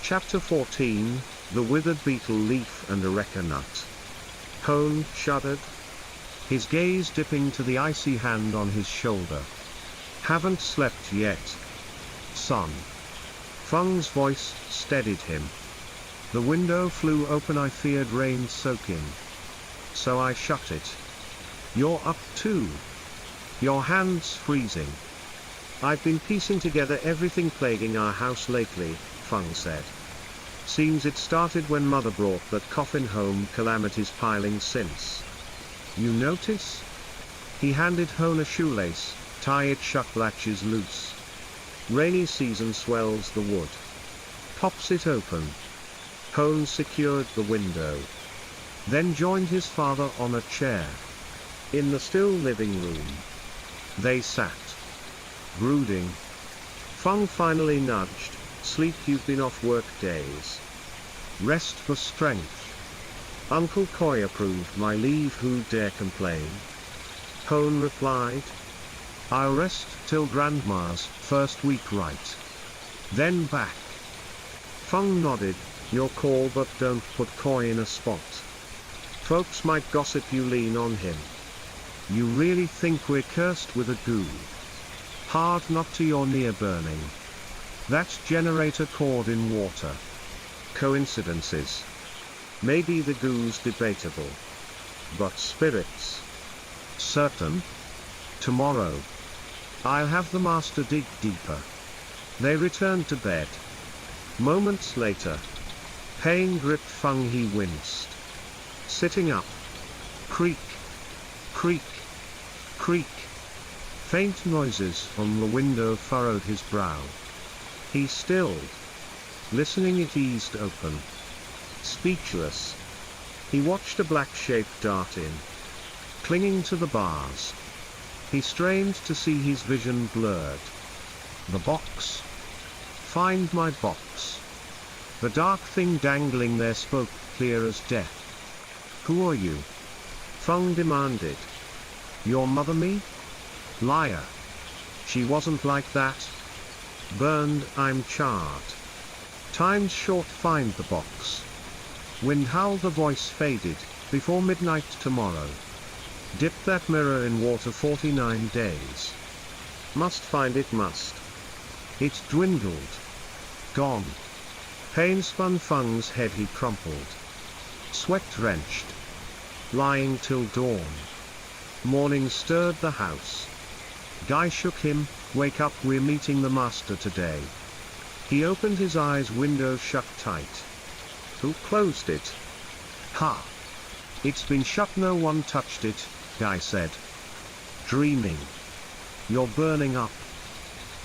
Chapter 14, The Withered Beetle Leaf and Areca Nut. Hone shuddered, his gaze dipping to the icy hand on his shoulder. Haven't slept yet, son. Feng's voice steadied him. The window flew open, I feared rain soak in. So I shut it. You're up too. Your hand's freezing. I've been piecing together everything plaguing our house lately, Feng said. Seems it started when Mother brought that coffin home, calamities piling since. You notice? He handed Hone a shoelace, tie it shut, latches loose. Rainy season swells the wood. Pops it open. Hone secured the window. Then joined his father on a chair. In the still living room. They sat. Brooding. Feng finally nudged, sleep, you've been off work days. Rest for strength. Uncle Koi approved my leave, who dare complain? Hone replied. I'll rest till Grandma's first week right. Then back. Feng nodded, your call, but don't put Koi in a spot. Folks might gossip you lean on him. You really think we're cursed with a goo? Hard not to, you're near burning. That generator cord in water. Coincidences. Maybe the goo's debatable. But spirits? Certain? Tomorrow. I'll have the master dig deeper. They returned to bed. Moments later. Pain gripped Feng, he winced. Sitting up. Creak. Creak. Creak. Faint noises from the window furrowed his brow. He stilled. Listening, it eased open. Speechless. He watched a black shape dart in. Clinging to the bars. He strained to see, his vision blurred. The box. Find my box. The dark thing dangling there spoke clear as death. Who are you? Feng demanded. Your mother, me? Liar. She wasn't like that. Burned, I'm charred. Time's short, find the box. Wind howled, the voice faded, before midnight tomorrow. Dip that mirror in water 49 days. Must find it, must. It dwindled. Gone. Pain spun Feng's head, he crumpled. Sweat drenched. Lying till dawn. Morning stirred the house. Guy shook him, wake up, we're meeting the master today. He opened his eyes, window shut tight. Who closed it? Ha! It's been shut, no one touched it, Guy said. Dreaming. You're burning up.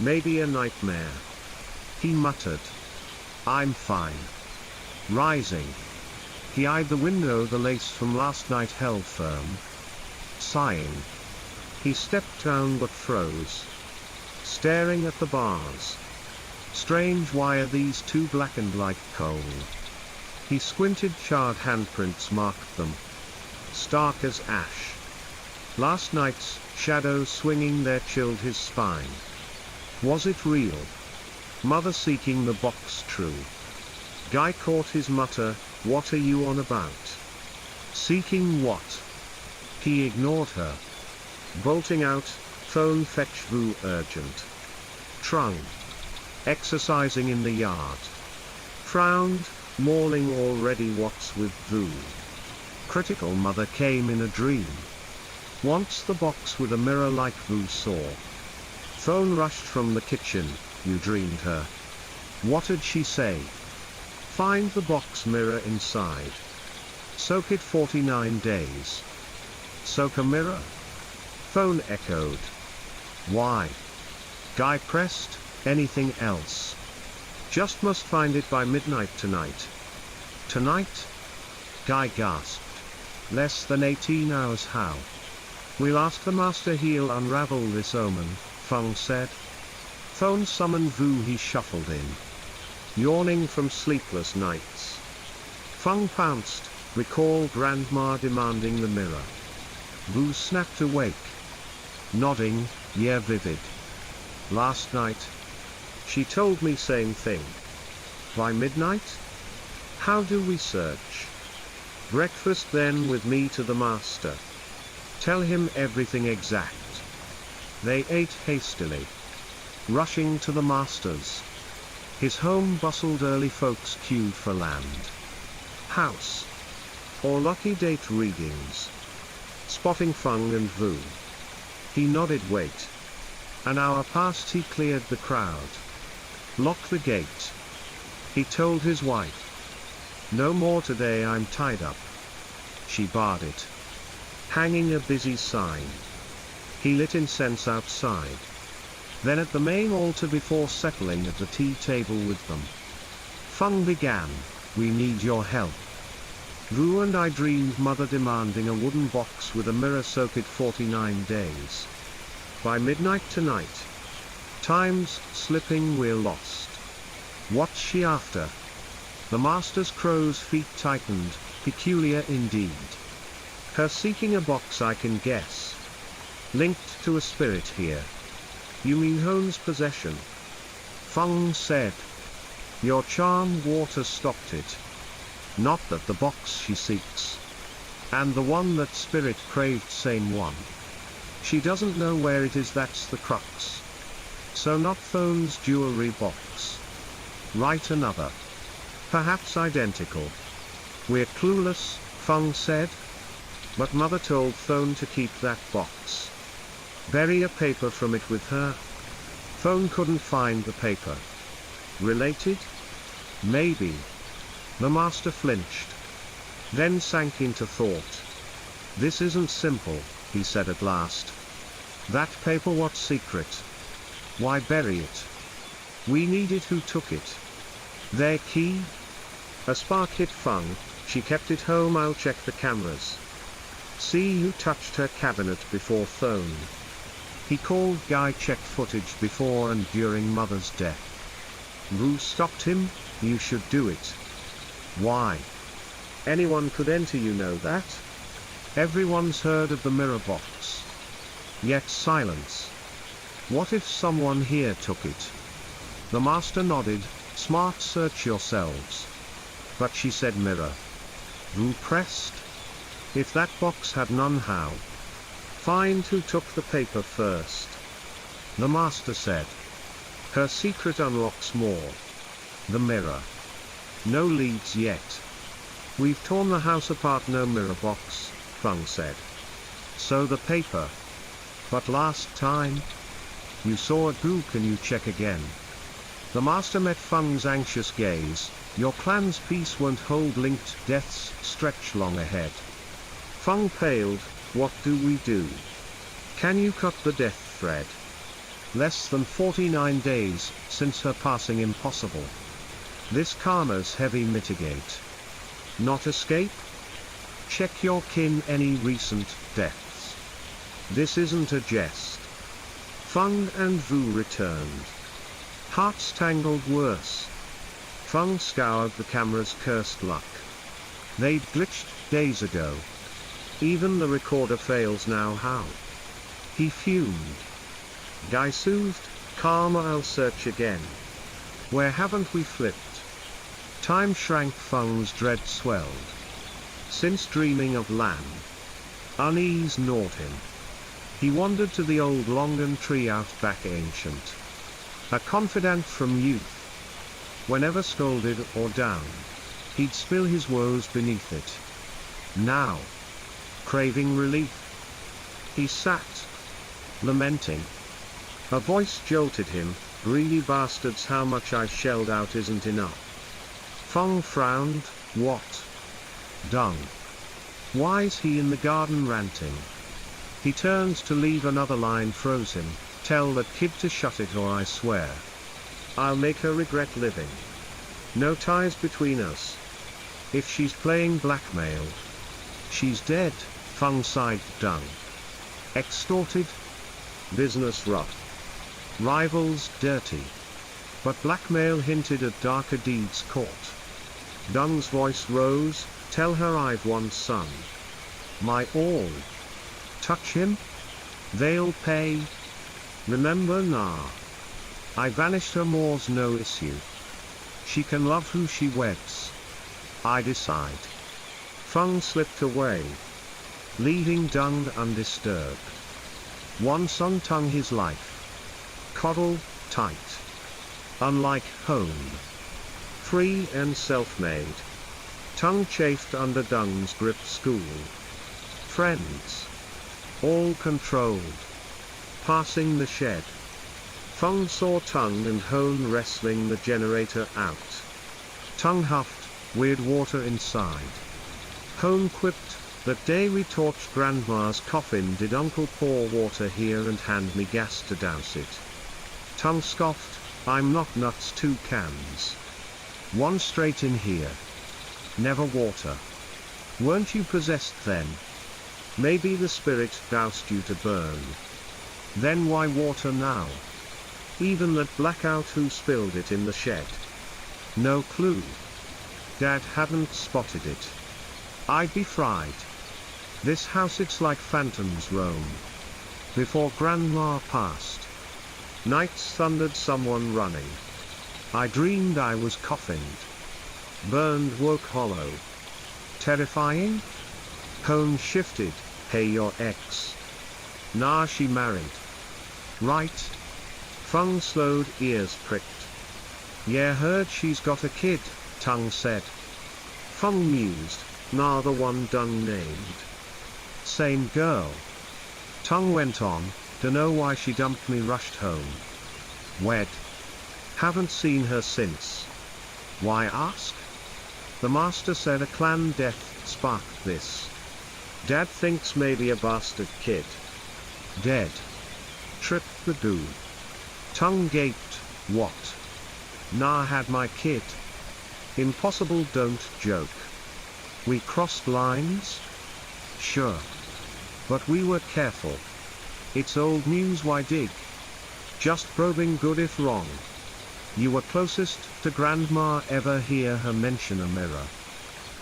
Maybe a nightmare. He muttered. I'm fine. Rising. He eyed the window, the lace from last night held firm. Sighing. He stepped down but froze. Staring at the bars. Strange, why are these two blackened like coal? He squinted, charred handprints marked them. Stark as ash. Last night's shadows swinging there chilled his spine. Was it real? Mother seeking the box true? Guy caught his mutter, what are you on about? Seeking what? He ignored her. Bolting out, phone fetch Vu urgent. Trung. Exercising in the yard. Frowned, mauling already, what's with Vu? Critical, mother came in a dream. Wants the box with a mirror like Vu saw. Phone rushed from the kitchen, you dreamed her. What'd she say? Find the box, mirror inside. Soak it 49 days. Soak a mirror? Phone echoed. Why? Guy pressed, anything else? Just must find it by midnight tonight. Tonight? Guy gasped. Less than 18 hours, how? We'll ask the master, he'll unravel this omen, Feng said. Phone summoned Vu, he shuffled in. Yawning from sleepless nights. Feng pounced, recall Grandma demanding the mirror. Vu snapped awake. Nodding, yeah, vivid. Last night. She told me same thing. By midnight? How do we search? Breakfast then with me to the master. Tell him everything exact. They ate hastily, rushing to the master's. His home bustled, early folks queued for land, house, or lucky date readings. Spotting Fung and Vu, he nodded. Wait. An hour passed, he cleared the crowd. Lock the gate, he told his wife. No more today, I'm tied up. She barred it, hanging a busy sign. He lit incense outside. Then at the main altar before settling at the tea table with them, Fung began, we need your help. Vu and I dreamed mother demanding a wooden box with a mirror, soaked 49 days. By midnight tonight. Time's slipping, we're lost. What's she after? The master's crow's feet tightened, peculiar indeed. Her seeking a box, I can guess. Linked to a spirit here. You mean Hone's possession? Fung said. Your charm water stopped it. Not that the box she seeks. And the one that spirit craved, same one. She doesn't know where it is, that's the crux. So not Thone's jewelry box. Right, another. Perhaps identical. We're clueless, Fung said. But mother told Thone to keep that box. Bury a paper from it with her. Thone couldn't find the paper. Related? Maybe. The master flinched, then sank into thought. This isn't simple, he said at last. That paper, what secret? Why bury it? We need it, who took it? Their key? A spark hit Fung, she kept it home, I'll check the cameras. See who touched her cabinet before Thone. He called Guy, checked footage before and during mother's death. Vu stopped him, you should do it. Why? Anyone could enter, you know that? Everyone's heard of the mirror box. Yet silence. What if someone here took it? The master nodded, smart, search yourselves. But she said mirror. Vu pressed. If that box had none, how? Find who took the paper first. The master said. Her secret unlocks more. The mirror. No leads yet. We've torn the house apart, no mirror box, Fung said. So the paper. But last time? You saw it, who can you check again? The master met Fung's anxious gaze. Your clan's peace won't hold, linked deaths stretch long ahead. Fung paled, what do we do? Can you cut the death thread? Less than 49 days since her passing, impossible. This karma's heavy, mitigate. Not escape? Check your kin, any recent deaths. This isn't a jest. Fung and Vu returned. Hearts tangled worse. Fung scoured the cameras, cursed luck. They'd glitched days ago. Even the recorder fails now, how? He fumed. Guy soothed, karma, I'll search again. Where haven't we flipped? Time shrank, Fung's dread swelled. Since dreaming of land, unease gnawed him. He wandered to the old longan tree out back, ancient. A confidant from youth. Whenever scolded or down, he'd spill his woes beneath it. Now, craving relief, he sat, lamenting. A voice jolted him, greedy bastards, how much I shelled out isn't enough. Fung frowned, what? Dung. Why's he in the garden ranting? He turned to leave, another line froze him, tell that kid to shut it or I swear I'll make her regret living. No ties between us. If she's playing blackmail, she's dead, Fung sighed, dung. Extorted? Business rough. Rivals dirty. But blackmail hinted at darker deeds caught. Dung's voice rose, tell her I've one son. My all. Touch him? They'll pay. Remember, nah. I vanished her, more's no issue. She can love who she weds. I decide. Feng slipped away, leaving Dung undisturbed. Wan Sung tung his life. Coddle, tight. Unlike home. Free and self-made. Tung chafed under Dung's grip. School. Friends. All controlled. Passing the shed. Feng saw Tung and Hone wrestling the generator out. Tung huffed, weird water inside. Hone quipped, "That day we torched Grandma's coffin, did Uncle pour water here and hand me gas to douse it?" Tung scoffed, "I'm not nuts, 2 cans. One straight in here. Never water. Weren't you possessed then? Maybe the spirit doused you to burn. Then why water now? Even that blackout who spilled it in the shed? No clue. Dad hadn't spotted it. I'd be fried. This house, it's like phantoms roam. Before Grandma passed. Nights thundered someone running. I dreamed I was coffined. Burned, woke hollow. Terrifying? Hone shifted, "Hey, your ex?" "Nah, she married." "Right." Feng slowed, ears pricked. "Yeah, heard she's got a kid," Tung said. Feng mused, "Nah, the one Dung named." "Same girl." Tung went on, "Dunno why she dumped me, rushed home. Wed. Haven't seen her since." "Why ask?" "The master said a clan death sparked this. Dad thinks maybe a bastard kid. Dead. Tripped the goo." Tung gaped, "What? Nah, had my kid." "Impossible, don't joke." "We crossed lines?" "Sure. But we were careful. It's old news, why dig? Just probing, good if wrong." "You were closest to Grandma, ever hear her mention a mirror?"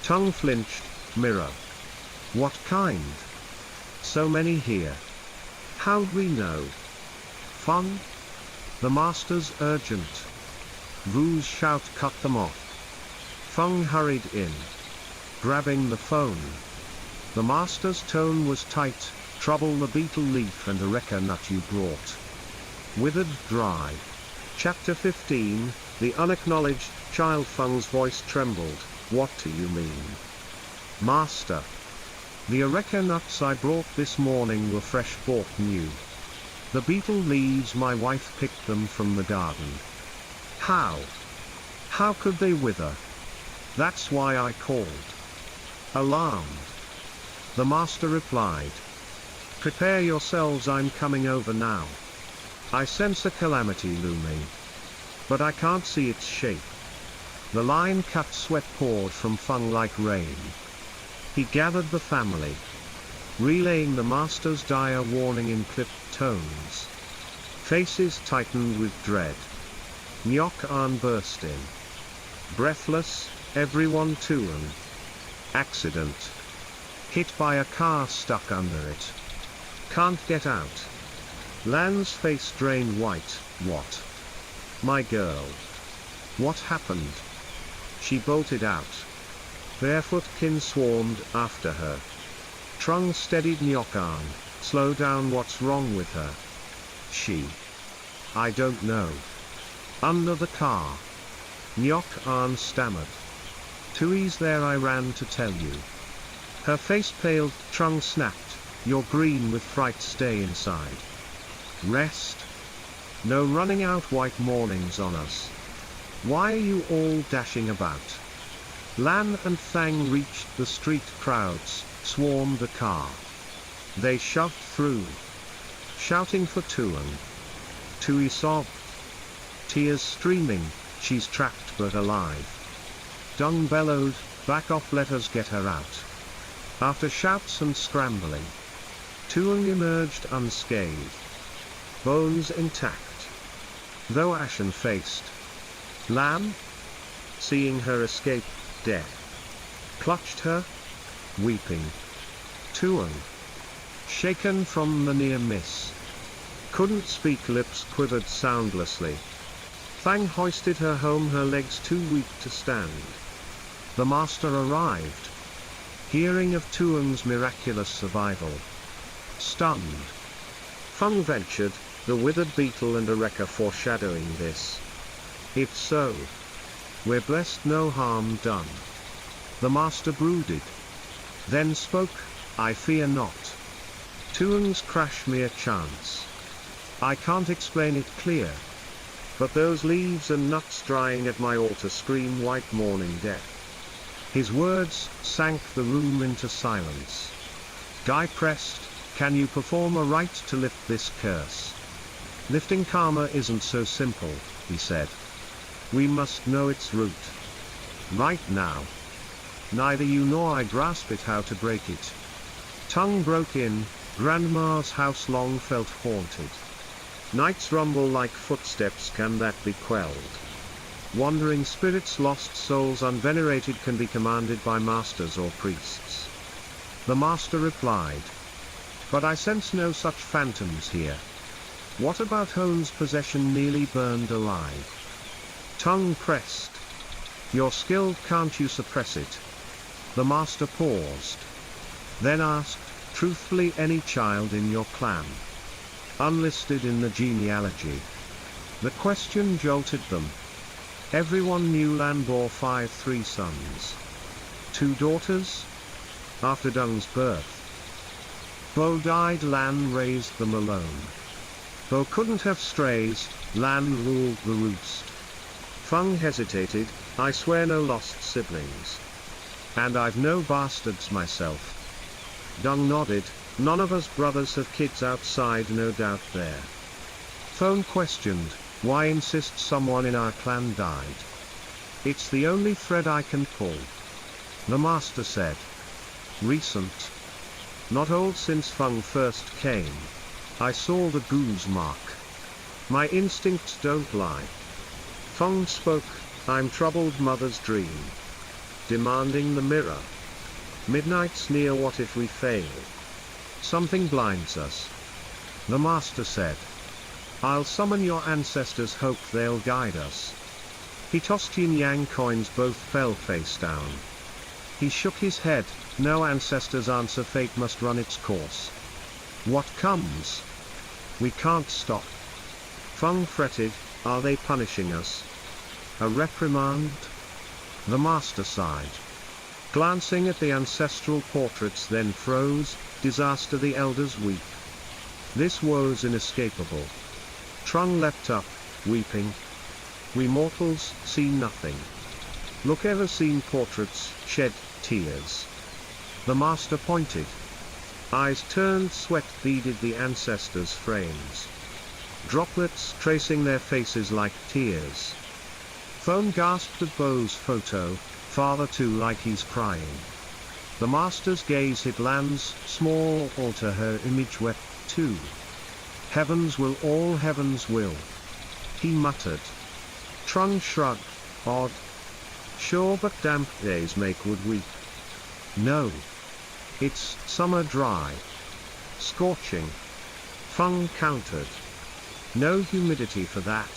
Tung flinched, "Mirror? What kind? So many here. How'd we know?" "Fun? The master's urgent." Vu's shout cut them off. Feng hurried in, grabbing the phone. The master's tone was tight, "Trouble, the beetle leaf and a wrecker nut you brought. Withered dry." Chapter 15, The Unacknowledged Child. Feng's voice trembled, "What do you mean?" "Master. The areca nuts I brought this morning were fresh, bought new. The beetle leaves, my wife picked them from the garden." "How? How could they wither?" "That's why I called." Alarmed, the master replied, "Prepare yourselves, I'm coming over now. I sense a calamity looming. But I can't see its shape." The line-cut sweat poured from Feng like rain. He gathered the family, relaying the master's dire warning in clipped tones. Faces tightened with dread. Nyok An burst in. Breathless, everyone Tuan. Accident. Hit by a car, stuck under it. Can't get out. Lan's face drained white. "What? My girl. What happened?" She bolted out. Barefoot kin swarmed after her. Trung steadied Nyok An, "Slow down, what's wrong with her?" She. "I don't know." "Under the car." Nyok An stammered. "Tui's there, I ran to tell you." Her face paled. Trung snapped, "You're green with fright, stay inside. Rest. No running out, white mornings on us. Why are you all dashing about?" Lan and Thang reached the street. Crowds swarmed the car. They shoved through, shouting for Tuan. Tui sobbed, tears streaming, "She's trapped but alive." Dung bellowed, "Back off, let us get her out." After shouts and scrambling, Tuan emerged unscathed, bones intact, though ashen-faced. Lam, seeing her escape death, clutched her, weeping. Tuan, shaken from the near miss, couldn't speak, lips quivered soundlessly. Fang hoisted her home, her legs too weak to stand. The master arrived, hearing of Tuang's miraculous survival. Stunned, Fang ventured, the withered beetle and Eureka foreshadowing this. If so, we're blessed, no harm done. The master brooded, then spoke, I fear not. Tuang's crash mere chance. I can't explain it clear. But those leaves and nuts drying at my altar scream white mourning death. His words sank the room into silence. Guy pressed, can you perform a rite to lift this curse? Lifting karma isn't so simple, he said. We must know its root. Right now. Neither you nor I grasp it, how to break it. Tongue broke in, Grandma's house long felt haunted. Nights rumble like footsteps, can that be quelled? Wandering spirits, lost souls unvenerated, can be commanded by masters or priests. The master replied, but I sense no such phantoms here. What about Hone's possession nearly burned alive? Tongue pressed. You're skilled, can't you suppress it? The master paused. Then asked, truthfully, any child in your clan? Unlisted in the genealogy. The question jolted them. Everyone knew Lan bore 3 sons. 2 daughters? After Dung's birth. Bo died, Lan raised them alone. Bo couldn't have strays, Lan ruled the roost. Fung hesitated, I swear no lost siblings. And I've no bastards myself. Dung nodded, none of us brothers have kids outside, no doubt there. Phone questioned, why insist someone in our clan died? It's the only thread I can pull. The master said. Recent. Not old, since Fung first came. I saw the goose mark. My instincts don't lie. Fung spoke, I'm troubled mother's dream. Demanding the mirror. Midnight's near, what if we fail? Something blinds us. The master said. I'll summon your ancestors, hope they'll guide us. He tossed yin-yang coins, both fell face down. He shook his head, no ancestors answer, fate must run its course. What comes? We can't stop. Fung fretted, are they punishing us? A reprimand? The master sighed. Glancing at the ancestral portraits, then froze, disaster, the elders weep. This woe's inescapable. Trung leapt up, weeping. We mortals see nothing. Look, ever seen portraits shed tears? The master pointed. Eyes turned, sweat beaded the ancestors' frames. Droplets tracing their faces like tears. Phone gasped at Bo's photo, father too, like he's crying. The master's gaze hit Lan's small altar, her image wept too. Heavens will, all heavens will. He muttered. Trung shrugged, odd. Sure, but damp days make wood weep. No. It's summer dry. Scorching. Fung countered. No humidity for that.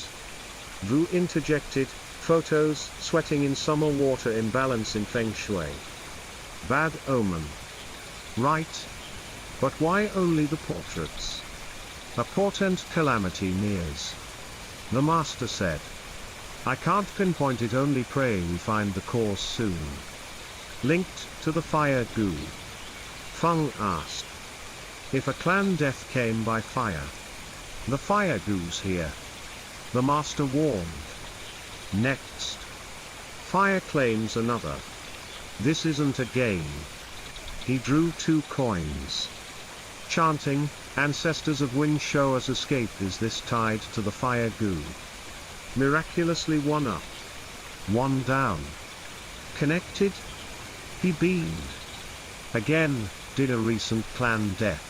Vu interjected, photos sweating in summer, water imbalance in feng shui. Bad omen. Right. But why only the portraits? A portent calamity nears. The master said. I can't pinpoint it, only pray we find the cause soon. Linked to the fire goo? Fung asked. If a clan death came by fire. The fire goo's here. The master warned. Next. Fire claims another. This isn't a game. He drew 2 coins. Chanting, ancestors of Wing show us escape, is this tied to the fire goo? Miraculously 1 up. 1 down. Connected? He beamed. Again, did a recent clan death.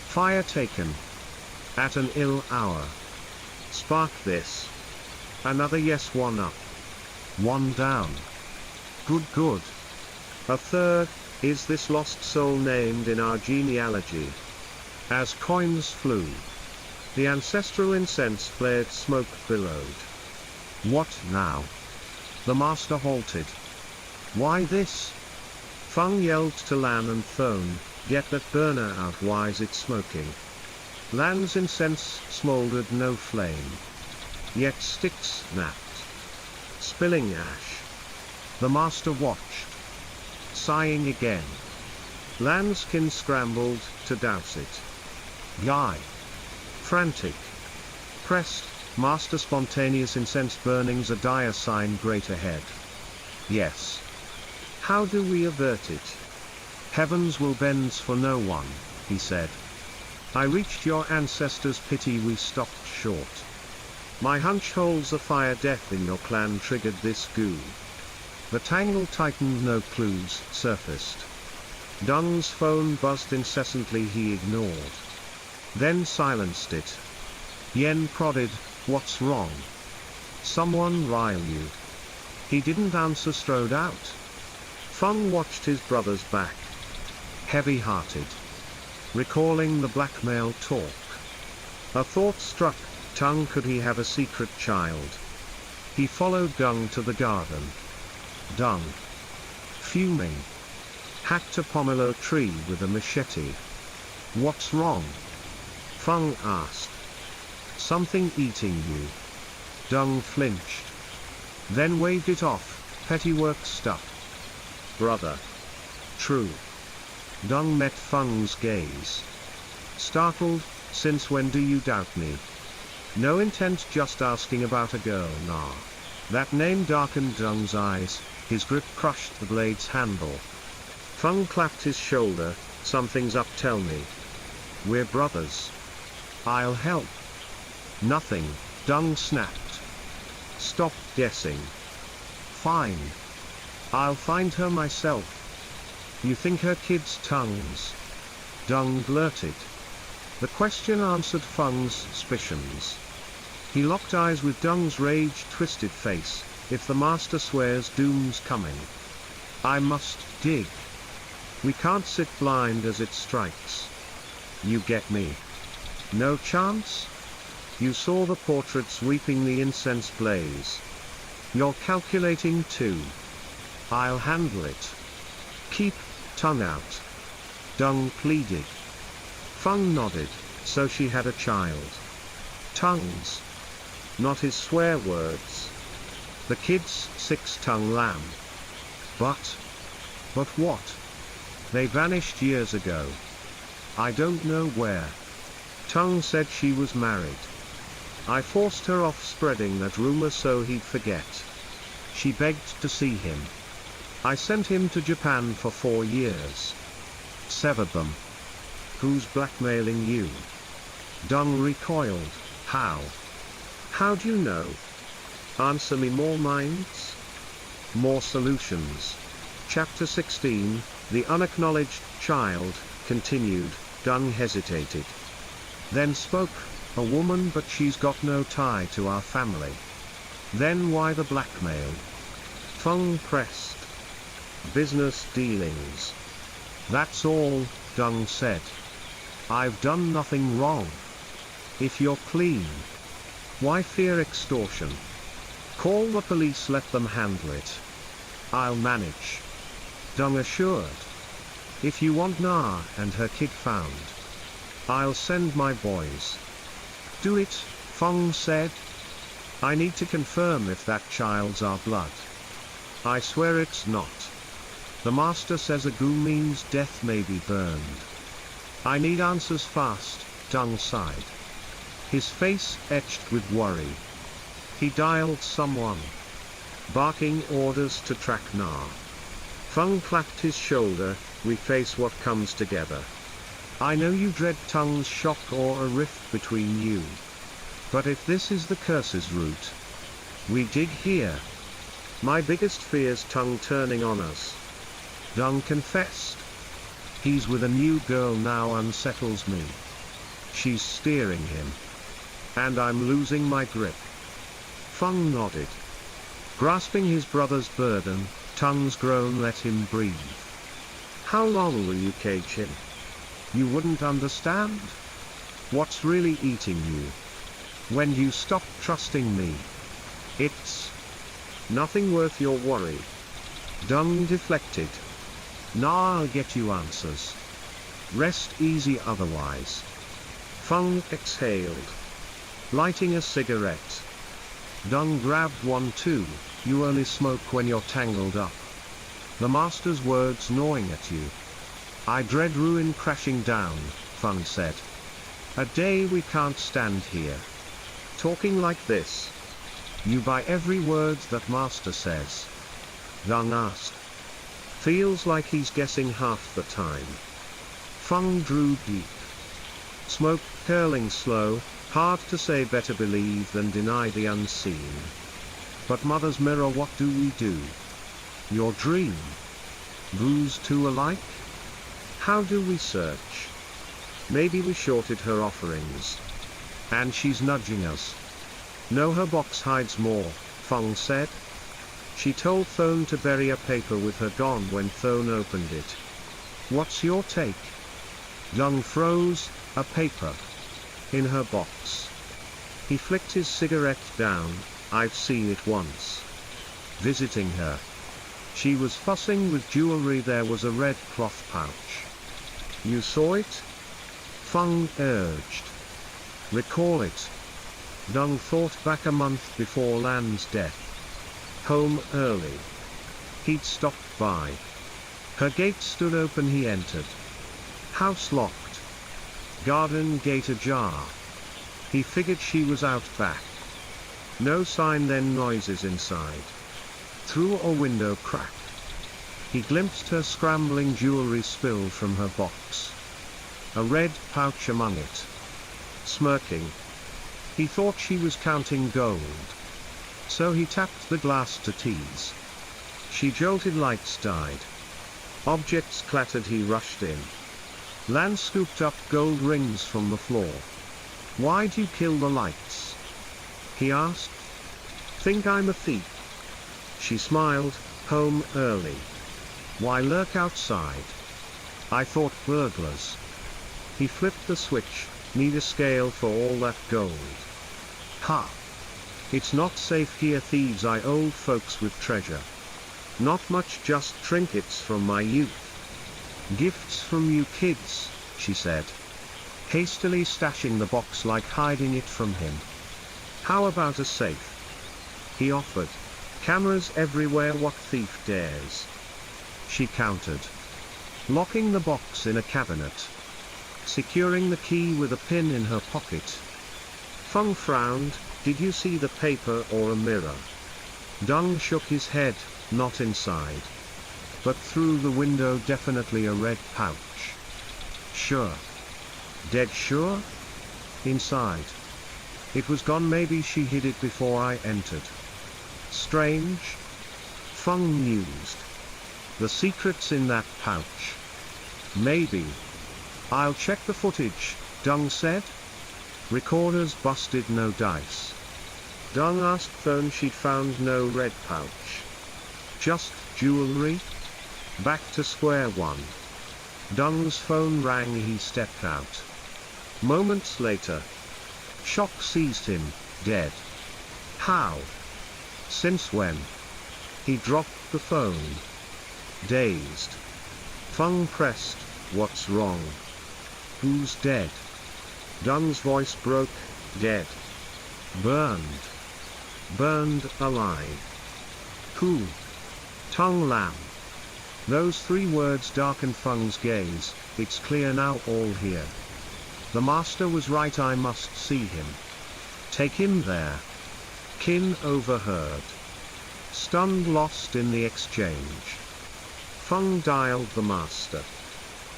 Fire taken. At an ill hour. Spark this. Another yes, 1 up. 1 down. Good, good. A third, is this lost soul named in our genealogy? As coins flew. The ancestral incense flared, smoke billowed. What now? The master halted. Why this? Feng yelled to Lan and Thone, get that burner out, why is it smoking? Lan's incense smoldered no flame. Yet sticks snapped, spilling ash. The master watched, sighing again. Lan's skin scrambled to douse it. Guy, frantic, pressed, master spontaneous incense burning's a dire sign great ahead. Yes. How do we avert it? Heavens will bend for no one, he said. I reached your ancestors' pity, we stopped short. My hunch holds a fire, death in your clan triggered this goo. The tangle tightened, no clues surfaced. Dung's phone buzzed incessantly, he ignored. Then silenced it. Yen prodded, what's wrong? Someone rile you? He didn't answer, strode out. Feng watched his brother's back, heavy-hearted, recalling the blackmail talk. A thought struck, Tung, could he have a secret child? He followed Dung to the garden. Dung, fuming, hacked a pomelo tree with a machete. What's wrong? Feng asked. Something eating you. Dung flinched, then waved it off, pettywork stuff. Brother. True. Dung met Feng's gaze. Startled, since when do you doubt me? No intent, just asking about a girl, nah. That name darkened Dung's eyes, his grip crushed the blade's handle. Feng clapped his shoulder, something's up, tell me. We're brothers. I'll help. Nothing, Dung snapped. Stop guessing. Fine. I'll find her myself. You think her kids' tongues? Dung blurted. The question answered Feng's suspicions. He locked eyes with Dung's rage-twisted face. If the master swears, doom's coming. I must dig. We can't sit blind as it strikes. You get me? No chance? You saw the portrait sweeping the incense blaze. You're calculating too. I'll handle it. Keep tongue out. Dung pleaded. Feng nodded, so she had a child. Tongues. Not his swear words. The kid's six-tongue lamb. But what? They vanished years ago. I don't know where. Tung said she was married. I forced her off, spreading that rumor so he'd forget. She begged to see him. I sent him to Japan for 4 years. Severed them. Who's blackmailing you? Dung recoiled. How? How'd you know? Answer me. More minds? More solutions. Chapter 16, The Unacknowledged Child, continued. Dung hesitated. Then spoke, a woman, but she's got no tie to our family. Then why the blackmail? Feng pressed. Business dealings. That's all, Dung said. I've done nothing wrong. If you're clean, why fear extortion? Call the police, let them handle it. I'll manage. Dung assured. If you want Na and her kid found, I'll send my boys. Do it, Feng said. I need to confirm if that child's our blood. I swear it's not. The master says a goo means death may be burned. I need answers fast, Dung sighed. His face etched with worry. He dialed someone, barking orders to track Na. Feng clapped his shoulder, we face what comes together. I know you dread Tung's shock or a rift between you. But if this is the curse's root, we dig here. My biggest fear's Tung turning on us. Dung confessed. He's with a new girl now, unsettles me. She's steering him. And I'm losing my grip. Feng nodded. Grasping his brother's burden, Tung's groan let him breathe. How long will you cage him? You wouldn't understand. What's really eating you? When you stop trusting me. It's nothing worth your worry. Dung deflected. Nah, I'll get you answers. Rest easy otherwise. Fung exhaled, lighting a cigarette. Dung grabbed one too. You only smoke when you're tangled up. The master's words gnawing at you. I dread ruin crashing down, Fung said. A day we can't stand here. Talking like this. You buy every word that master says? Dung asked. Feels like he's guessing half the time. Fung drew deep. Smoke curling slow, hard to say, better believe than deny the unseen. But mother's mirror, what do we do? Your dream? Bruise two alike? How do we search? Maybe we shorted her offerings. And she's nudging us. No, her box hides more, Fung said. She told Thone to bury a paper with her gone when Thone opened it. What's your take? Dung froze. A paper. In her box. He flicked his cigarette down. I've seen it once. Visiting her. She was fussing with jewelry. There was a red cloth pouch. You saw it? Fung urged. Recall it. Dung thought back a month before Lan's death. Home early. He'd stopped by. Her gate stood open. He entered. House locked. Garden gate ajar. He figured she was out back. No sign, then noises inside. Through a window crack. He glimpsed her scrambling, jewelry spilled from her box. A red pouch among it. Smirking. He thought she was counting gold. So he tapped the glass to tease. She jolted, lights died. Objects clattered. He rushed in. Lan scooped up gold rings from the floor. Why'd you kill the lights? He asked. Think I'm a thief? She smiled. Home early. Why lurk outside? I thought burglars. He flipped the switch. Need a scale for all that gold. Ha! It's not safe here. Thieves eye old folks with treasure. Not much, just trinkets from my youth. Gifts from you kids, she said. Hastily stashing the box like hiding it from him. How about a safe? He offered. Cameras everywhere, what thief dares? She countered. Locking the box in a cabinet. Securing the key with a pin in her pocket. Fung frowned. Did you see the paper or a mirror? Dung shook his head. Not inside. But through the window, definitely a red pouch. Sure. Dead sure? Inside. It was gone. Maybe she hid it before I entered. Strange. Fung mused. The secret's in that pouch. Maybe. I'll check the footage, Dung said. Recorders busted, no dice. Dung asked Thone. She'd found no red pouch. Just jewelry? Back to square one. Dung's phone rang. He stepped out. Moments later. Shock seized him. Dead. How? Since when? He dropped the phone. Dazed. Fung pressed. What's wrong? Who's dead? Dung's voice broke. Dead. Burned. Burned alive. Who? Tung Lam. Those three words darkened Fung's gaze. It's clear now, all here. The master was right. I must see him. Take him there. Kin overheard. Stunned, lost in the exchange. Fung dialed the master.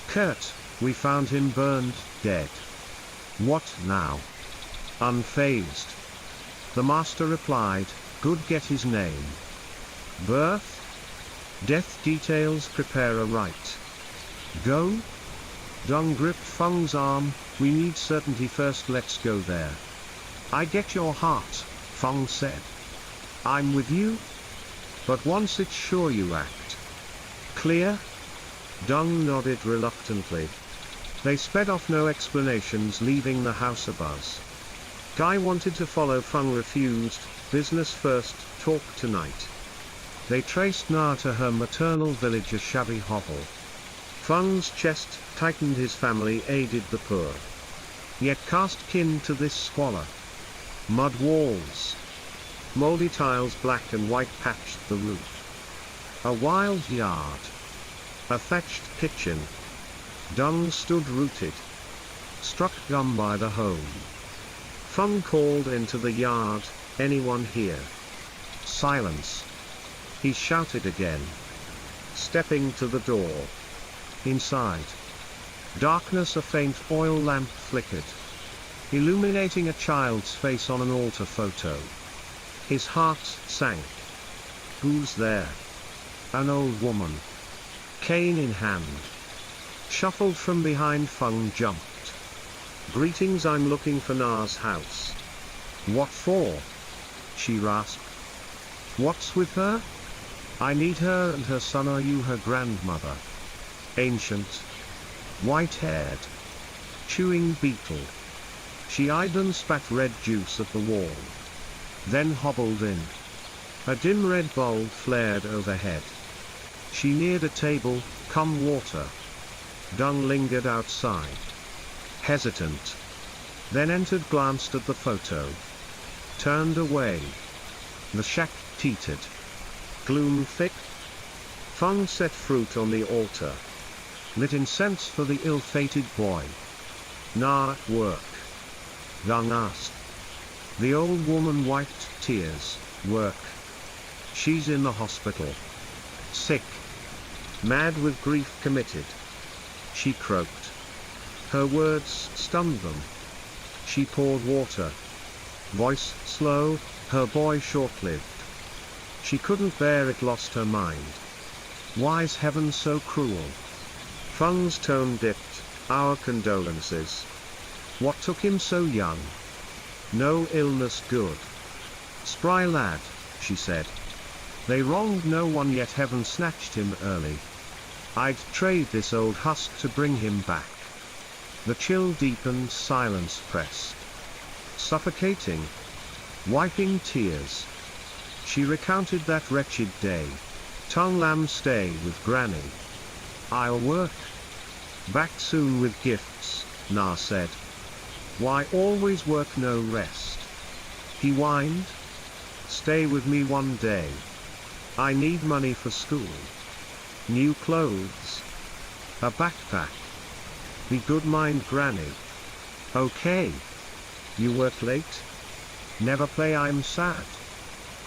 Kurt, we found him burned, dead. What now? Unfazed. The master replied, good, get his name. Birth? Death details, prepare a rite. Go? Dung gripped Fung's arm. We need certainty first, let's go there. I get your heart, Fung said. I'm with you. But once it's sure you act. Clear? Dung nodded reluctantly. They sped off, no explanations, leaving the house abuzz. Guy wanted to follow, Fung refused. Business first, talk tonight. They traced Na to her maternal village, a shabby hovel. Feng's chest tightened, his family aided the poor. Yet cast kin to this squalor. Mud walls. Moldy tiles, black and white, patched the roof. A wild yard. A thatched kitchen. Dung stood rooted. Struck dumb by the home. Feng called into the yard, anyone here? Silence. He shouted again. Stepping to the door. Inside. Darkness, a faint oil lamp flickered, illuminating a child's face on an altar photo. His heart sank. Who's there? An old woman. Cane in hand. Shuffled from behind. Feng jumped. Greetings, I'm looking for Na's house. What for? She rasped. What's with her? I need her and her son. Are you her grandmother? Ancient. White-haired. Chewing beetle. She eyed and spat red juice at the wall. Then hobbled in. A dim red bulb flared overhead. She neared a table. Come water. Dung lingered outside. Hesitant. Then entered, glanced at the photo. Turned away. The shack teetered. Gloom thick. Feng set fruit on the altar. Lit incense for the ill-fated boy. Na at work? Dung asked. The old woman wiped tears. Work. She's in the hospital. Sick. Mad with grief committed. She croaked. Her words stunned them. She poured water. Voice slow, her boy short-lived. She couldn't bear it, lost her mind. Why's heaven so cruel? Feng's tone dipped. Our condolences. What took him so young? No illness, good. Spry lad, she said. They wronged no one, yet heaven snatched him early. I'd trade this old husk to bring him back. The chill deepened, silence pressed. Suffocating. Wiping tears. She recounted that wretched day. Tung Lam, stay with Granny. I'll work. Back soon with gifts, Na said. Why always work, no rest? He whined. Stay with me one day. I need money for school. New clothes. A backpack. Be good, mind Granny. Okay. You work late? Never play, I'm sad.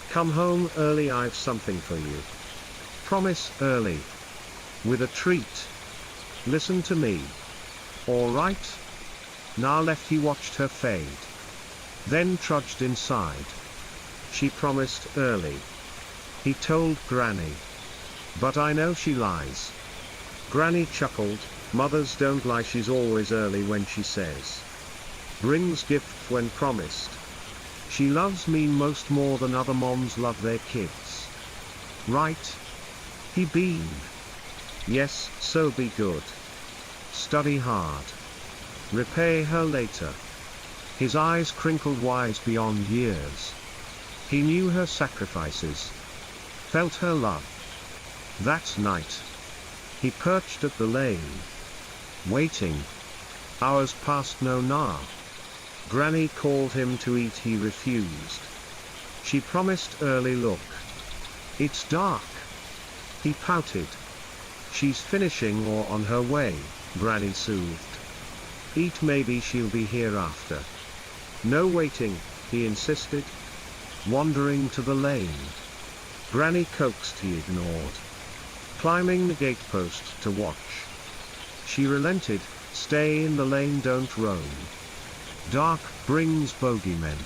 Come home early, I've something for you. Promise early. With a treat. Listen to me. All right? Na left. He watched her fade. Then trudged inside. She promised early. He told Granny. But I know she lies. Granny chuckled. Mothers don't lie, she's always early when she says. Brings gift when promised. She loves me most, more than other moms love their kids. Right? He beamed. Yes, so be good. Study hard. Repay her later. His eyes crinkled, wise beyond years. He knew her sacrifices. Felt her love. That night. He perched at the lane. Waiting. Hours passed, no Na. Granny called him to eat, he refused. She promised early, look. It's dark. He pouted. She's finishing or on her way, Granny soothed. Eat, maybe she'll be here after. No waiting, he insisted. Wandering to the lane. Granny coaxed, he ignored. Climbing the gatepost to watch. She relented, stay in the lane, don't roam. Dark brings bogeymen.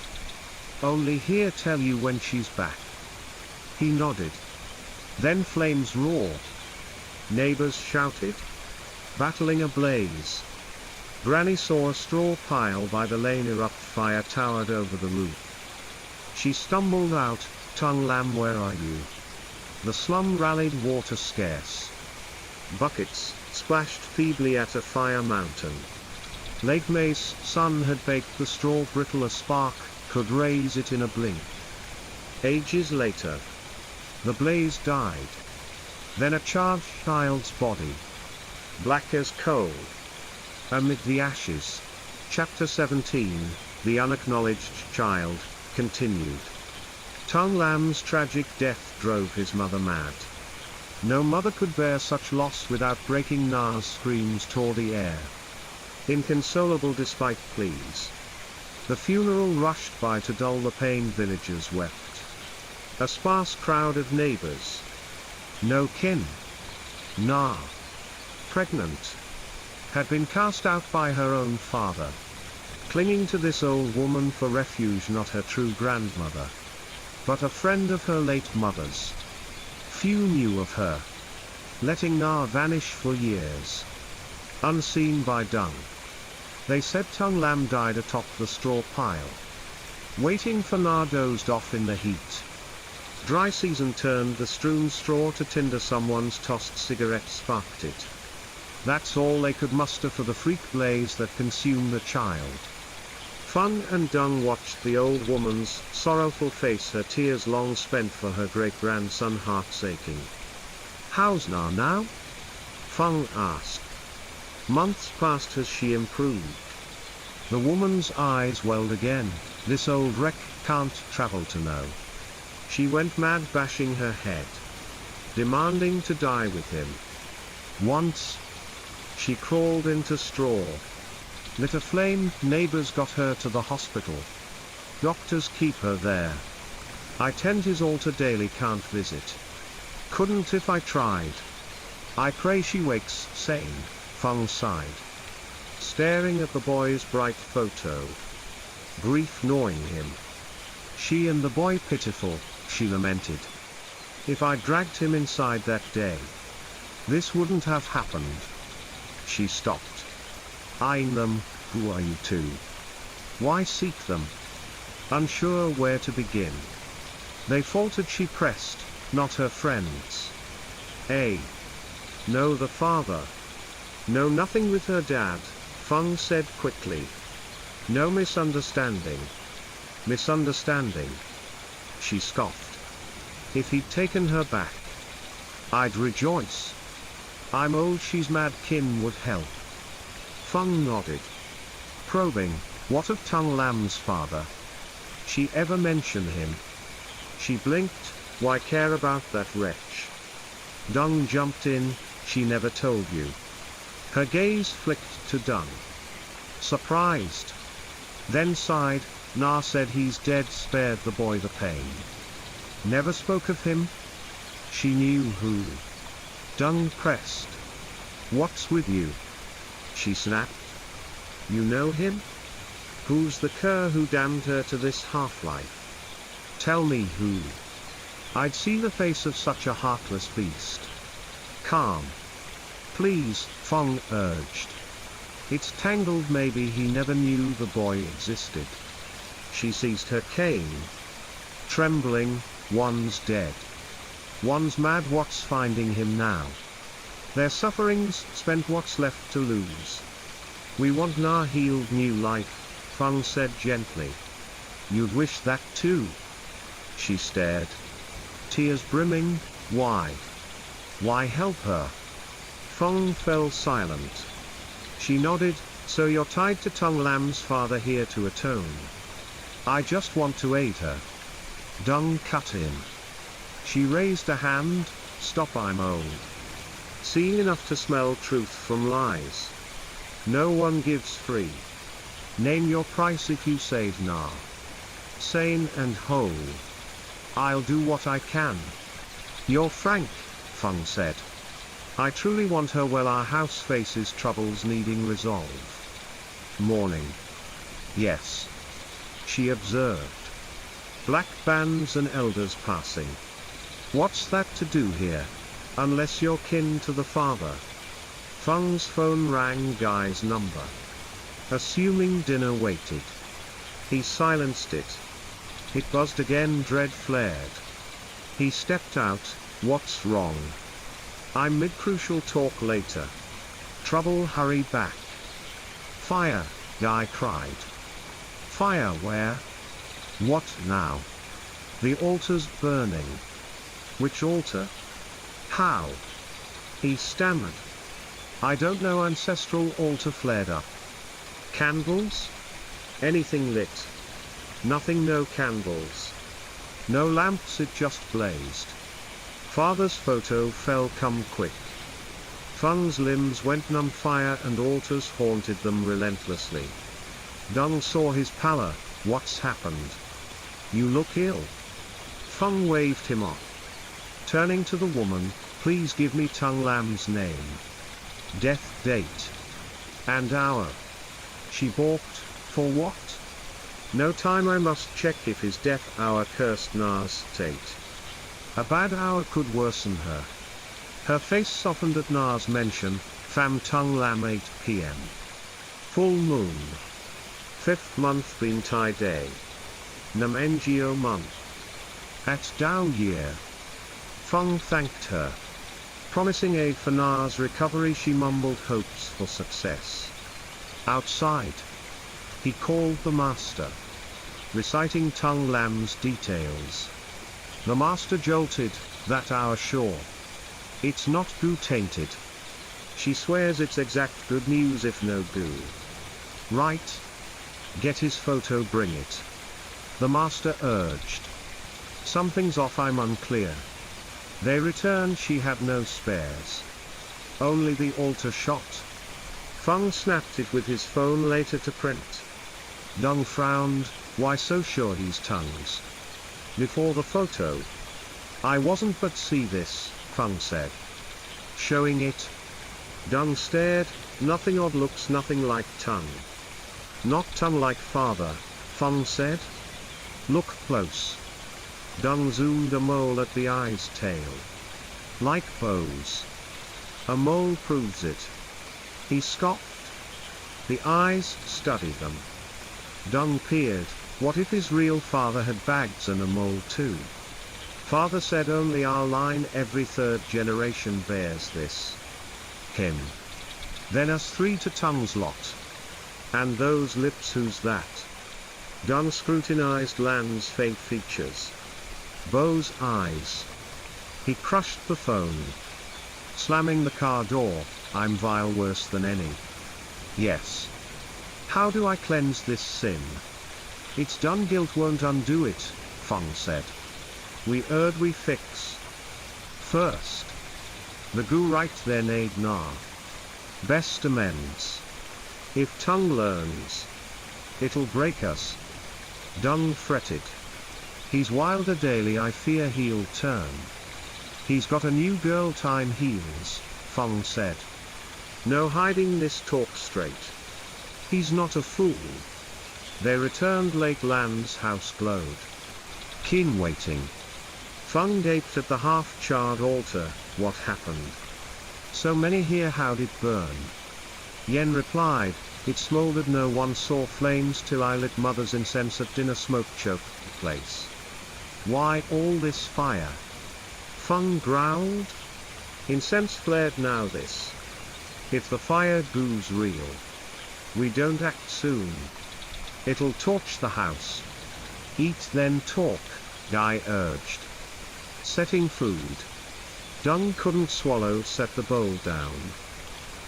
Only here tell you when she's back. He nodded. Then flames roared. Neighbors shouted. Battling a blaze. Granny saw a straw pile by the lane erupt, fire towered over the roof. She stumbled out, Tung Lam, where are you? The slum rallied, water scarce. Buckets splashed feebly at a fire mountain. Late May's sun had baked the straw brittle, a spark could raise it in a blink. Ages later, the blaze died. Then a charred child's body, black as coal, amid the ashes. Chapter 17, The Unacknowledged Child, continued. Tung Lam's tragic death drove his mother mad. No mother could bear such loss without breaking. Na's screams tore the air, inconsolable despite pleas. The funeral rushed by to dull the pain. Villagers wept. A sparse crowd of neighbors. No kin. Na, pregnant, had been cast out by her own father, clinging to this old woman for refuge. Not her true grandmother, but a friend of her late mother's. Few knew of her, letting Na vanish for years, unseen by Dung. They said Tung Lam died atop the straw pile, waiting for Na. Dozed off in the heat. Dry season turned the strewn straw to tinder. Someone's tossed cigarette sparked it. That's all they could muster for the freak blaze that consumed the child. Fung and Dung watched the old woman's sorrowful face, her tears long spent for her great-grandson, hearts aching. How's Na now? Fung asked. Months passed. Has she improved? The woman's eyes welled again. This old wreck can't travel to know. She went mad, bashing her head, demanding to die with him. Once, she crawled into straw, lit a flame. Neighbors got her to the hospital. Doctors keep her there. I tend his altar daily, can't visit. Couldn't if I tried. I pray she wakes sane. Fung sighed, staring at the boy's bright photo, grief gnawing him. She and the boy pitiful, she lamented. If I dragged him inside that day, this wouldn't have happened. She stopped, eyeing them. Who are you two? Why seek them? Unsure where to begin. They faltered. She pressed, not her friends. No, the father. No, nothing with her dad, Fung said quickly. No misunderstanding. Misunderstanding? She scoffed. If he'd taken her back, I'd rejoice. I'm old, she's mad, kin would help. Fung nodded, probing. What of Tung Lam's father? She ever mention him? She blinked. Why care about that wretch? Dung jumped in. She never told you. Her gaze flicked to Dung, surprised, then sighed. Na said he's dead, spared the boy the pain. Never spoke of him? She knew who. Dung pressed. What's with you? She snapped. You know him? Who's the cur who damned her to this half-life? Tell me who. I'd see the face of such a heartless beast. Calm. Please, Fung urged. It's tangled, maybe he never knew the boy existed. She seized her cane, trembling. One's dead. One's mad, what's finding him now? Their sufferings spent, what's left to lose? We want Na healed, new life, Fung said gently. You'd wish that too? She stared, tears brimming. Why? Why help her? Fung fell silent. She nodded. So you're tied to Tung Lam's father, here to atone? I just want to aid her. Dung cut in. She raised a hand. Stop, I'm old. Seen enough to smell truth from lies. No one gives free. Name your price if you save Na. Sane and whole. I'll do what I can. You're frank, Fung said. I truly want her well. Our house faces troubles needing resolve. Morning. Yes. She observed. Black bands and elders passing. What's that to do here? Unless you're kin to the father. Fung's phone rang. Guy's number. Assuming dinner waited. He silenced it. It buzzed again. Dread flared. He stepped out. What's wrong? I'm mid-crucial, talk later. Trouble, hurry back. Fire, Guy cried. Fire where? What now? The altar's burning. Which altar? How? He stammered. I don't know. Ancestral altar flared up. Candles? Anything lit? Nothing. No candles. No lamps. It just blazed. Father's photo fell. Come quick. Fung's limbs went numb. Fire and altars haunted them relentlessly. Dung saw his pallor. What's happened? You look ill. Fung waved him off. Turning to the woman, please give me Tung Lam's name, death date, and hour. She balked. For what? No time. I must check if his death hour cursed Na's state. A bad hour could worsen her. Her face softened at Na's mention. Pham Tung Lam 8 p.m. Full moon. 5th month Bin Tai day. Nam Ngo month. At Dao year. Fung thanked her. Promising aid for Na's recovery, she mumbled hopes for success. Outside, he called the master, reciting Tung Lam's details. The master jolted. That hour sure. It's not goo tainted. She swears it's exact good news if no goo. Right? Get his photo. Bring it. The master urged. Something's off. I'm unclear. They returned. She had no spares. Only the altar shot. Fung snapped it with his phone later to print. Dung frowned. Why so sure he's Tung's? Before the photo. I wasn't, but see this, Fung said. Showing it. Dung stared. Nothing odd. Looks nothing like Tung. Not Tung like father, Fung said. Look close. Dung zoomed a mole at the eye's tail. Like bows. A mole proves it. He scoffed. The eyes studied them. Dung peered. What if his real father had bags and a mole too? Father said only our line. Every third generation bears this. Him. Then us three to Tung's lot. And those lips, who's that? Dung scrutinized Lan's faint features. Beau's eyes. He crushed the phone. Slamming the car door. I'm vile, worse than any. Yes. How do I cleanse this sin? It's done. Guilt won't undo it, Fung said. We fix. First. The goo right then aid Na. Best amends. If Tung learns, it'll break us. Dung fretted. He's wilder daily. I fear he'll turn. He's got a new girl. Time heals, Fung said. No hiding this. Talk straight. He's not a fool. They returned late. Lan's house glowed. Keen waiting. Fung gaped at the half-charred altar. What happened? So many here. How'd it burn? Yen replied. It smoldered. No one saw flames till I lit mother's incense at dinner. Smoke choked the place. Why all this fire? Fung growled. Incense flared. Now this. If the fire goo's real, we don't act soon. It'll torch the house. Eat then talk, Guy urged. Setting food. Dung couldn't swallow. Set the bowl down.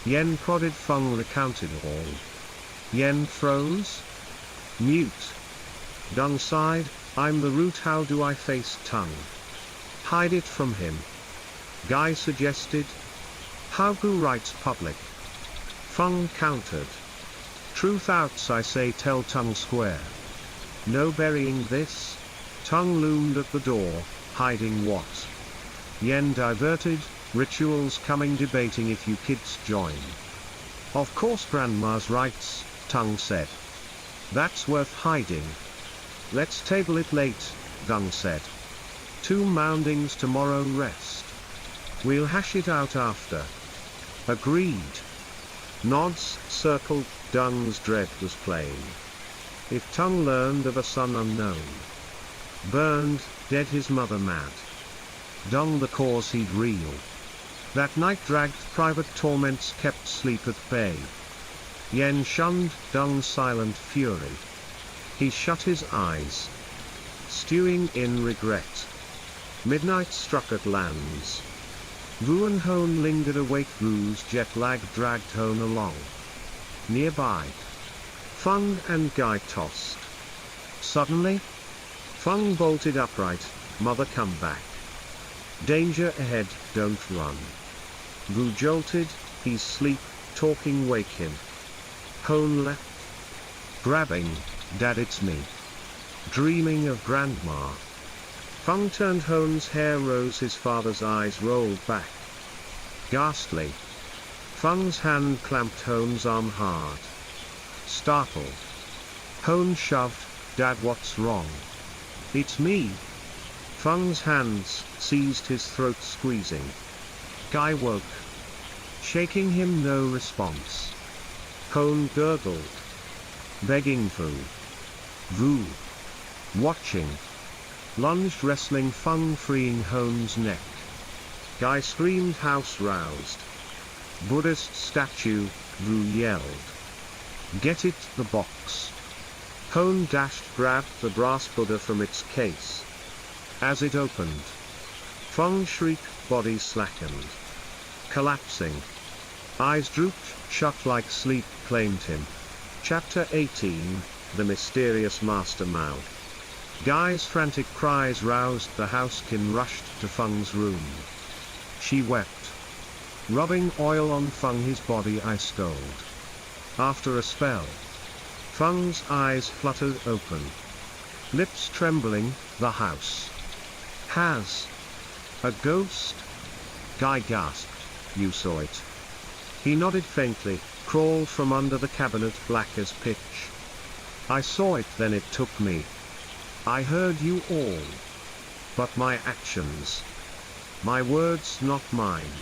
Yen prodded. Fung recounted all. Yen froze. Mute. Dung sighed. I'm the root. How do I face Tung? Hide it from him. Guy suggested. How goo writes public. Fung countered. Truth outs. I say tell Tung square. No burying this. Tung loomed at the door. Hiding what? Yen diverted. Rituals coming. Debating if you kids join. Of course grandma's rights, Tung said. That's worth hiding. Let's table it late, Dung said. 2 moundings tomorrow. Rest. We'll hash it out after. Agreed. Nods circled. Dung's dread was plain. If Tung learned of a son unknown, burned, dead, his mother mad, Dung the cause he'd reel. That night dragged. Private torments kept sleep at bay. Yen shunned Dung's silent fury. He shut his eyes. stewing in regret. Midnight struck at lands. Vu and Hone lingered awake. Vu's jet lag dragged Hone along. Nearby, Feng and Guy tossed. Suddenly, Feng bolted upright. Mother, come back. Danger ahead, don't run. Vu jolted. He's sleep, talking wake him. Hone leapt. Grabbing, Dad, it's me. Dreaming of Grandma. Feng turned. Hone's hair rose. His father's eyes rolled back. Ghastly. Feng's hand clamped Hone's arm hard. Startled, Hone shoved. Dad, what's wrong? It's me. Feng's hands seized his throat, squeezing. Guy woke. Shaking him, no response. Hone gurgled. Begging Vu. Vu. Watching. Lunged, wrestling Feng, freeing Hone's neck. Guy screamed, house roused. Buddhist statue, Vu yelled. Get it, the box. Hone dashed, grabbed the brass Buddha from its case. As it opened, Feng shrieked, body slackened. Collapsing. Eyes drooped, shut like sleep claimed him. Chapter 18, The Mysterious Master Mao. Guy's frantic cries roused the house. Qin rushed to Feng's room. She wept. Rubbing oil on Feng, his body ice cold. After a spell, Feng's eyes fluttered open. Lips trembling, the house has a ghost? Guy gasped. You saw it? He nodded faintly, crawled from under the cabinet, black as pitch. I saw it, then it took me. I heard you all. But my actions. My words, not mine.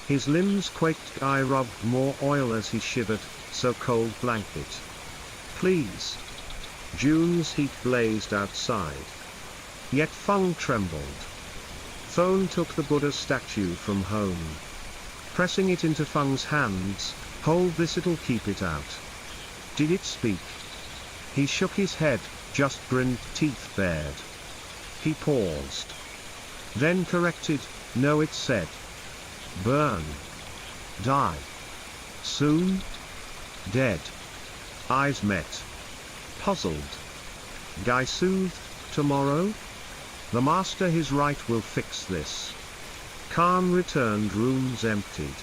His limbs quaked. Guy rubbed more oil as he shivered. So cold, blanket. Please. June's heat blazed outside. Yet Feng trembled. Feng took the Buddha statue from Hone. Pressing it into Feng's hands, hold this, it'll keep it out. Did it speak? He shook his head, just grinned, teeth bared. He paused. Then corrected, no, it said. Burn. Die. Soon? Dead. Eyes met. Puzzled. Guy soothed. Tomorrow? The master, his right, will fix this. Khan returned. Rooms emptied.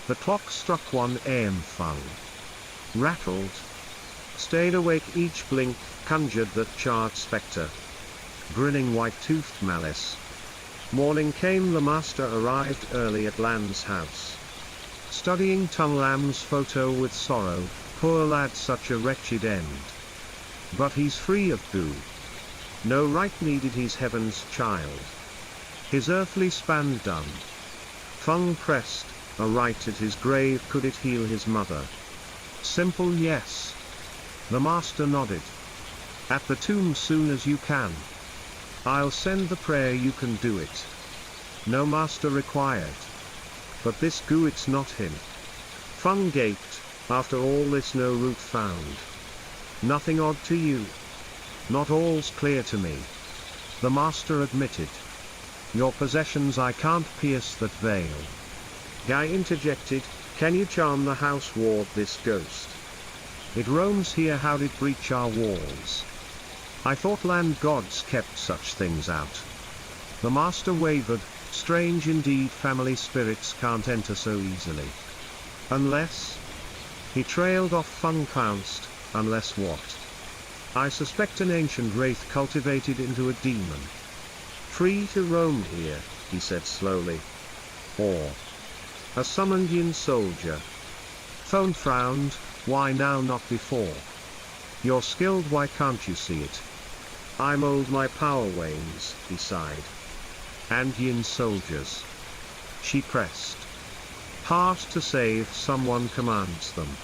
The clock struck 1 a.m. Feng rattled. Stayed awake. Each blink conjured that charred spectre. Grinning white-toothed malice. Morning came. The master arrived early at Land's house. Studying Tung Lam's photo with sorrow. Poor lad, such a wretched end. But he's free of goo. No right needed, he's heaven's child. His earthly span done. Feng pressed, a right at his grave. Could it heal his mother? Simple yes. The master nodded. At the tomb soon as you can. I'll send the prayer, you can do it. No master required. But this goo, it's not him. Feng gaped. After all this, no root found. Nothing odd to you? Not all's clear to me. The master admitted. Your possessions, I can't pierce that veil. Guy interjected, can you charm the house ward this ghost? It roams here, how'd it breach our walls? I thought land gods kept such things out. The master wavered, strange indeed, family spirits can't enter so easily. Unless? He trailed off. Feng pounced, unless what? I suspect an ancient wraith cultivated into a demon. Free to roam here, he said slowly. Or a summoned yin soldier. Feng frowned, why now, not before? You're skilled, why can't you see it? I'm old, my power wanes, he sighed. And yin soldiers? She pressed. Hard to save, someone commands them.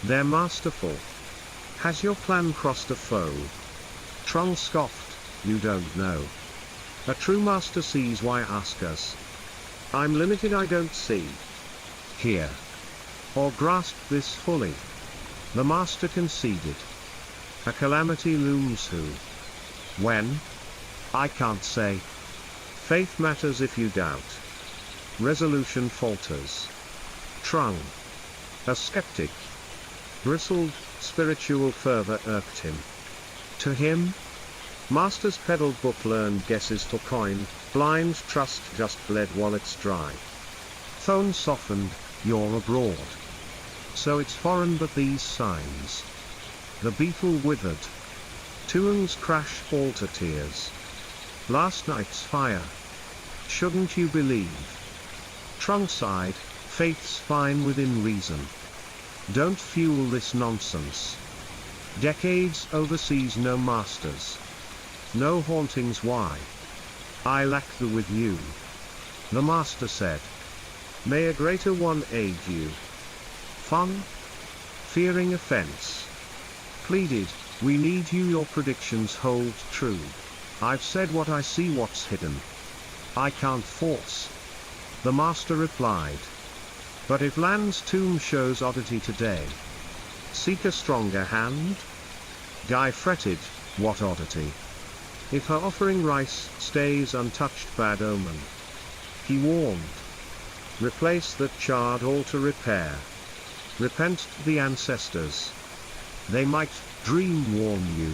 They're masterful. Has your plan crossed a foe? Trung scoffed, you don't know. A true master sees, why ask us? I'm limited, I don't see. Here. Or grasp this fully. The master conceded. A calamity looms, who? When? I can't say. Faith matters if you doubt. Resolution falters. Trung, a skeptic, bristled, spiritual fervor irked him. To him, Master's peddled book learned guesses for coin, blind trust just bled wallets dry. Thone softened, you're abroad. So it's foreign but these signs. The beetle withered. Tuung's crash altar tears. Last night's fire. Shouldn't you believe? Trung sighed, faith's fine within reason. Don't fuel this nonsense. Decades overseas, no masters. No hauntings, why? I lack the with you. The master said. May a greater one aid you. Fung, fearing offense, pleaded, we need you, your predictions hold true. I've said what I see, what's hidden. I can't force. The master replied. But if Lan's tomb shows oddity today, seek a stronger hand? Guy fretted, what oddity? If her offering rice stays untouched, bad omen. He warned. Replace that charred altar, repair. Repent to the ancestors. They might dream warn you.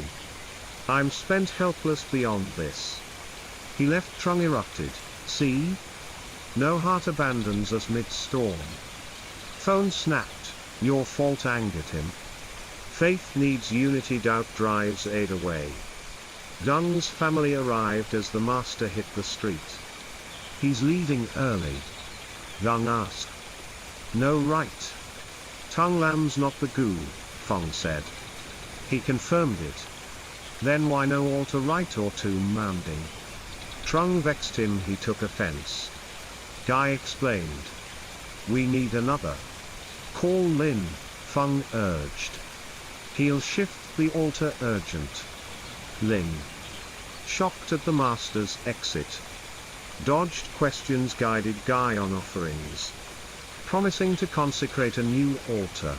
I'm spent helpless beyond this. He left. Trung erupted. See? No heart abandons us mid-storm. Thone snapped. Your fault angered him. Faith needs unity, doubt drives aid away. Dung's family arrived as the master hit the street. He's leaving early. Dung asked. No right. Tung Lam's not the goo, Fong said. He confirmed it. Then why no altar right or tomb mounding? Trung vexed him, he took offense. Guy explained. We need another. Call Lin, Fung urged. He'll shift the altar urgent. Lin, shocked at the master's exit, dodged questions, guided Guy on offerings, promising to consecrate a new altar.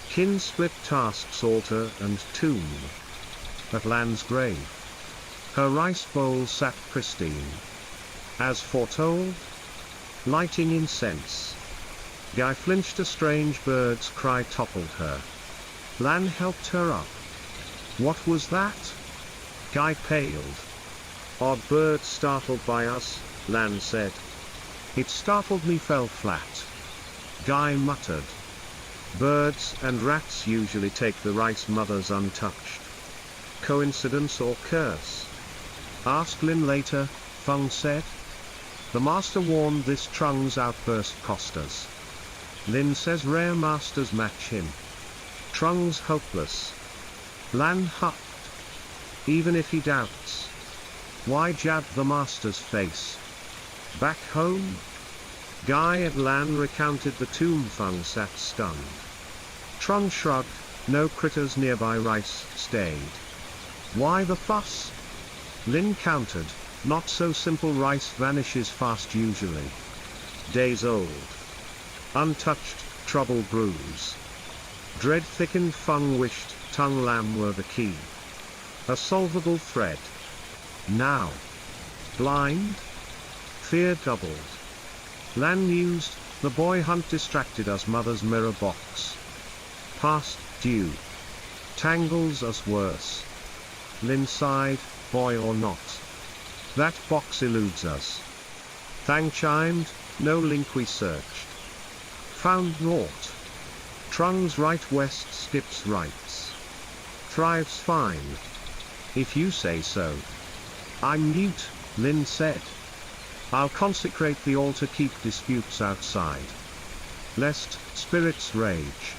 Kin split tasks, altar and tomb. At Lan's grave, her rice bowl sat pristine, as foretold, lighting incense. Guy flinched, a strange bird's cry toppled her. Lan helped her up. What was that? Guy paled. Odd bird startled by us, Lan said. It startled me, fell flat. Guy muttered. Birds and rats usually take the rice mothers untouched. Coincidence or curse? Ask Lin later, Fung said. The master warned this. Trung's outburst cost us. Lin says rare masters match him. Trung's hopeless. Lan huffed. Even if he doubts, why jab the master's face? Back home? Guy and Lan recounted the tomb. Fung sat stunned. Trung shrugged, no critters nearby, rice stayed. Why the fuss? Lin countered, not so simple, rice vanishes fast usually. Days old. Untouched, trouble brews. Dread thickened. Fung wished Tung Lam were the key. A solvable thread. Now. Blind? Fear doubled. Lan mused, the boy hunt distracted us, mother's mirror box. Past due. Tangles us worse. Lin sighed, boy or not. That box eludes us. Thang chimed, no link we searched. Found naught. Trung's right, west skips rights. Thrives fine. If you say so. I'm mute, Lin said. I'll consecrate the altar, keep disputes outside. Lest spirits rage.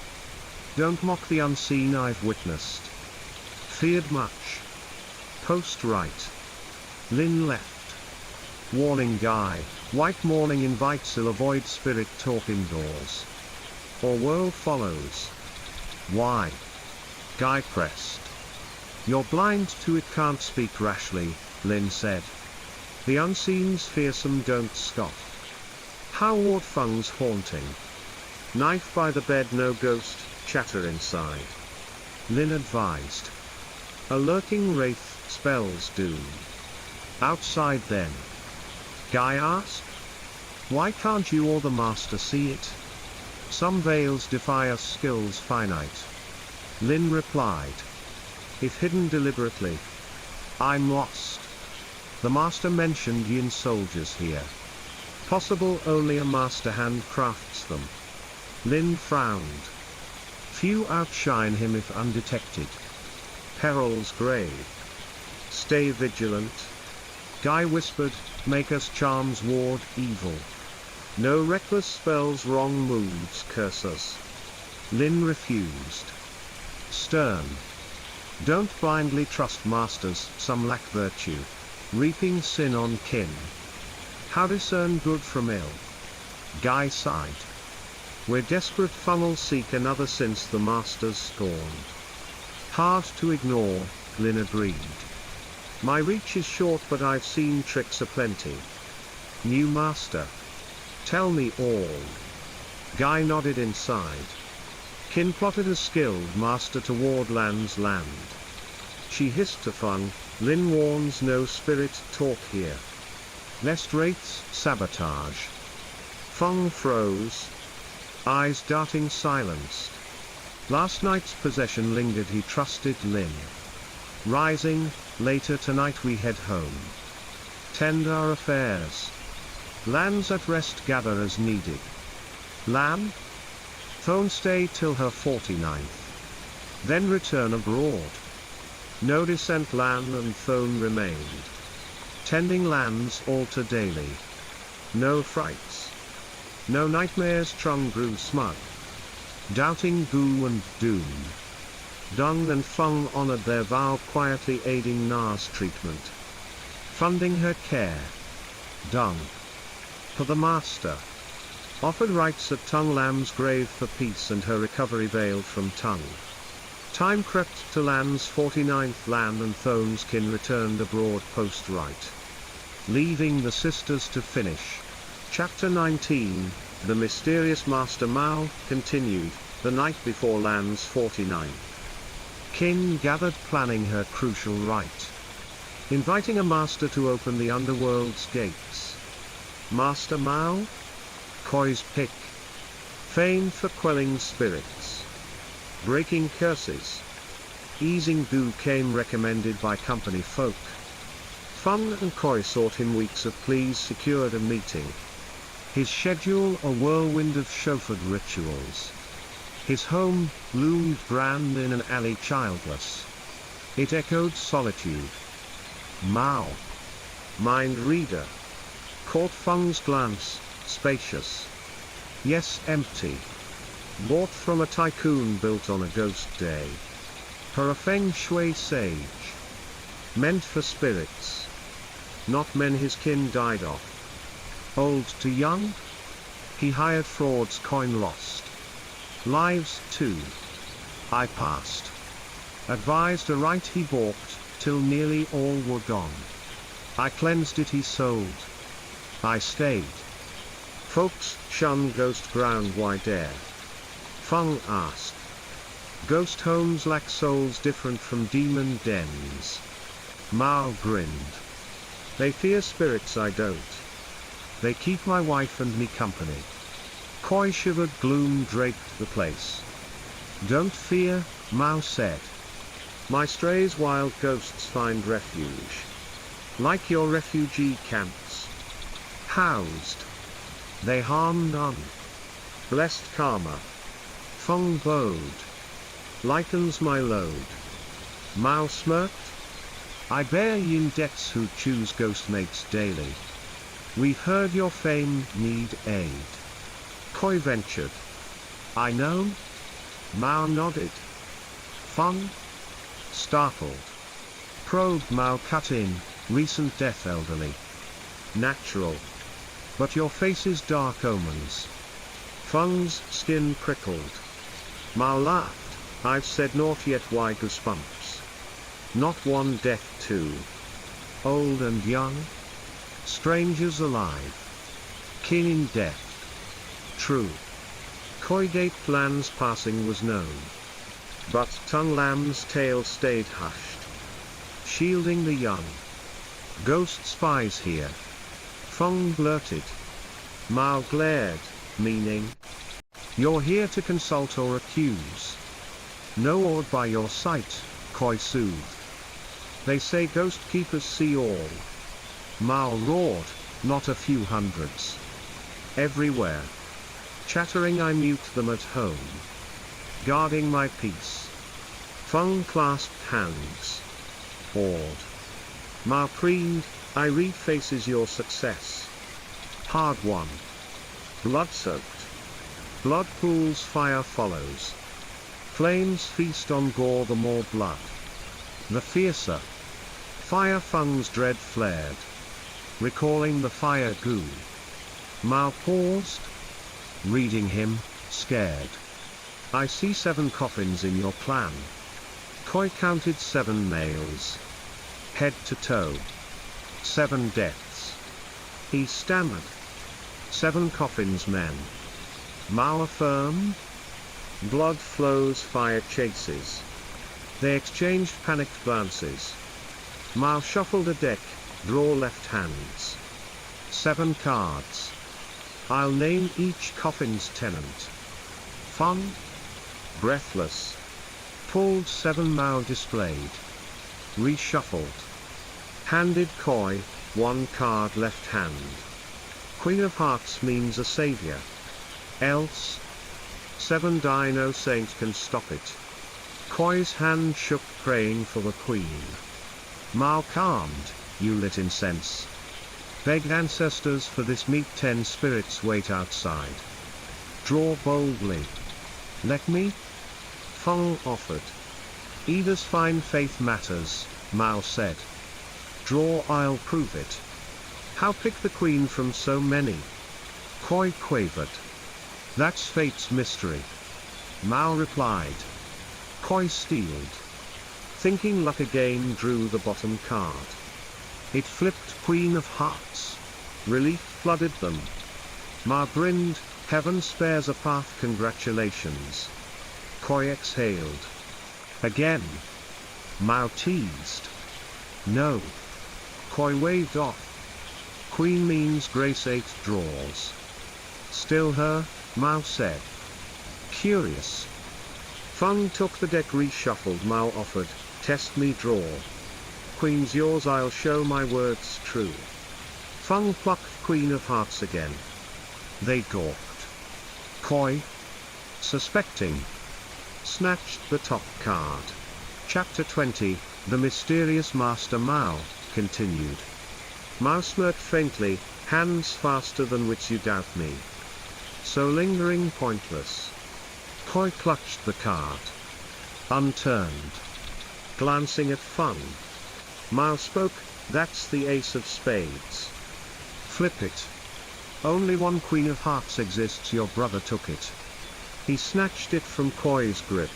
Don't mock the unseen I've witnessed. Feared much. Post right. Lin left. Warning Guy, white morning invites ill, avoid spirit talk indoors. Or world follows. Why? Guy pressed. You're blind to it, can't speak rashly, Lin said. The unseen's fearsome, don't scoff. How ward Fung's haunting? Knife by the bed, no ghost, chatter inside. Lin advised. A lurking wraith spells doom. Outside then? Guy asked. Why can't you or the master see it? Some veils defy us skills finite. Lin replied. If hidden deliberately, I'm lost. The master mentioned yin soldiers here. Possible only a master hand crafts them. Lin frowned. Few outshine him if undetected. Peril's grave. Stay vigilant. Guy whispered, make us charms ward evil. No reckless spells, wrong moves curse us. Lin refused. Stern. Don't blindly trust masters, some lack virtue. Reaping sin on kin. How discern good from ill? Guy sighed. We're desperate, funnel seek another since the master's scorned. Hard to ignore, Lin agreed. My reach is short but I've seen tricks aplenty. New master. Tell me all. Guy nodded inside. Kin plotted a skilled master toward Lan's land. She hissed to Fung, Lin warns no spirit talk here. Lest wraiths sabotage. Fung froze. Eyes darting silenced. Last night's possession lingered, he trusted Lin. Rising, later tonight we head home. Tend our affairs. Lands at rest gather as needed. Lam? Thone stay till her 49th. Then return abroad. No dissent, Lan and Thone remained. Tending Lan's altar daily. No frights. No nightmares, Trung grew smug. Doubting Gu and Doom. Dung and Fung honored their vow, quietly aiding Na's treatment. Funding her care. Dung. For the master. Offered rites at Tung Lam's grave for peace and her recovery veiled from Tung. Time crept to Lan's 49th. Lan and Thone's kin returned abroad post-rite. Leaving the sisters to finish. Chapter 19, The Mysterious Master Mao, continued, the night before Lan's 49th. Kin gathered planning her crucial rite. Inviting a master to open the underworld's gates. Master Mao? Koi's pick. Famed for quelling spirits. Breaking curses. Easing Gu came recommended by company folk. Fung and Koi sought him, weeks of pleas secured a meeting. His schedule a whirlwind of chauffeured rituals. His home loomed grand in an alley childless. It echoed solitude. Mao. Mind reader. Caught Fung's glance, spacious. Yes, empty. Bought from a tycoon built on a ghost day. Her a feng shui sage. Meant for spirits. Not men his kin died of. Old to young? He hired frauds, coin lost. Lives too. I passed. Advised a right he balked, till nearly all were gone. I cleansed it, he sold. I stayed. Folks shun ghost ground, why dare? Fung asked. Ghost homes lack souls different from demon dens. Mao grinned. They fear spirits, I don't. They keep my wife and me company. Koi shivered, gloom draped the place. Don't fear, Mao said. My strays wild ghosts find refuge. Like your refugee camps. Housed. They harm none. Blessed karma. Fung bowed. Lightens my load. Mao smirked. I bear yin debts who choose ghost mates daily. We've heard your fame, need aid. Koi ventured. I know? Mao nodded. Fung? Startled. Probed. Mao cut in, recent death, elderly. Natural. But your face's dark omens. Fung's skin prickled. Mao laughed. I've said naught yet, why goosebumps? Not one death too. Old and young? Strangers alive. Kin in death. True. Koi gaped. Lan's passing was known. But Tung Lam's tale stayed hushed. shielding the young. Ghost spies here. Feng blurted. Mao glared, meaning, you're here to consult or accuse. No awed by your sight, Koi soothed. They say ghost keepers see all. Mao roared, not a few hundreds. Everywhere. Chattering I mute them at home. Guarding my peace. Feng clasped hands. Awed. Ma preened, I read faces your success. Hard won. Blood-soaked. Blood pools, fire follows. Flames feast on gore, the more blood, the fiercer. Fire Feng's dread flared. Recalling the fire goo. Mao paused. Reading him, scared. I see 7 coffins in your plan. Koi counted 7 males. Head to toe. 7 deaths. He stammered. 7 coffins, men. Mao affirmed. Blood flows, fire chases. They exchanged panicked glances. Mao shuffled a deck, draw left hands. 7 cards. I'll name each coffin's tenant. Feng, breathless, pulled 7. Mao displayed. Reshuffled. Handed Koi, 1 card left hand. Queen of Hearts means a savior. Else 7 die, no saint can stop it. Koi's hand shook, praying for the queen. Mao calmed, you lit incense. Begged ancestors for this meet, 10 spirits wait outside. Draw boldly. Let me? Feng offered. Either's fine faith matters, Mao said. Draw, I'll prove it. How pick the queen from so many? Koi quavered. That's fate's mystery. Mao replied. Koi steeled. Thinking luck again, drew the bottom card. It flipped Queen of Hearts. Relief flooded them. Mao grinned, heaven spares a path, congratulations. Koi exhaled. Again. Mao teased. No. Koi waved off. Queen means grace, 8 draws. Still her? Mao said. Curious. Feng took the deck, reshuffled. Mao offered, test me, draw. Queen's yours, I'll show my words true. Feng plucked Queen of Hearts again. They gawked. Koi, suspecting, snatched the top card. Chapter 20, The Mysterious Master. Mao continued. Mao smirked faintly, hands faster than wits, you doubt me. So lingering, pointless. Koi clutched the card. Unturned. Glancing at Feng. Mao spoke, that's the ace of spades. Flip it. Only 1 Queen of Hearts exists, your brother took it. He snatched it from Koi's grip,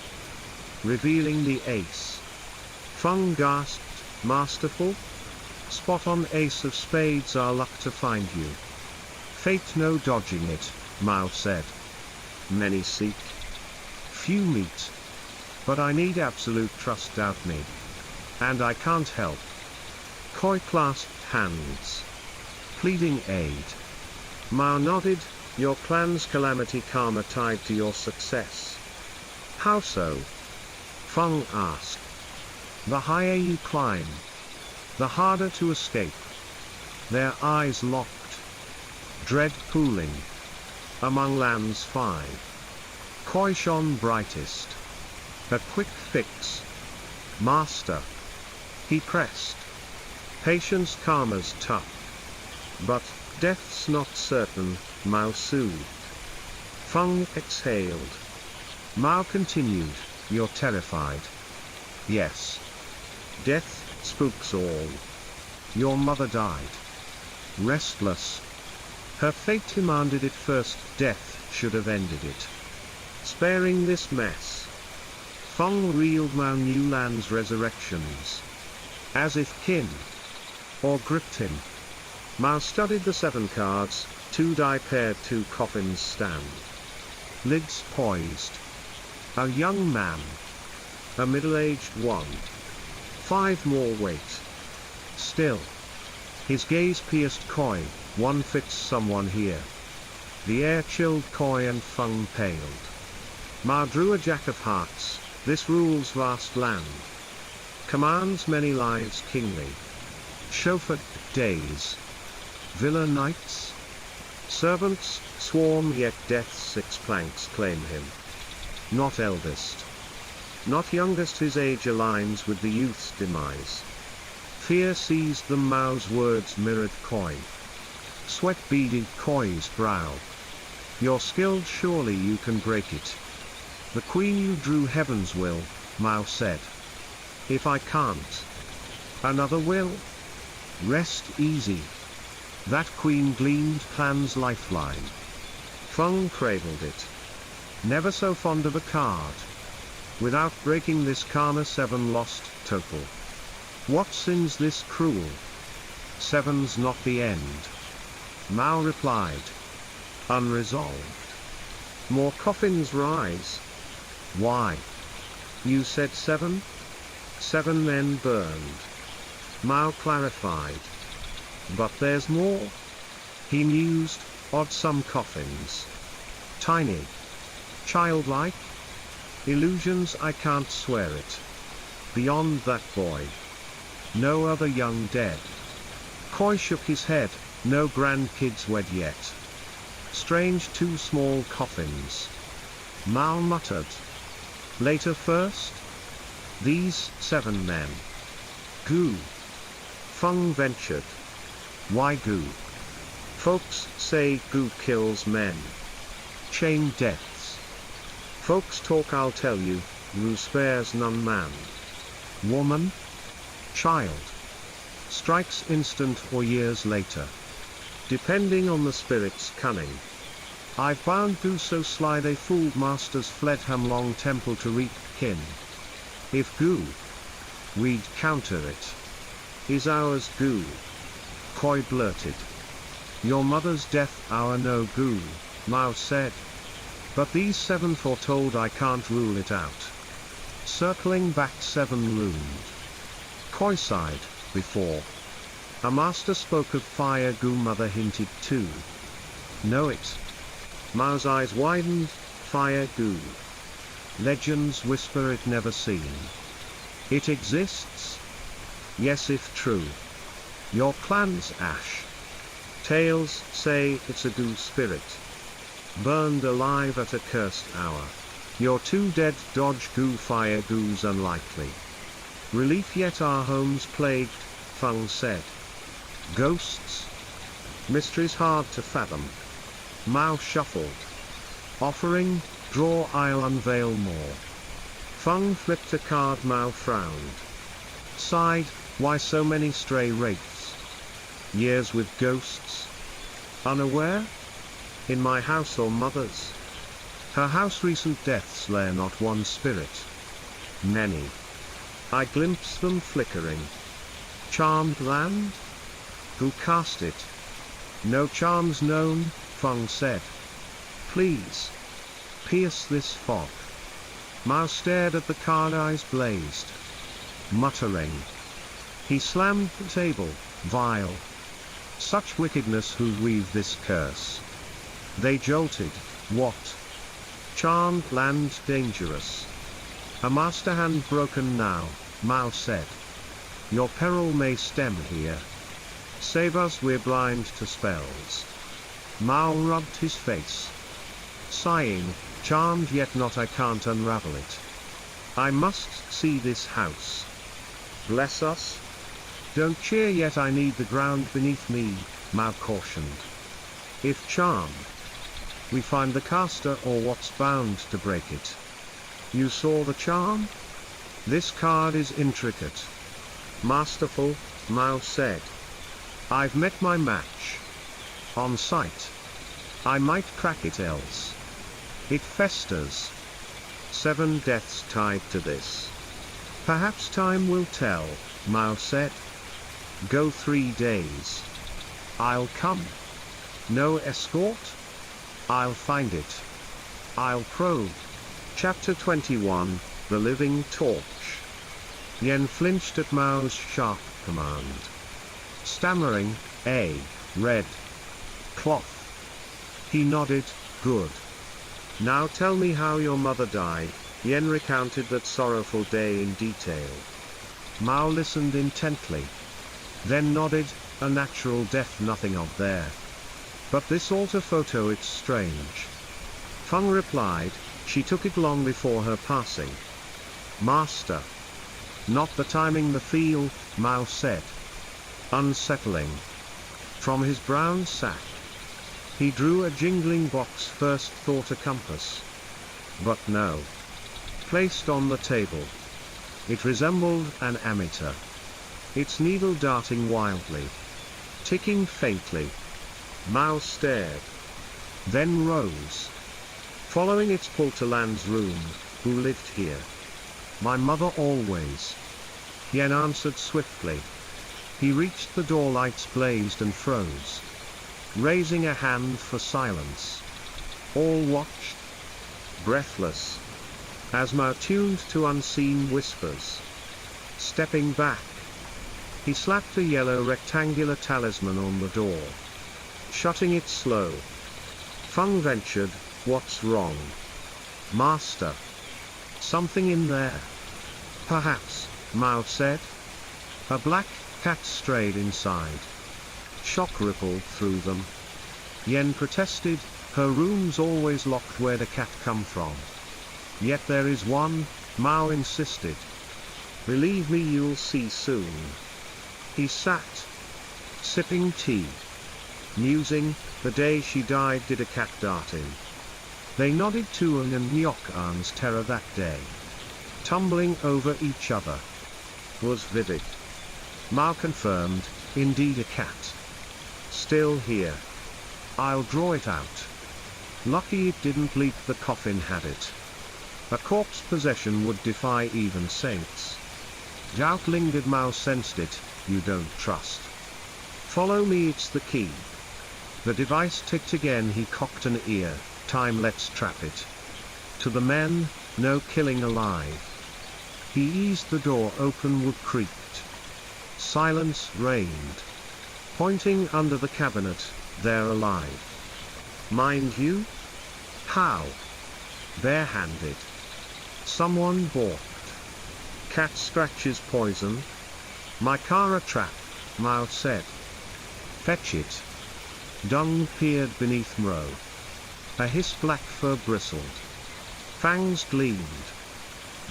revealing the ace. Feng gasped, masterful? Spot on, ace of spades, our luck to find you. Fate, no dodging it, Mao said. Many seek, few meet. But I need absolute trust, doubt me. And I can't help. Koi clasped hands, pleading aid. Mao nodded, your clan's calamity, karma tied to your success. How so? Feng asked. The higher you climb, the harder to escape. Their eyes locked. Dread pooling. Among lands 5. Koi shone brightest. A quick fix. Master. He pressed. Patience, karma's tough. But, death's not certain, Mao soothed. Feng exhaled. Mao continued, you're terrified. Yes. Death spooks all. Your mother died. Restless. Her fate demanded it first, death should have ended it. Sparing this mess. Feng reeled, Mao knew land's resurrections. As if kin. Or gripped him. Mao studied the 7 cards, 2 die paired, 2 coffins stand. Lids poised. A young man. A middle-aged one. 5 more wait. Still. His gaze pierced Koi, one fits someone here. The air chilled Koi and Feng paled. Ma drew a jack of hearts, this rules vast land. Commands many lives kingly. Chauffeured days. Villa nights. Servants swarm yet death's 6 planks claim him. Not eldest. Not youngest, his age aligns with the youth's demise. Fear seized them, Mao's words mirrored Koi. Sweat beaded Koi's brow. You're skilled, surely you can break it. The queen you drew heaven's will, Mao said. If I can't, another will? Rest easy. That queen gleamed Plan's lifeline. Feng cradled it. Never so fond of a card. Without breaking this Karma 7 lost total. What sin's this cruel? 7's not the end. Mao replied. Unresolved. More coffins rise. Why? You said 7? 7 men burned. Mao clarified. But there's more. He mused, odd some coffins. Tiny. Childlike. Illusions, I can't swear it. Beyond that boy. No other young dead. Koi shook his head, no grandkids wed yet. Strange 2 small coffins. Mao muttered. Later first? These 7 men. Goo. Feng ventured. Why goo? Folks say goo kills men. Chain deaths. Folks talk, I'll tell you, goo spares none man. Woman? Child. Strikes instant or years later. Depending on the spirit's cunning. I've bound goo so sly they fooled masters, fled Hamlong temple to reap kin. If goo, we'd counter it. Is ours goo? Koi blurted. Your mother's death hour no goo, Mao said. But these 7 foretold, I can't rule it out. Circling back 7 loomed. Koi sighed, before. A master spoke of fire, goo mother hinted too. Know it? Mao's eyes widened, fire goo. Legends whisper it never seen. It exists? Yes, if true. Your clan's ash. Tales say it's a goo spirit. Burned alive at a cursed hour. Your 2 dead dodge goo, fire goo's unlikely. Relief yet our home's plagued, Feng said. Ghosts? Mysteries hard to fathom. Mao shuffled. Offering, draw, I'll unveil more. Feng flipped a card, Mao frowned. Sighed, why so many stray wraiths? Years with ghosts? Unaware? In my house or mother's? Her house, recent deaths, lair not one spirit. Many. I glimpse them flickering. Charmed land? Who cast it? No charms known, Feng said. Please. Pierce this fog. Mao stared at the card, eyes blazed. Muttering. He slammed the table, vile. Such wickedness who weave this curse. They jolted, what? Charmed land dangerous. A master hand broken now, Mao said. Your peril may stem here. Save us, we're blind to spells. Mao rubbed his face. Sighing, charmed yet not, I can't unravel it. I must see this house. Bless us? Don't cheer yet, I need the ground beneath me, Mao cautioned. If charmed, we find the caster or what's bound to break it. You saw the charm? This card is intricate. Masterful, Mao said. I've met my match. On sight. I might crack it else. It festers. 7 deaths tied to this. Perhaps time will tell, Mao said. Go 3 days. I'll come. No escort? I'll find it. I'll probe. Chapter 21, The Living Torch. Yen flinched at Mao's sharp command. Stammering, "A red cloth." He nodded, "Good. Now tell me how your mother died." Yen recounted that sorrowful day in detail. Mao listened intently. Then nodded, "A natural death, nothing of there. But this altar photo, it's strange." Feng replied, "She took it long before her passing." "Master. Not the timing, the feel," Mao said. "Unsettling." From his brown sack, he drew a jingling box, first thought a compass. But no. Placed on the table, it resembled an ammeter. Its needle darting wildly. Ticking faintly. Mao stared. Then rose. Following its pull to Lan's room. "Who lived here?" "My mother always." Yen answered swiftly. He reached the door, lights blazed and froze. Raising a hand for silence. All watched. Breathless. As Mao tuned to unseen whispers. Stepping back, he slapped a yellow rectangular talisman on the door, shutting it slow. Feng ventured, "What's wrong?" "Master. Something in there." "Perhaps," Mao said. A black cat strayed inside. Shock rippled through them. Yen protested, "Her room's always locked, where the cat come from?" "Yet there is one," Mao insisted. "Believe me, you'll see soon." He sat, sipping tea, musing, "The day she died, did a cat dart in?" They nodded to An and Nyok An's terror that day. Tumbling over each other. Was vivid. Mao confirmed, "Indeed a cat. Still here. I'll draw it out. Lucky it didn't leak, the coffin had it. A corpse possession would defy even saints." Doubt lingered. Mao sensed it. "You don't trust." "Follow me, it's the key." The device ticked again. He cocked an ear. "Time, let's trap it." To the men, "No killing alive." He eased the door open. Wood creaked. Silence reigned. Pointing under the cabinet, "They're alive." "Mind you?" "How?" "Barehanded." Someone balked. "Cat scratches poison." "My car a trap," Mao said. "Fetch it." Dung peered beneath Mro. A hiss, black fur bristled. Fangs gleamed.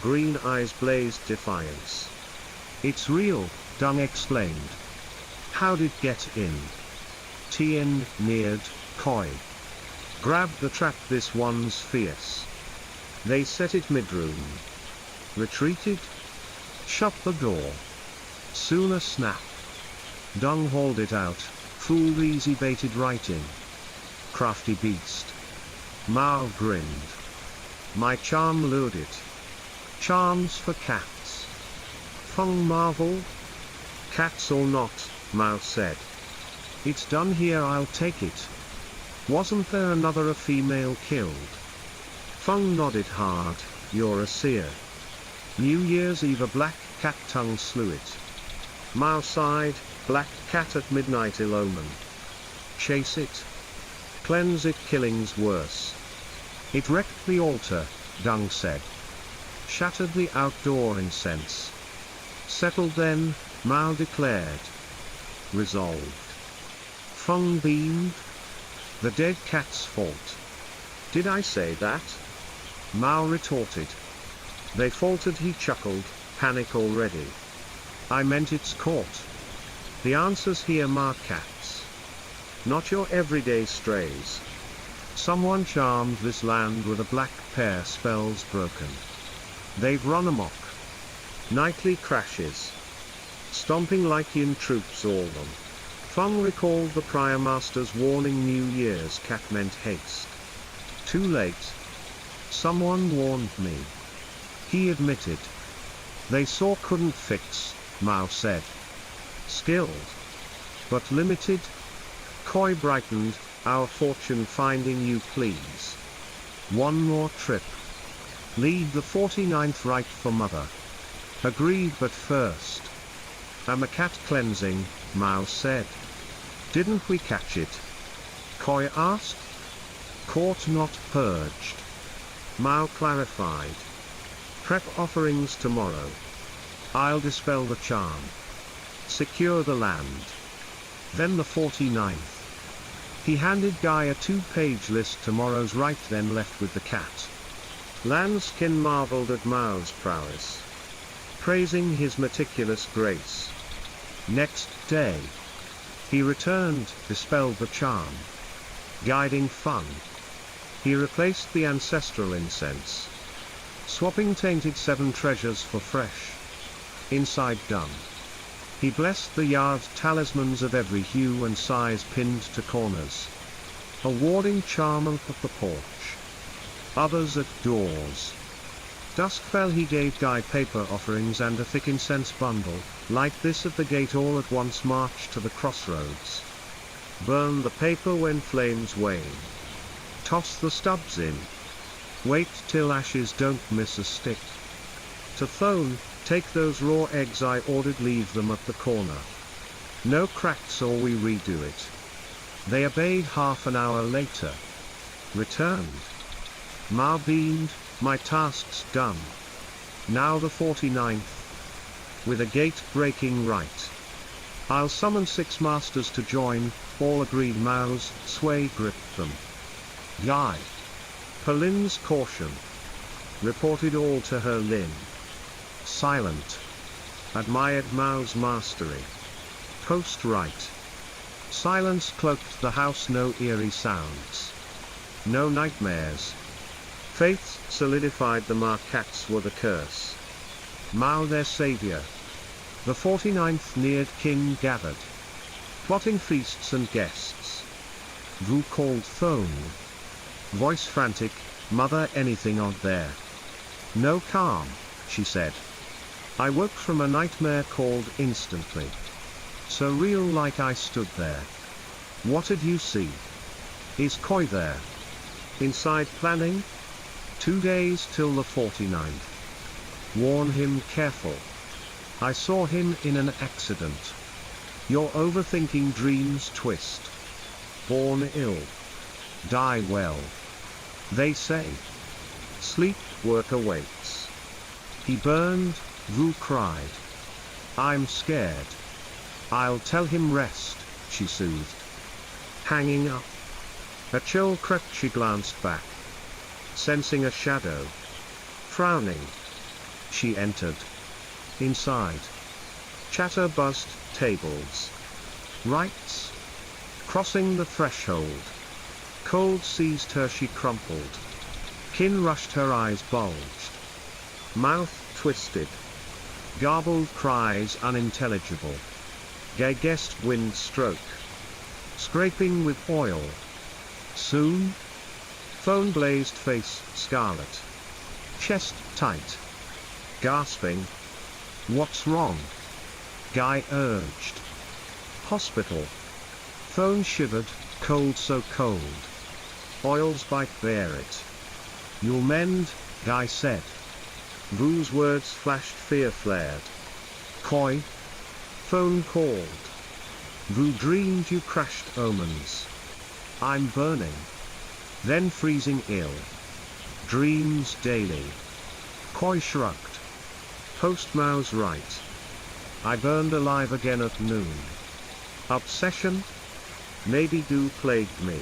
Green eyes blazed defiance. "It's real," Dung exclaimed. "How'd it get in?" Tien neared, coy. "Grab the trap, this one's fierce." They set it mid-room. Retreated. Shut the door. Soon a snap. Dung hauled it out. "Fooled, easy baited right in." Crafty beast. Mao grinned. "My charm lured it." "Charms for cats." Feng marveled. "Cats or not," Mao said. "It's done here, I'll take it." "Wasn't there another, a female killed?" Feng nodded hard. "You're a seer." New Year's Eve, a black cat tongue slew it. Mao sighed. "Black cat at midnight, ill omen. Chase it. Cleanse it, killing's worse." "It wrecked the altar," Dung said. "Shattered the outdoor incense." "Settled then," Mao declared. "Resolved." Feng beamed. "The dead cat's fault." "Did I say that?" Mao retorted. "They faltered," he chuckled, "panic already." "I meant it's caught. The answer's here, ma cats. Not your everyday strays. Someone charmed this land with a black pair, spells broken. They've run amok. Nightly crashes. Stomping like yin troops, all them." Feng recalled the prior master's warning, New Year's cat meant haste. "Too late. Someone warned me." He admitted. "They saw, couldn't fix," Mao said. "Skilled. But limited." Koi brightened. "Our fortune finding you, please. One more trip. Lead the 49th right for mother." Agreed, but first. A cat cleansing, Mao said. Didn't we catch it? Koi asked. Caught, not purged. Mao clarified. Prep offerings tomorrow. I'll dispel the charm. Secure the land. Then the 49th. He handed Guy a 2-page list. Tomorrow's right, then left with the cat. Lanskin marveled at Mao's prowess, praising his meticulous grace. Next day, he returned, dispelled the charm. Guiding fun. He replaced the ancestral incense, swapping tainted 7 treasures for fresh. Inside done. He blessed the yard's talismans of every hue and size pinned to corners. A warding charm at the porch. Others at doors. Dusk fell, he gave Guy paper offerings and a thick incense bundle. Light this at the gate, all at once march to the crossroads. Burn the paper when flames wane. Toss the stubs in. Wait till ashes don't miss a stick. To Thone, take those raw eggs I ordered, leave them at the corner. No cracks or we redo it. They obeyed. Half an hour later. Returned. Mao beamed, my task's done. Now the 49th. With a gate-breaking right. I'll summon 6 masters to join, all agreed. Mao's sway gripped them. Guy. Perlin's caution. Reported all to her Lin. Silent. Admired Mao's mastery. Post right. Silence cloaked the house, no eerie sounds. No nightmares. Faiths solidified the marquettes were the curse. Mao their savior. The 49th neared, kin gathered. Plotting feasts and guests. Vu called Thone. Voice frantic, mother, anything odd there? No calm, she said. I woke from a nightmare, called instantly. So real, like I stood there. What'd you see? Is Koi there? Inside planning? 2 days till the 49th. Warn him careful. I saw him in an accident. You're overthinking, dreams twist. Born ill. Die well. They say. Sleep, work awaits. He burned, Vu cried. I'm scared. I'll tell him, rest, she soothed. Hanging up. A chill crept, she glanced back. Sensing a shadow. Frowning. She entered. Inside. Chatter buzzed, tables. Rights. Crossing the threshold. Cold seized her, she crumpled. Kin rushed, her eyes bulged. Mouth twisted. Garbled cries unintelligible. Gay guessed wind stroke. Scraping with oil. Soon? Phone blazed, face scarlet. Chest tight. Gasping. What's wrong? Guy urged. Hospital. Phone shivered, cold, so cold. Oils bite, bear it. You'll mend, Guy said. Vu's words flashed, fear flared. Koi? Phone called. Vu dreamed you crashed omens. I'm burning. Then freezing ill. Dreams daily. Koi shrugged. Post Mao's right. I burned alive again at noon. Obsession? Maybe Gu plagued me.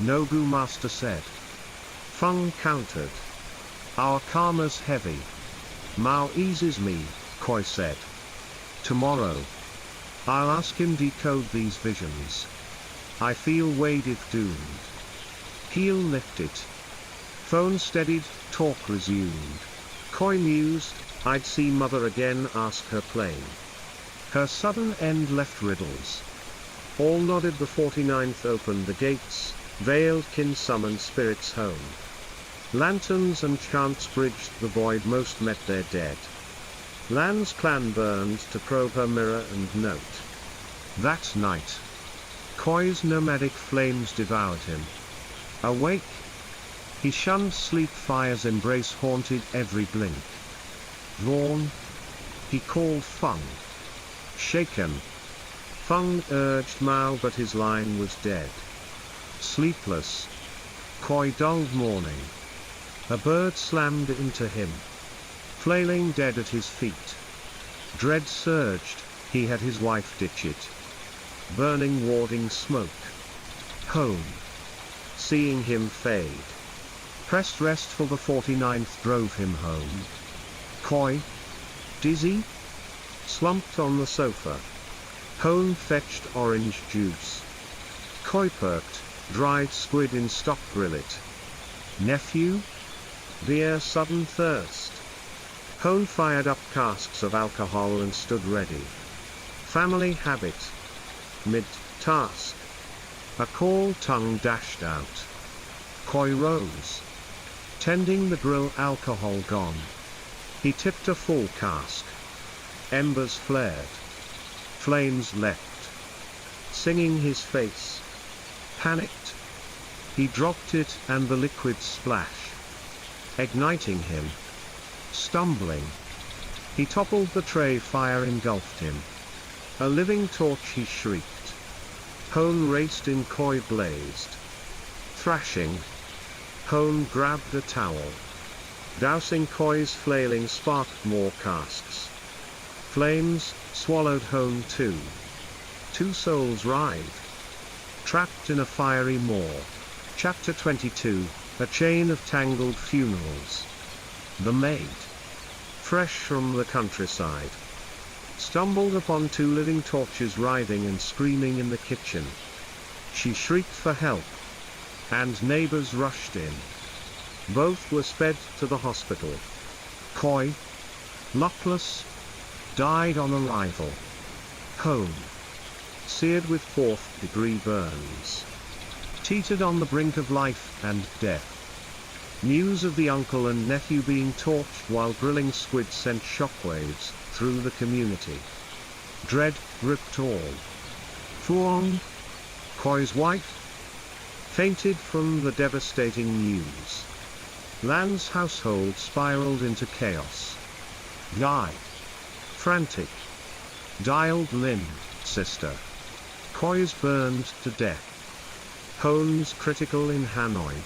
No, Gu master said. Feng countered. Our karma's heavy. Mao eases me, Koi said. Tomorrow. I'll ask him decode these visions. I feel weighed if doomed. Heel lifted. Phone steadied, talk resumed. Koi mused, I'd see mother again, ask her plain. Her sudden end left riddles. All nodded, the 49th opened the gates, veiled kin summoned spirits home. Lanterns and chants bridged the void, most met their dead. Lan's clan burned to probe her mirror and note. That night, Koi's nomadic flames devoured him. Awake, he shunned sleep, fire's embrace haunted every blink. Dawn, He called Feng. Shaken, Feng urged Mao, but his line was dead. Sleepless, Koi dulled morning. A bird slammed into him, flailing dead at his feet. Dread surged, he had his wife ditch it. Burning warding smoke. Home. Seeing him fade. Pressed restful, the 49th drove him home. Koi, dizzy, slumped on the sofa. Hone fetched orange juice. Koi perked, dried squid in stock, grill it. Nephew? Beer, sudden thirst. Hone fired up casks of alcohol and stood ready. Family habit. Mid-task. A call tongue dashed out. Koi rose. Tending the grill, alcohol gone. He tipped a full cask. Embers flared. Flames leapt. Singing his face. Panicked. He dropped it and the liquid splash. Igniting him. Stumbling. He toppled the tray, fire engulfed him. A living torch, he shrieked. Hone raced in, Koi blazed. Thrashing. Hone grabbed a towel. Dousing Koi's flailing, sparked more casks. Flames swallowed Hone too. Two souls writhed. Trapped in a fiery maw. Chapter 22, A Chain of Tangled Funerals. The maid, fresh from the countryside, stumbled upon two living torches writhing and screaming in the kitchen. She shrieked for help, and neighbors rushed in. Both were sped to the hospital. Koi, luckless, died on arrival. Hone, seared with 4th-degree burns, teetered on the brink of life and death. News of the uncle and nephew being torched while grilling squid sent shockwaves through the community. Dread gripped all. Fuong, Koi's wife, fainted from the devastating news. Lan's household spiraled into chaos. Guy, frantic, dialed Lin, sister. Koi's burned to death. Hone's critical in Hanoi.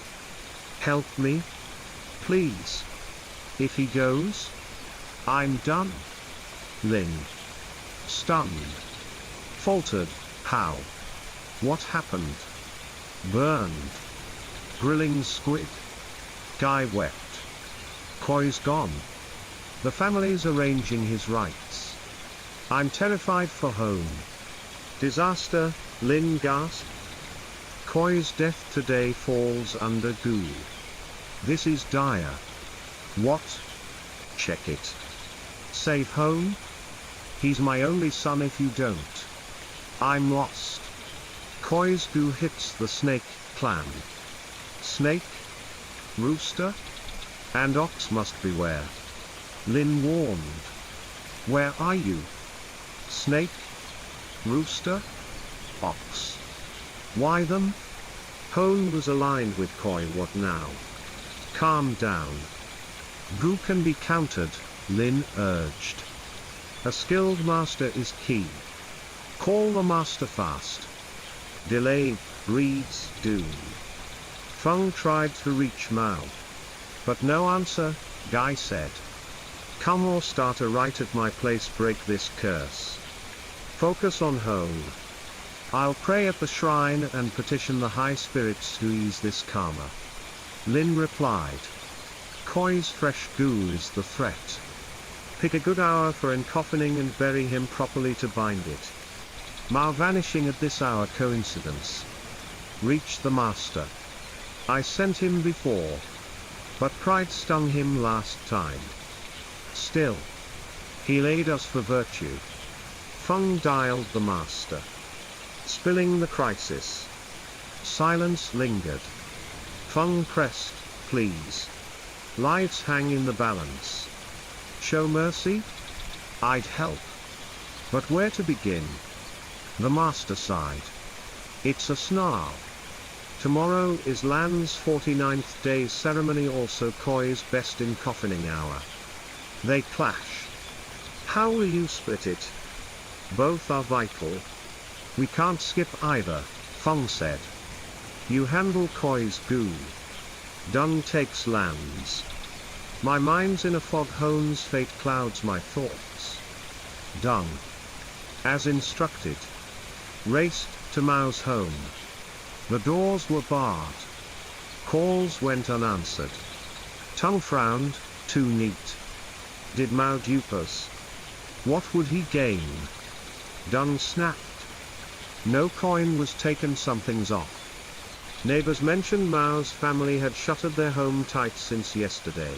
Help me, please. If he goes, I'm done. Lin, stunned, faltered, how? What happened? Burned. Grilling squid. Guy wept. Koi's gone. The family's arranging his rites. I'm terrified for Hone. Disaster, Lin gasped. Koi's death today falls under goo. This is dire. What? Check it. Save Hone? He's my only son. If you don't, I'm lost. Koi's goo hits the snake clan. Snake? Rooster? And ox must beware. Lin warned. Where are you? Snake? Rooster? Ox? Why them? Hone was aligned with Koi. What now? Calm down. Goo can be countered, Lin urged. A skilled master is key. Call the master fast. Delay breeds doom. Feng tried to reach Mao, but no answer. Guy said, come or start a rite at my place, break this curse. Focus on Hone. I'll pray at the shrine and petition the high spirits to ease this karma. Lin replied. Koi's fresh goo is the threat. Pick a good hour for encoffining and bury him properly to bind it. Mao vanishing at this hour, coincidence. Reached the master. I sent him before, but pride stung him last time. Still, he laid us for virtue. Feng dialed the master. Spilling the crisis. Silence lingered. Feng pressed, please. Lives hang in the balance. Show mercy? I'd help. But where to begin? The master sighed. It's a snarl. Tomorrow is Lan's 49th day ceremony, also Koi's best in coffining hour. They clash. How will you split it? Both are vital. We can't skip either, Feng said. You handle Koi's goo. Dung takes lands. My mind's in a fog, Hone's fate clouds my thoughts. Dung, as instructed, raced to Mao's home. The doors were barred. Calls went unanswered. Tung frowned, too neat. Did Mao dupe us? What would he gain? Dung snapped. No coin was taken, something's off. Neighbors mentioned Mao's family had shuttered their home tight since yesterday.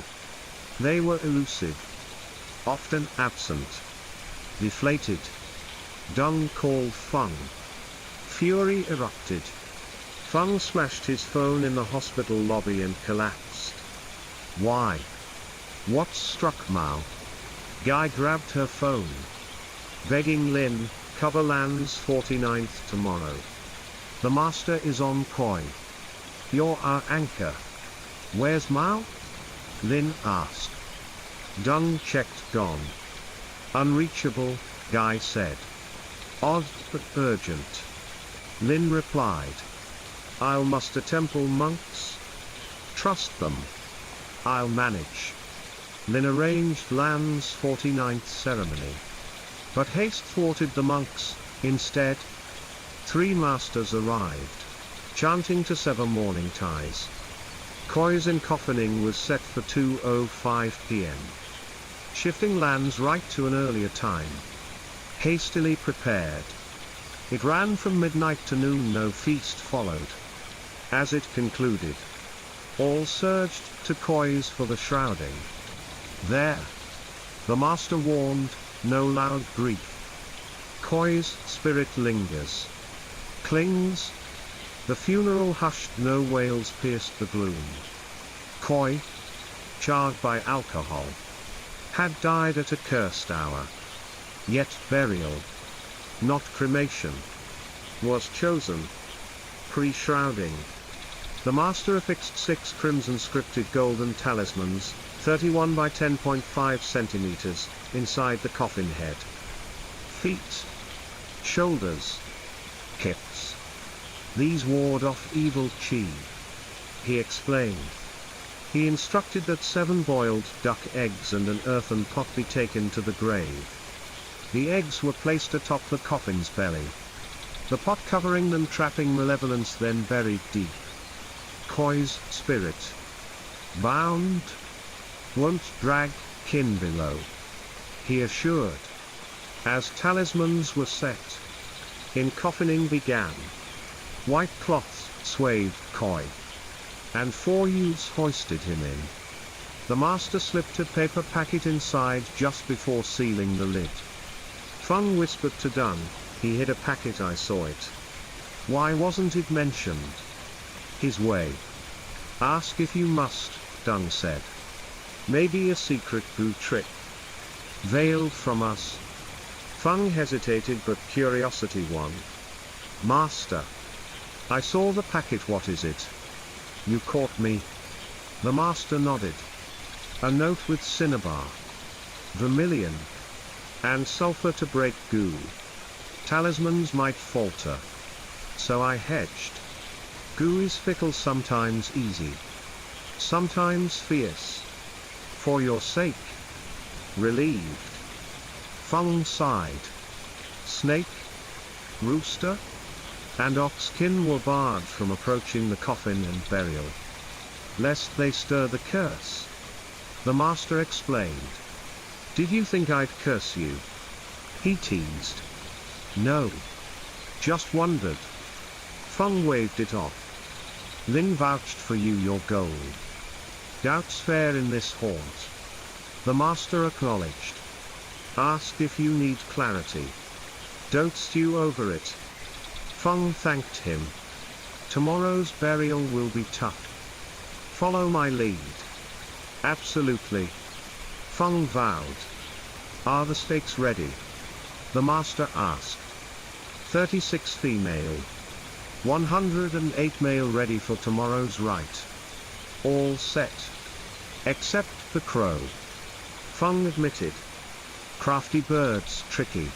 They were elusive. Often absent. Deflated. Dung called Feng. Fury erupted. Feng smashed his phone in the hospital lobby and collapsed. Why? What struck Mao? Guy grabbed her phone. Begging Lin, cover lands 49th tomorrow. The master is on Koi. You're our anchor. Where's Mao? Lin asked. Dung checked, gone. Unreachable, Guy said. Odd but urgent. Lin replied. I'll muster temple monks. Trust them. I'll manage. Lin arranged Lan's 49th ceremony. But haste thwarted the monks. Instead, 3 masters arrived, chanting to sever mourning ties. Koi's encoffining was set for 2:05 p.m. Shifting Lan's right to an earlier time. Hastily prepared. It ran from midnight to noon, no feast followed. As it concluded, all surged to Koi's for the shrouding. There, the master warned, no loud grief. Koi's spirit lingers. Clings. The funeral hushed, no wails pierced the gloom. Koi, charred by alcohol, had died at a cursed hour. Yet burial, not cremation, was chosen. Pre-shrouding. The master affixed 6 crimson scripted golden talismans, 31 by 10.5 centimeters, inside the coffin head. Feet. Shoulders. Hips. These ward off evil chi. He explained. He instructed that 7 boiled duck eggs and an earthen pot be taken to the grave. The eggs were placed atop the coffin's belly. The pot covering them, trapping malevolence, then buried deep. Koi's spirit, bound, won't drag kin below, he assured. As talismans were set, encoffining began. White cloths swathed Koi, and 4 youths hoisted him in. The master slipped a paper packet inside just before sealing the lid. Feng whispered to Dung, he hid a packet, I saw it. Why wasn't it mentioned? His way. Ask if you must, Dung said. Maybe a secret goo trick. Veiled from us. Feng hesitated, but curiosity won. Master. I saw the packet, what is it? You caught me. The master nodded. A note with cinnabar, vermilion, and sulfur to break goo. Talismans might falter. So I hedged. Goo is fickle, sometimes easy, sometimes fierce. For your sake. Relieved. Feng sighed. Snake, rooster, and oxkin were barred from approaching the coffin and burial, lest they stir the curse. The master explained. Did you think I'd curse you? He teased. No. Just wondered. Feng waved it off. Lin vouched for you, your gold. Doubts fair in this haunt. The master acknowledged. Asked if you need clarity. Don't stew over it. Feng thanked him. Tomorrow's burial will be tough. Follow my lead. Absolutely. Feng vowed. Are the stakes ready? The master asked. 36 female. 108 male ready for tomorrow's rite. All set. Except the crow. Feng admitted. Crafty birds tricky.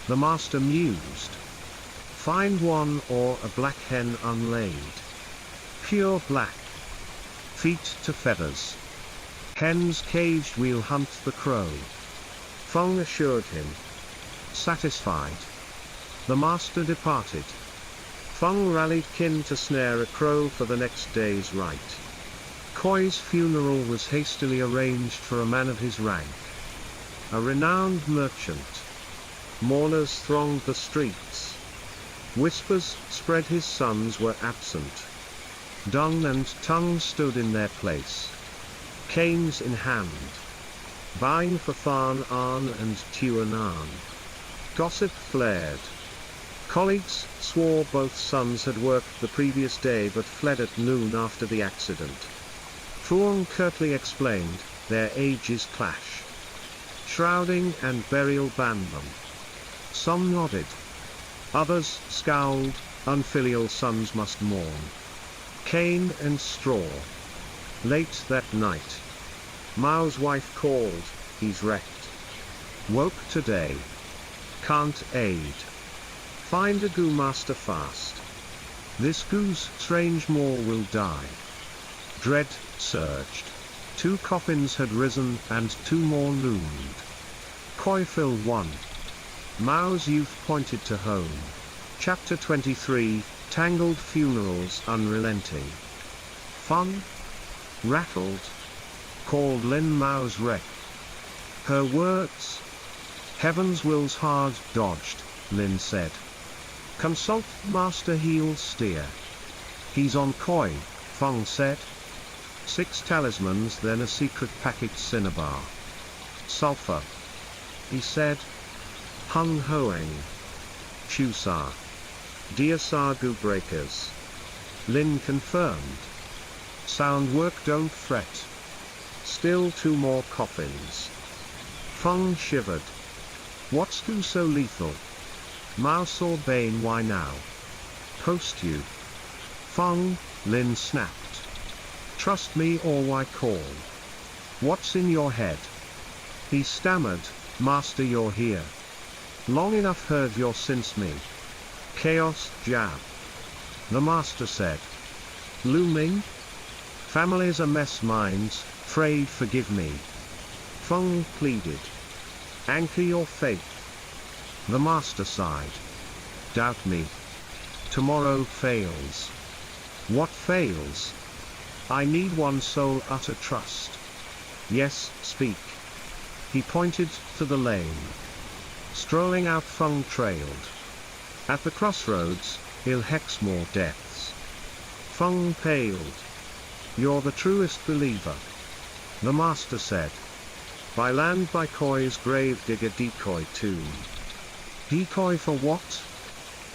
The master mused. Find one or a black hen unlaid. Pure black. Feet to feathers. Hens caged we'll hunt the crow. Feng assured him. Satisfied. The master departed. Feng rallied kin to snare a crow for the next day's rite. Koi's funeral was hastily arranged for a man of his rank. A renowned merchant. Mourners thronged the streets. Whispers spread his sons were absent. Dung and Tongue stood in their place. Canes in hand. Vying for Tharn Arn and Tuanan. Gossip flared. Colleagues swore both sons had worked the previous day but fled at noon after the accident. Thuong curtly explained, their ages clash. Shrouding and burial banned them. Some nodded. Others scowled, unfilial sons must mourn. Cane and straw. Late that night. Mao's wife called, he's wrecked. Woke today. Can't aid. Find a goo master fast. This goo's strange more will die. Dread surged. 2 coffins had risen and 2 more loomed. Koi filled one. Mao's youth pointed to home. Chapter 23, Tangled Funerals Unrelenting. Fun? Rattled? Called Lin Mao's wreck. Her words? Heaven's will's hard dodged, Lin said. Consult Master Heel Steer. He's on Koi, Feng said. 6 talismans then a secret packet cinnabar. Sulfur. He said. Hung Hoang. Chusar. Dear Sagu Breakers. Lin confirmed. Sound work, don't fret. Still 2 more coffins. Feng shivered. What's goo so lethal? Mao saw Bane, why now? Post you. Feng, Lin snapped. Trust me or why call? What's in your head? He stammered, Master, you're here. Long enough heard your since me. Chaos jab. The master said. Looming? Family's a mess, minds, frayed, forgive me. Feng pleaded. Anchor your faith. The master sighed. Doubt me. Tomorrow fails. What fails? I need one soul utter trust. Yes, speak. He pointed to the lane. Strolling out, Feng trailed. At the crossroads, he'll hex more deaths. Feng paled. You're the truest believer. The master said. By land, by Koi's grave, dig a decoy tomb. Decoy for what?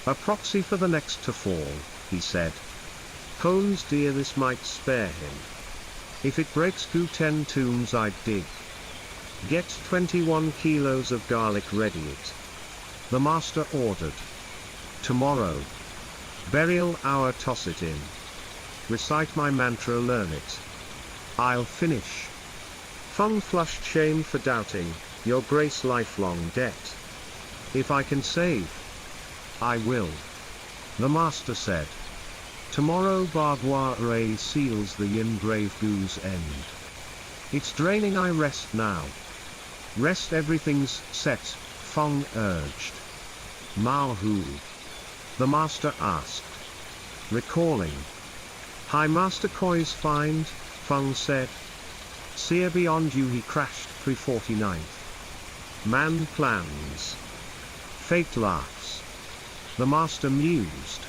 A proxy for the next to fall, he said. Hones dear, this might spare him. If it breaks goo 10 tombs I'd dig. Get 21 kilos of garlic ready it. The master ordered. Tomorrow. Burial hour, toss it in. Recite my mantra, learn it. I'll finish. Feng flushed shame for doubting, your grace lifelong debt. If I can save, I will. The master said. Tomorrow Bardois Ray seals the yin grave goo's end. It's draining, I rest now. Rest, everything's set, Feng urged. Mao who? The master asked. Recalling. High Master Koi's find, Feng said. Seer beyond you, he crashed pre-49th. Man plans. Fate laughs. The master mused.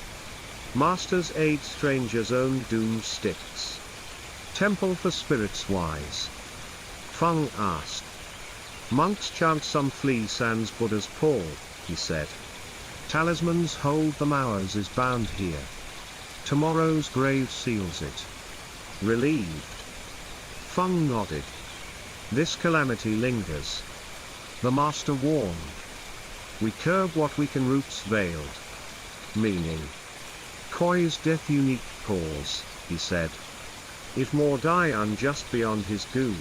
Masters aid strangers, own doom sticks. Temple for spirits wise. Feng asked. Monks chant, some flee sans Buddha's paw, he said. Talismans hold them, ours is bound here. Tomorrow's grave seals it. Relieved. Feng nodded. This calamity lingers. The master warned. We curb what we can, roots veiled. Meaning. Koi's death unique cause, he said. If more die unjust beyond his goo.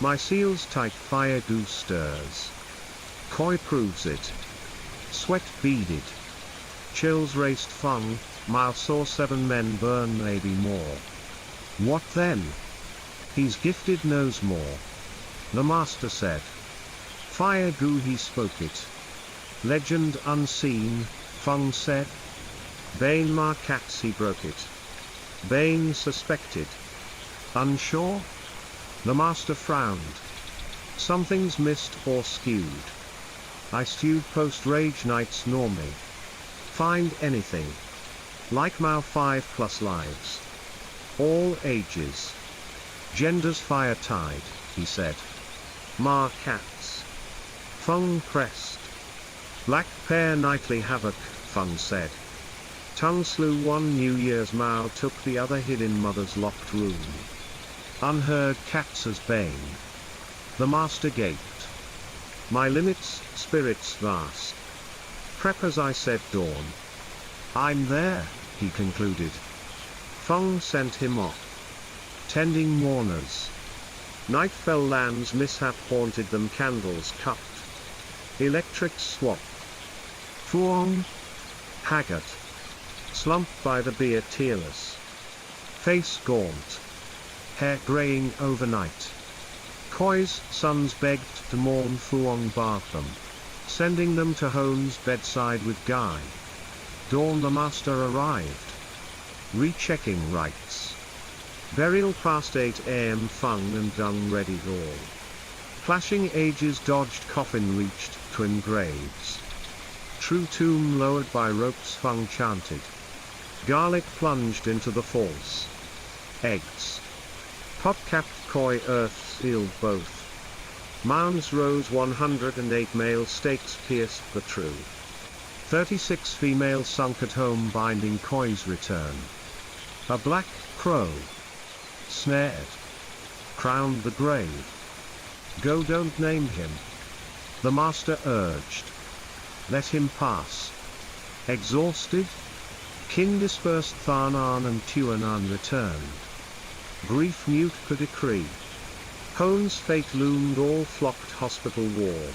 My seal's tight fire goo stirs. Koi proves it. Sweat beaded. Chills raced Fung, Mao saw 7 men burn maybe more. What then? He's gifted knows more. The master said. Fire goo he spoke it. Legend unseen, Fung said. Bane ma cats he broke it. Bane suspected. Unsure? The master frowned. Something's missed or skewed. I stewed post-rage nights nor me. Find anything. Like Mao 5+ lives. All ages. Genders fire tide, he said. Ma cats. Fung pressed. Black pair nightly havoc, Fung said. Tongue slew one New Year's Mao took the other hid in mother's locked room. Unheard cats as bane. The master gaped. My limits, spirits vast. Prep as I said dawn. I'm there, he concluded. Fung sent him off. Tending mourners. Night fell lands mishap haunted them candles cupped. Electrics swapped. Fuong. Haggard. Slumped by the beer tearless. Face gaunt. Hair graying overnight. Koi's sons begged to mourn Fuong bathed them. Sending them to Hone's bedside with Guy. Dawn the master arrived. Rechecking rites. Burial past 8 AM Fung and Dung readied all. Flashing ages dodged coffin reached twin graves. True tomb lowered by ropes Fung chanted. Garlic plunged into the false. Eggs. Pot-capped Koi earth sealed both. Mounds rose 108 male stakes pierced the true. 36 female sunk at home binding Koi's return. A black crow. Snared. Crowned the grave. Go don't name him. The master urged. Let him pass. Exhausted? Kin dispersed Tharnan and Tuanan returned. Grief mute per decree. Hone's fate loomed all flocked hospital ward.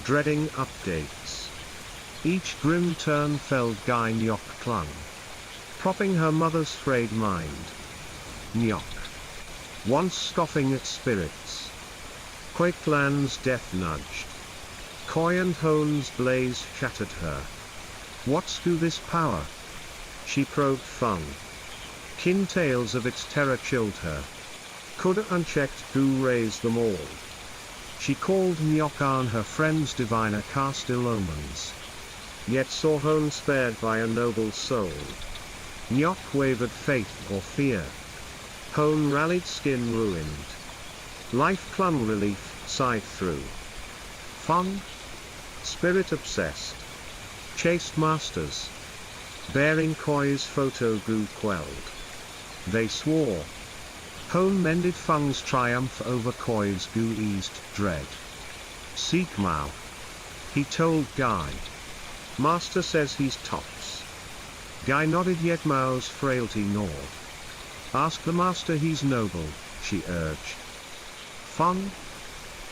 Dreading updates. Each grim turn felled Guy Nyok clung. Propping her mother's frayed mind. Nyok. Once scoffing at spirits. Quakeland's death nudged. Koi and Hone's blaze shattered her. What's to this power? She probed Fung. Kin tales of its terror chilled her. Could unchecked goo raise them all? She called Nyokan her friend's diviner cast ill omens. Yet saw Hone spared by a noble soul. Nyok wavered faith or fear. Hone rallied skin ruined. Life clung relief, sighed through. Fung? Spirit obsessed. Chased masters. Bearing Koi's photo goo quelled. They swore. Hone mended Fung's triumph over Koi's goo eased dread. Seek Mao. He told Guy. Master says he's tops. Guy nodded yet Mao's frailty gnawed. Ask the master he's noble, she urged. Fung?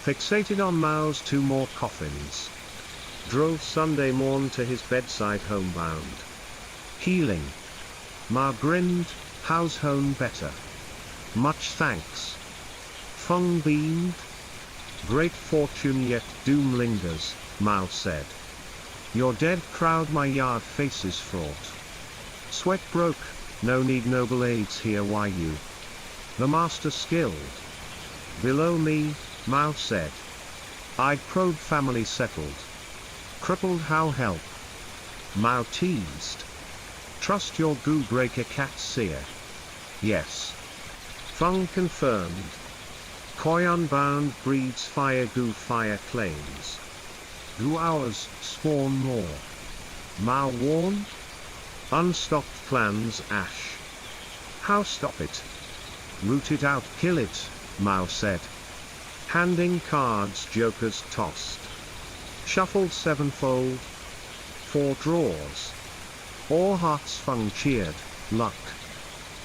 Fixated on Mao's 2 more coffins. Drove Sunday morn to his bedside homebound. Healing. Mao grinned, how's Hone better? Much thanks. Fung beamed. Great fortune yet doom lingers, Mao said. Your dead crowd my yard faces fraught. Sweat broke, no need noble aids here why you? The master skilled. Below me, Mao said. I'd probe family settled. Crippled how help? Mao teased. Trust your goo breaker cat seer. Yes. Fung confirmed. Koi unbound breeds fire goo fire claims. Goo hours, spawn more. Mao warn? Unstopped clans ash. How stop it? Root it out kill it, Mao said. Handing cards jokers tossed. Shuffled 7-fold. 4 draws. All hearts Fung cheered, luck.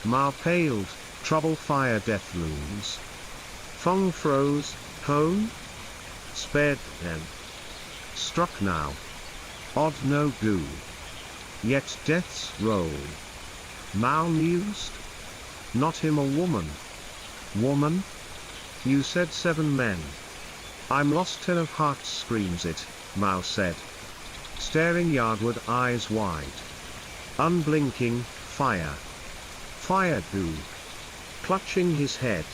Mao paled, trouble fire death runes. Feng froze. Hone? Spared then. Struck now. Odd no goo. Yet death's roll. Mao mused. Not him a woman. Woman? You said 7 men. I'm lost 10 of hearts screams it, Mao said. Staring yardward eyes wide. Unblinking, fire. Fire goo. Clutching his head.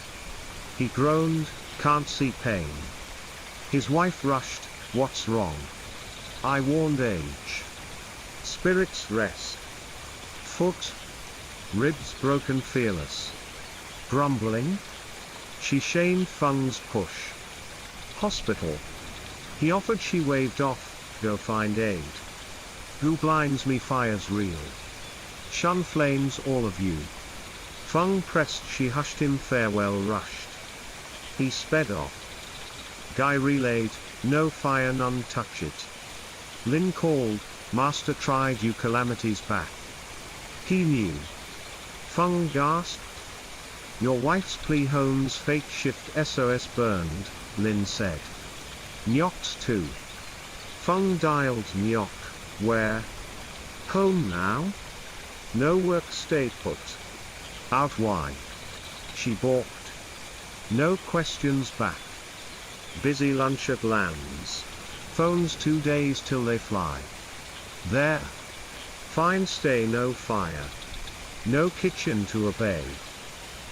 He groaned, can't see pain. His wife rushed, what's wrong? I warned age. Spirits rest. Foot. Ribs broken fearless. Grumbling? She shamed Feng's push. Hospital. He offered she waved off, go find aid. Who blinds me fire's real. Shun flames all of you. Feng pressed she hushed him farewell rushed. He sped off. Guy relayed, no fire none touch it. Lin called, master tried you calamities back. He knew. Feng gasped. Your wife's plea home's fate shift SOS burned, Lin said. Nyok's too. Feng dialed Nyok, where? Home now? No work stay put. Out why? She balked. No questions back. Busy lunch at lands. Phones 2 days till they fly. There. Fine stay no fire. No kitchen to obey.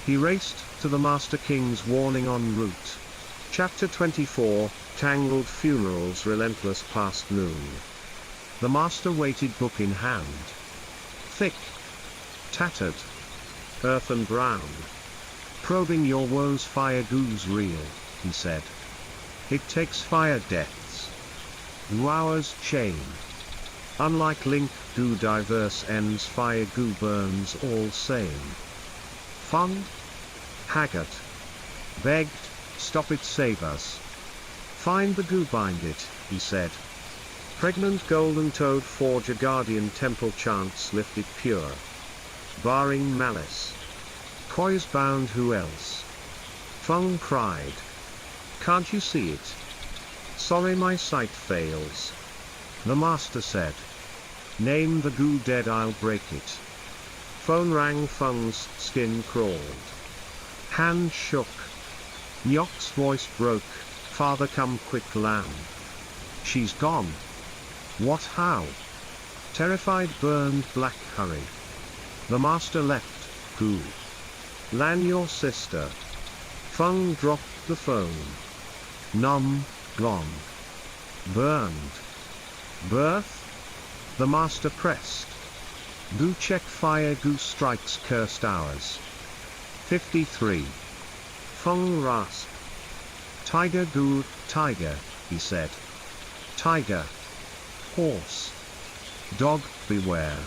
He raced to the Master King's warning en route. Chapter 24, Tangled Funerals relentless past noon. The Master waited book in hand. Thick. Tattered. Earthen brown. Probing your woes fire goo's real, he said. It takes fire deaths. Hours chain. Unlike link goo diverse ends fire goo burns all same. Fun? Haggart. Begged, stop it save us. Find the goo bind it, he said. Pregnant golden-toed forge a guardian temple chants lifted pure. Barring malice. Koi's bound who else? Feng cried. Can't you see it? Sorry my sight fails. The Master said. Name the goo dead I'll break it. Phone rang Feng's skin crawled. Hand shook. Nyok's voice broke, father come quick lamb. She's gone. What how? Terrified burned black hurry. The Master left, goo. Lan your sister. Feng dropped the phone. Numb, gone. Burned. Birth? The Master pressed. Goo check fire goo strikes cursed hours. 53. Feng rasped. Tiger goo, tiger, he said. Tiger. Horse. Dog, beware.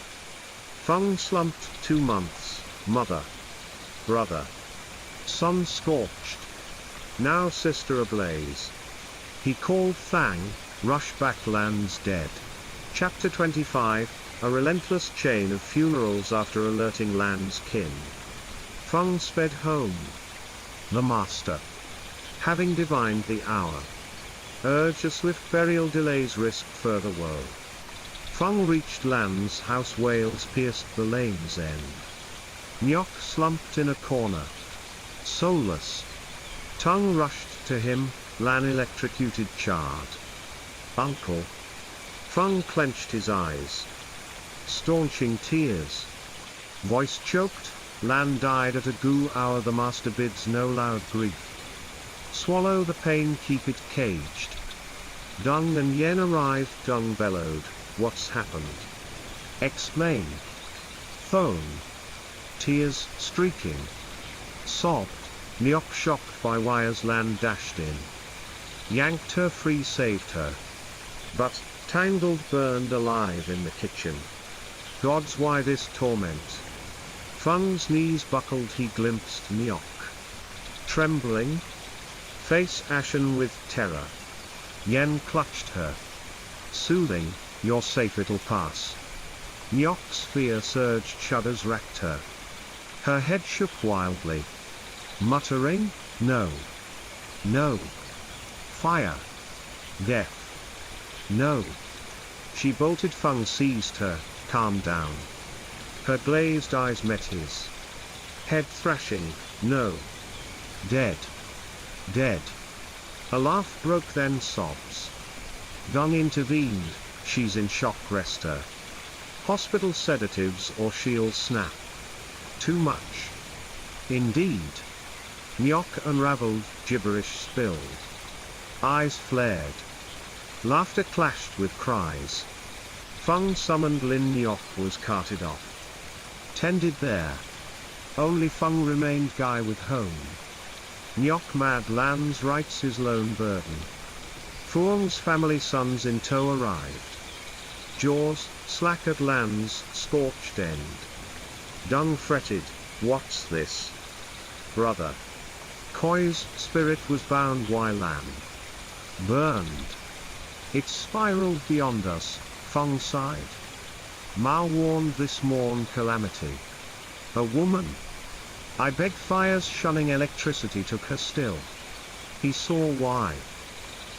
Feng slumped 2 months, mother. Brother. Sun scorched. Now sister ablaze. He called Thang, rush back lands dead. Chapter 25, A relentless chain of funerals after alerting land's kin. Feng sped home. The Master, having divined the hour, urged a swift burial delays risk further woe. Feng reached land's house wails pierced the lane's end. Nyok slumped in a corner. Soulless. Tongue rushed to him, Lan electrocuted charred. Uncle. Feng clenched his eyes. Staunching tears. Voice choked, Lan died at a goo hour the Master bids no loud grief. Swallow the pain keep it caged. Dung and Yen arrived Dung bellowed, what's happened? Explain. Phone. Tears streaking. Sobbed, Nyok shocked by wires Lan dashed in. Yanked her free saved her. But, tangled burned alive in the kitchen. Gods why this torment? Feng's knees buckled he glimpsed Nyok. Trembling. Face ashen with terror. Yen clutched her. Soothing, you're safe it'll pass. Nyok's fear surged shudders racked her. Her head shook wildly. Muttering, no. No. Fire. Death. No. She bolted. Feng seized her, calm down. Her glazed eyes met his. Head thrashing, no. Dead. Dead. A laugh broke, then sobs. Dong intervened. She's in shock, rest her. Hospital sedatives or she'll snap. Too much. Indeed. Nyok unraveled, gibberish spilled. Eyes flared. Laughter clashed with cries. Feng summoned Lin. Nyok was carted off. Tended there. Only Feng remained, guy with home. Nyok mad. Lands writes his lone burden. Fuang's family sons in tow arrived. Jaws, slack at Lands, scorched end. Dung fretted, what's this? Brother. Koi's spirit was bound while Lan burned. It spiraled beyond us, Feng sighed. Mao warned this morn calamity. A woman. I begged. Fire's shunning electricity took her still. He saw why.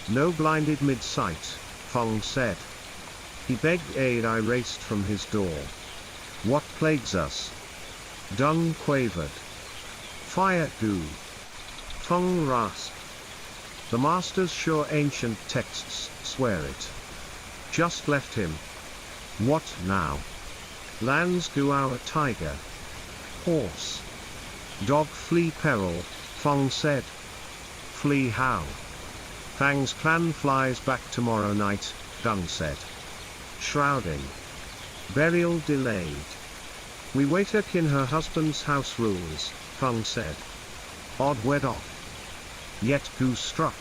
No blinded mid-sight, Feng said. He begged aid. I raced from his door. What plagues us? Dung quavered. Fire goo. Feng rasped. The masters sure ancient texts swear it. Just left him. What now? Lands goo our tiger. Horse. Dog flee peril, Feng said. Flee how? Fang's clan flies back tomorrow night, Dung said. Shrouding. Burial delayed. We wait her kin, her husband's house rules, Feng said. Odd wed off. Yet Gu struck.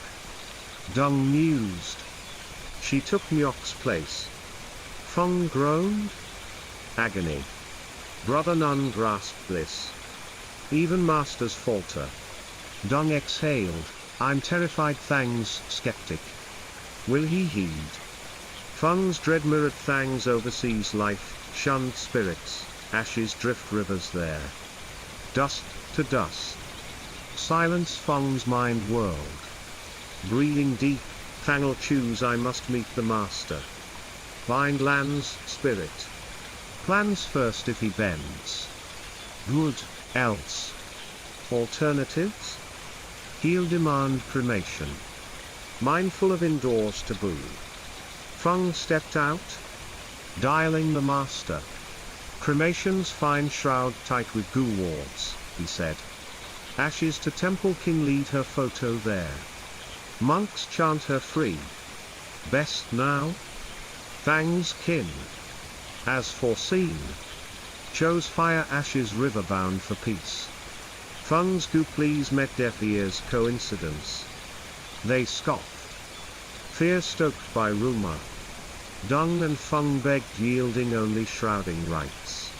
Dung mused. She took Nyok's place. Feng groaned. Agony. Brother none grasped this. Even masters falter. Dung exhaled, I'm terrified. Thang's skeptic. Will he heed? Feng's dread mirrored Thang's overseas life, shunned spirits, ashes drift rivers there. Dust to dust. Silence Feng's mind world. Breathing deep, Thang'll choose. I must meet the master. Bind Lan's spirit. Plans first if he bends. Good, else. Alternatives? He'll demand cremation. Mindful of indoors taboo. Feng stepped out. Dialing the master. Cremation's fine shroud tight with goo wards, he said. Ashes to temple king, lead her photo there. Monks chant her free. Best now? Thang's kin. As foreseen. Chose fire ashes river bound for peace. Feng's goo pleas met deaf ears. Coincidence. They scoffed. Fear stoked by rumor. Dung and Feng begged, yielding only shrouding rites.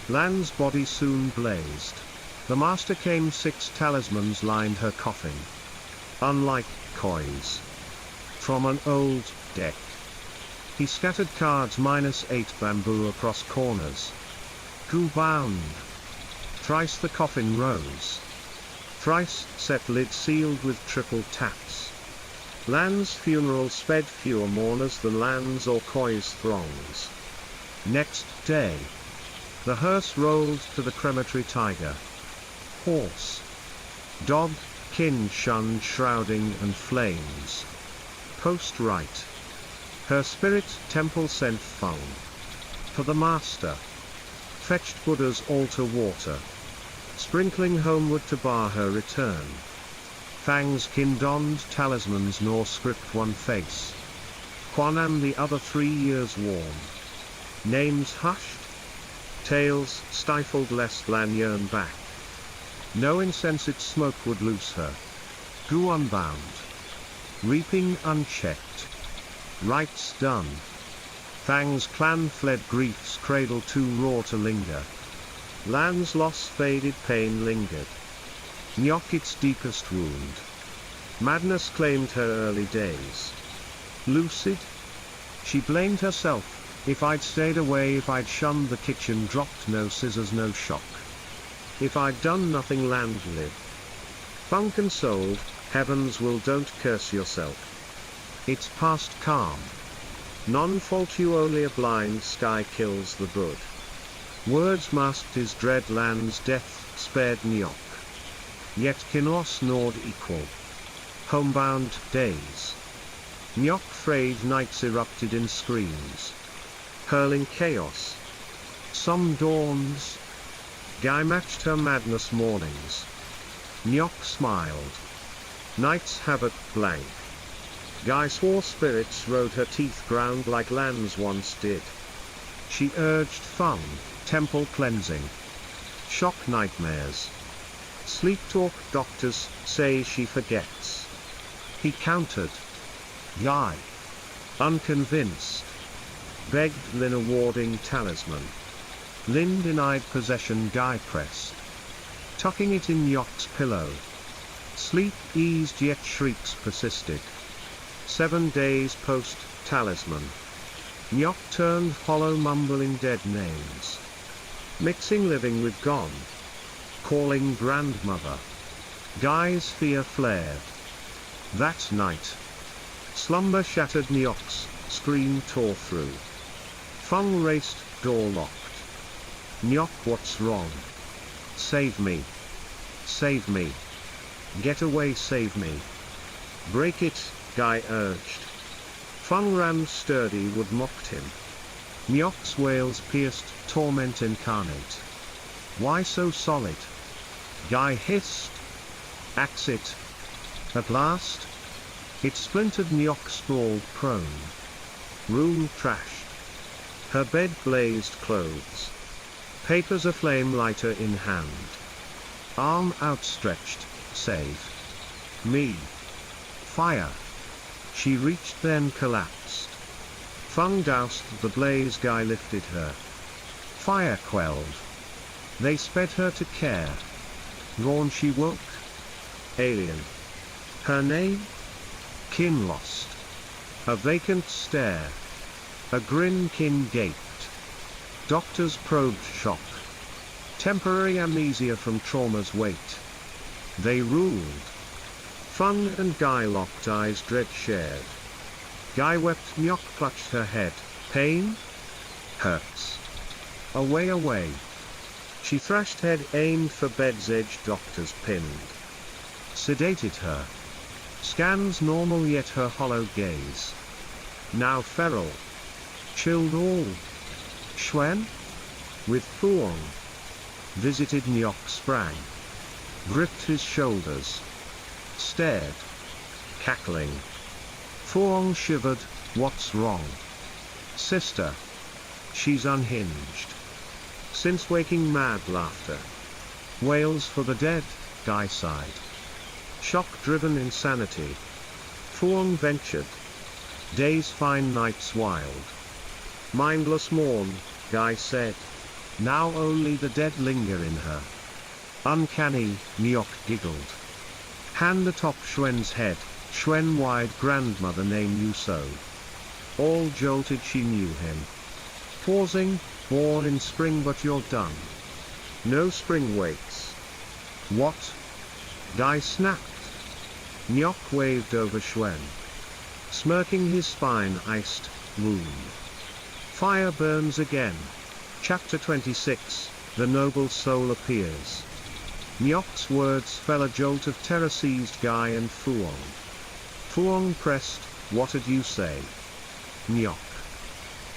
Lan's body soon blazed. The master came. 6 talismans lined her coffin. Unlike Koi's. From an old deck. He scattered cards. -8 bamboo across corners. Goo bound. Thrice the coffin rose. Thrice set lid sealed with triple taps. Lan's funeral sped, fewer mourners than Lan's or Koi's throngs. Next day. The hearse rolled to the crematory. Tiger. Horse. Dog, kin shunned shrouding and flames. Post right. Her spirit temple sent Feng. For the master. Fetched Buddha's altar water. Sprinkling homeward to bar her return. Fang's kin donned talismans nor script one face. Quanam the other 3 years warm. Names hushed. Tales stifled lest Lan yearn back. No insensate smoke would loose her. Gu unbound. Reaping unchecked. Rites done. Fang's clan fled, grief's cradle too raw to linger. Lan's loss faded, pain lingered. Nyok its deepest wound. Madness claimed her early days. Lucid? She blamed herself. If I'd stayed away, if I'd shunned the kitchen, dropped no scissors, no shock. If I'd done nothing, Land lived. Feng consoled, Heavens will, don't curse yourself. It's past calm. None fault you, only a blind sky kills the good. Words masked his dread land's death spared Nyok. Yet Kinlos gnawed equal. Homebound days. Nyok frayed nights erupted in screams. Hurling chaos. Some dawns. Guy matched her madness mornings. Nyok smiled. Nights havoc blank. Guy swore spirits rode her teeth ground like lands once did. She urged fun, temple cleansing. Shock nightmares. Sleep talk, doctors say she forgets. He countered. Guy. Unconvinced. Begged Lin a warding talisman. Lin denied possession. Guy pressed. Tucking it in Nyok's pillow. Sleep eased yet shrieks persisted. 7 days post-talisman. Nyok turned hollow, mumbling dead names. Mixing living with gone. Calling grandmother. Guy's fear flared. That night. Slumber shattered. Nyok's scream tore through. Fung raced, door locked. Nyok, what's wrong? Save me. Save me. Get away, save me. Break it, Guy urged. Fung ran sturdy, wood mocked him. Nyok's wails pierced, torment incarnate. Why so solid? Guy hissed. Axe it. At last. It splintered. Nyok sprawled prone. Room trashed. Her bed blazed, clothes. Papers aflame, lighter in hand. Arm outstretched, save me. Fire. She reached, then collapsed. Fung doused the blaze. Guy lifted her. Fire quelled. They sped her to care. Dawn she woke. Alien. Her name? Kin lost. A vacant stare. A grin. Kin gaped. Doctors probed shock. Temporary amnesia from trauma's weight. They ruled. Fung and Guy locked eyes, dread shared. Guy wept. Nyok clutched her head. Pain? Hurts. Away, away. She thrashed, head aimed for bed's edge. Doctors pinned. Sedated her. Scans normal, yet her hollow gaze. Now feral. Chilled all. Shwen? With Fuong. Visited. Nyok sprang. Gripped his shoulders. Stared. Cackling. Fuong shivered. What's wrong? Sister. She's unhinged. Since waking, mad laughter. Wails for the dead, Guy sighed. Shock-driven insanity. Fuong ventured. Days fine, nights wild. Mindless mourn, Guy said. Now only the dead linger in her. Uncanny, Nyok giggled. Hand atop Shwen's head, Shwen wide, grandmother name you so. All jolted, she knew him. Pausing, born in spring, but you're done. No spring waits. What? Guy snapped. Nyok waved over Shwen. Smirking, his spine iced, wound. Fire burns again. Chapter 26, The Noble Soul Appears. Nyok's words fell, a jolt of terror seized Guy and Fuong. Fuong pressed, what'd you say? Nyok.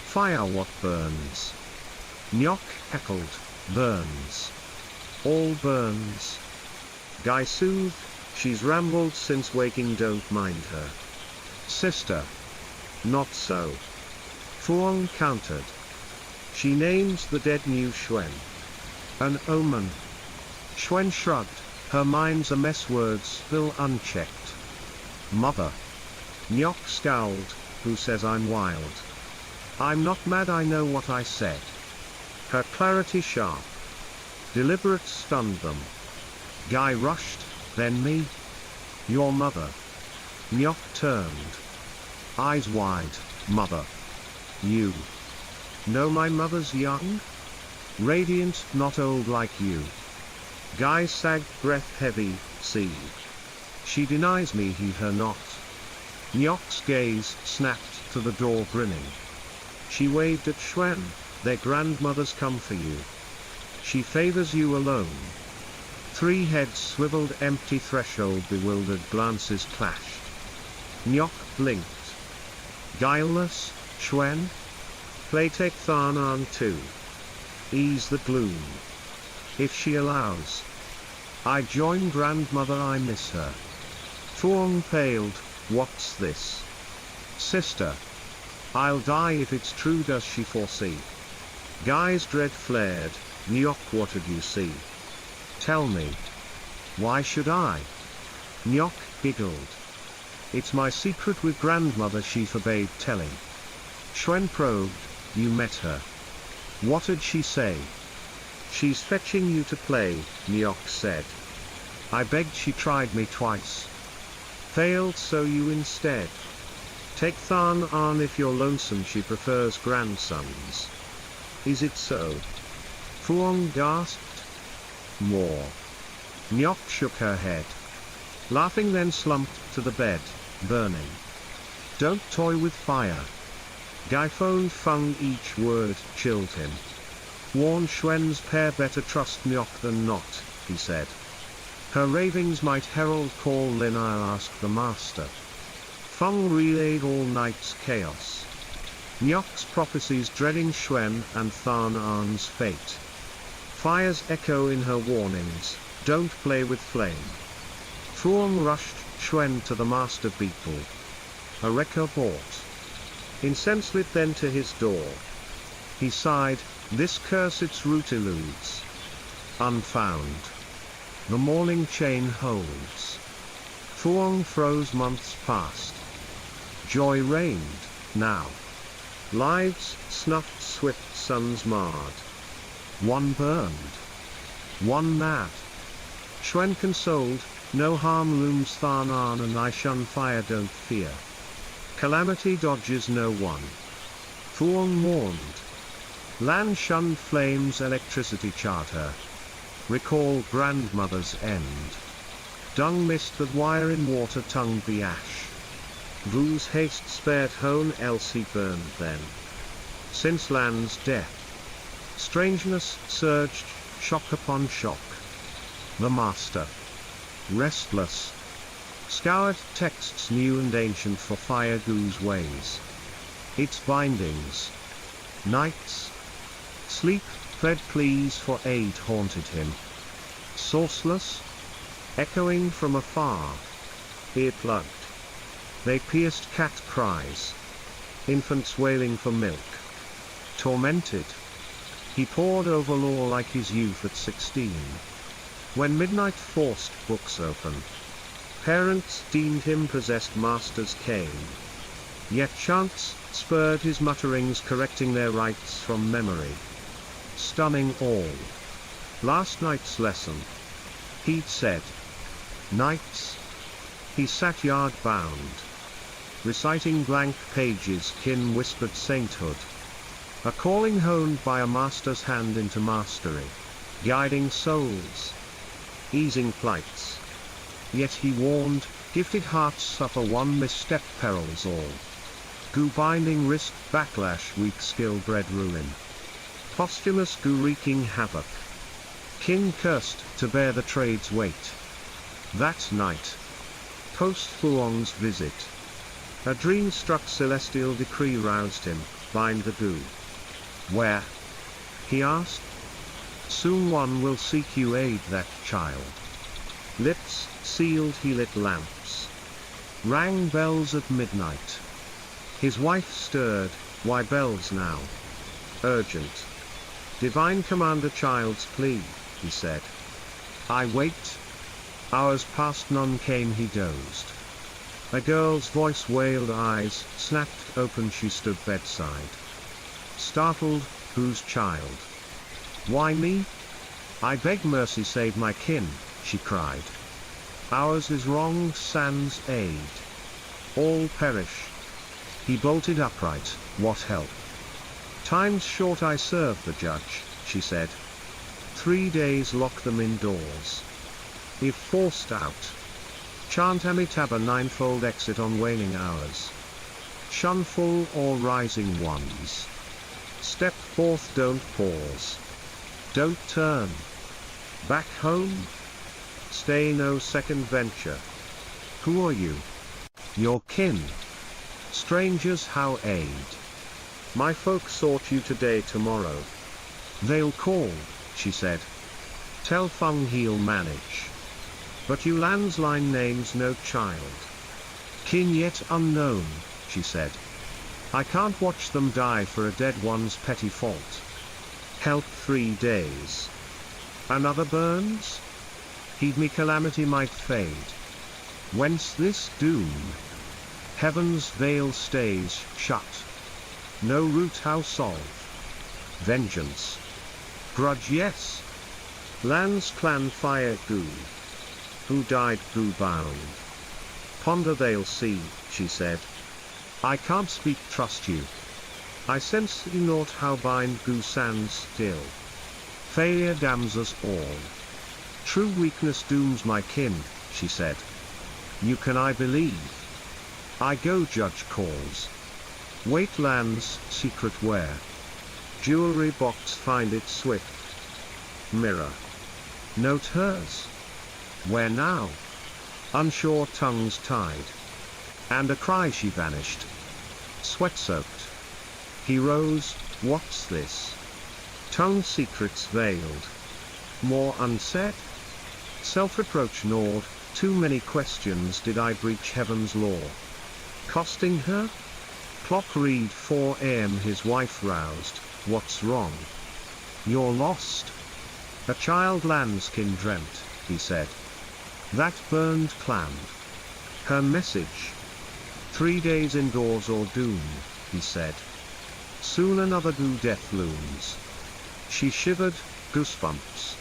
Fire, what burns? Nyok heckled, burns. All burns. Guy soothed, she's rambled since waking, don't mind her. Sister. Not so. Fuong countered. She names the dead new Shwen. An omen. Shwen shrugged, her mind's a mess, words spill unchecked. Mother. Nyok scowled, who says I'm wild? I'm not mad, I know what I said. Her clarity sharp. Deliberate stunned them. Guy rushed, then me? Your mother. Nyok turned. Eyes wide, mother. You. Know my mother's young? Radiant, not old like you. Guy sagged, breath heavy, see. She denies me heed her not. Nyok's gaze snapped to the door grinning. She waved at Shwen, their grandmother's come for you. She favors you alone. 3 heads swiveled, empty threshold, bewildered glances clashed. Nyok blinked. Guileless, Shwen? Play take Tharnan too. Ease the gloom. If she allows. I join grandmother, I miss her. Thuong paled, what's this? Sister. I'll die if it's true, does she foresee? Guy's dread flared, Nyok, what did you see? Tell me. Why should I? Nyok giggled. It's my secret with grandmother, she forbade telling. Shwen probed, you met her. What did she say? She's fetching you to play, Nyok said. I begged, she tried me twice. Failed, so you instead. Take Tharnan if you're lonesome, she prefers grandsons. Is it so? Thuong gasped. More. Nyok shook her head. Laughing, then slumped to the bed, burning. Don't toy with fire. Guy phoned Fung, each word chilled him. Warn Shwen's pair, better trust Nyok than not, he said. Her ravings might herald call, then I'll ask the master. Fung relayed all night's chaos. Nyok's prophecies, dreading Shwen and Tharnan's fate. Fire's echo in her warnings, don't play with flame. Thuong rushed Shwen to the master beetle. A wrecker bought. Incense lit then to his door. He sighed, this curse its root eludes. Unfound. The morning chain holds. Thuong froze, months passed. Joy reigned, now. Lives snuffed, swift suns marred. One burned. One mad. Shwen consoled, no harm looms, Tharnan and I shun fire, don't fear. Calamity dodges no one. Thuong mourned. Land shunned flames, electricity charred her. Recall grandmother's end. Dung mist that wire in water tongued the ash. Vu's haste spared Hone, Elsie burned then. Since land's death. Strangeness surged, shock upon shock. The master. Restless. Scoured texts new and ancient for Fire Gu's ways. Its bindings. Nights. Sleep, fled pleas for aid haunted him. Sourceless. Echoing from afar. Ear-plugged. They pierced cat cries. Infants wailing for milk. Tormented. He pored over lore like his youth at 16. When midnight forced books open. Parents deemed him possessed, masters came. Yet chance spurred his mutterings, correcting their rights from memory. Stunning all. Last night's lesson. He'd said. Nights. He sat yard bound. Reciting blank pages, kin whispered sainthood. A calling honed by a master's hand into mastery. Guiding souls. Easing plights. Yet he warned, gifted hearts suffer one misstep, perils all. Gu binding wrist, backlash, weak skill bred ruin. Posthumous Gu wreaking havoc. Kin cursed, to bear the trade's weight. That night. Post Thuong's visit. A dream-struck celestial decree roused him, bind the Gu. Where? He asked. Soon one will seek you, aid that child. Lips sealed, he lit lamps. Rang bells at midnight. His wife stirred, why bells now? Urgent. Divine command, a child's plea, he said. I wait. Hours passed, none came, he dozed. A girl's voice wailed, eyes snapped open, she stood bedside. Startled, whose child? Why me? I beg mercy, save my kin, she cried. Ours is wrong, sans aid. All perish. He bolted upright, what help? Time's short, I serve the judge, she said. 3 days lock them indoors. If forced out, Chant Amitabha ninefold exit on waning hours. Shun full or rising ones. Step forth, don't pause. Don't turn back home. Stay no second venture. Who are you? Your kin. Strangers how aid. My folk sought you today tomorrow. They'll call, she said. Tell Fung he'll manage. But you landsline names no child. Kin yet unknown, she said. I can't watch them die for a dead one's petty fault. Help 3 days. Another burns? Heed me calamity might fade. Whence this doom? Heaven's veil stays shut. No root how solve. Vengeance. Grudge yes. Land's clan fire goo. Who died goo bound. Ponder they'll see, she said. I can't speak trust you. I sense you naught how bind goo sands still. Failure damns us all. True weakness dooms my kin, she said. You can I believe. I go judge calls. Wait land's secret where. Jewelry box find it swift. Mirror. Note hers. Where now? Unsure tongues tied. And a cry she vanished. Sweat-soaked. He rose, what's this? Tongue secrets veiled. More unsaid? Self-reproach gnawed, too many questions did I breach heaven's law. Costing her? Clock read 4 a.m. his wife roused, what's wrong? You're lost. A child landskin dreamt, he said. That burned clam. Her message. 3 days indoors or doom, he said. Soon another goo death looms. She shivered, goosebumps.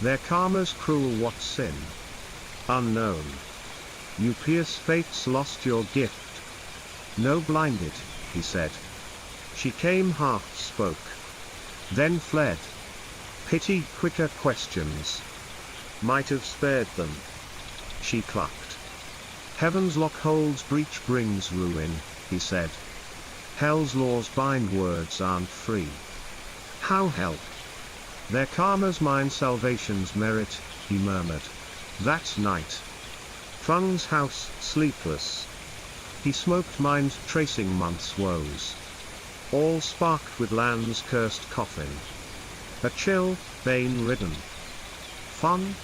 Their karma's cruel what sin? Unknown. You pierce fate's lost your gift. No blinded, he said. She came half spoke. Then fled. Pity quicker questions. Might have spared them. She clucked. Heaven's lock holds breach brings ruin, he said. Hell's laws bind words aren't free. How help? Their karma's mine salvation's merit, he murmured. That night. Fung's house sleepless. He smoked mind tracing months' woes. All sparked with land's cursed coffin. A chill, bane-ridden. Fun?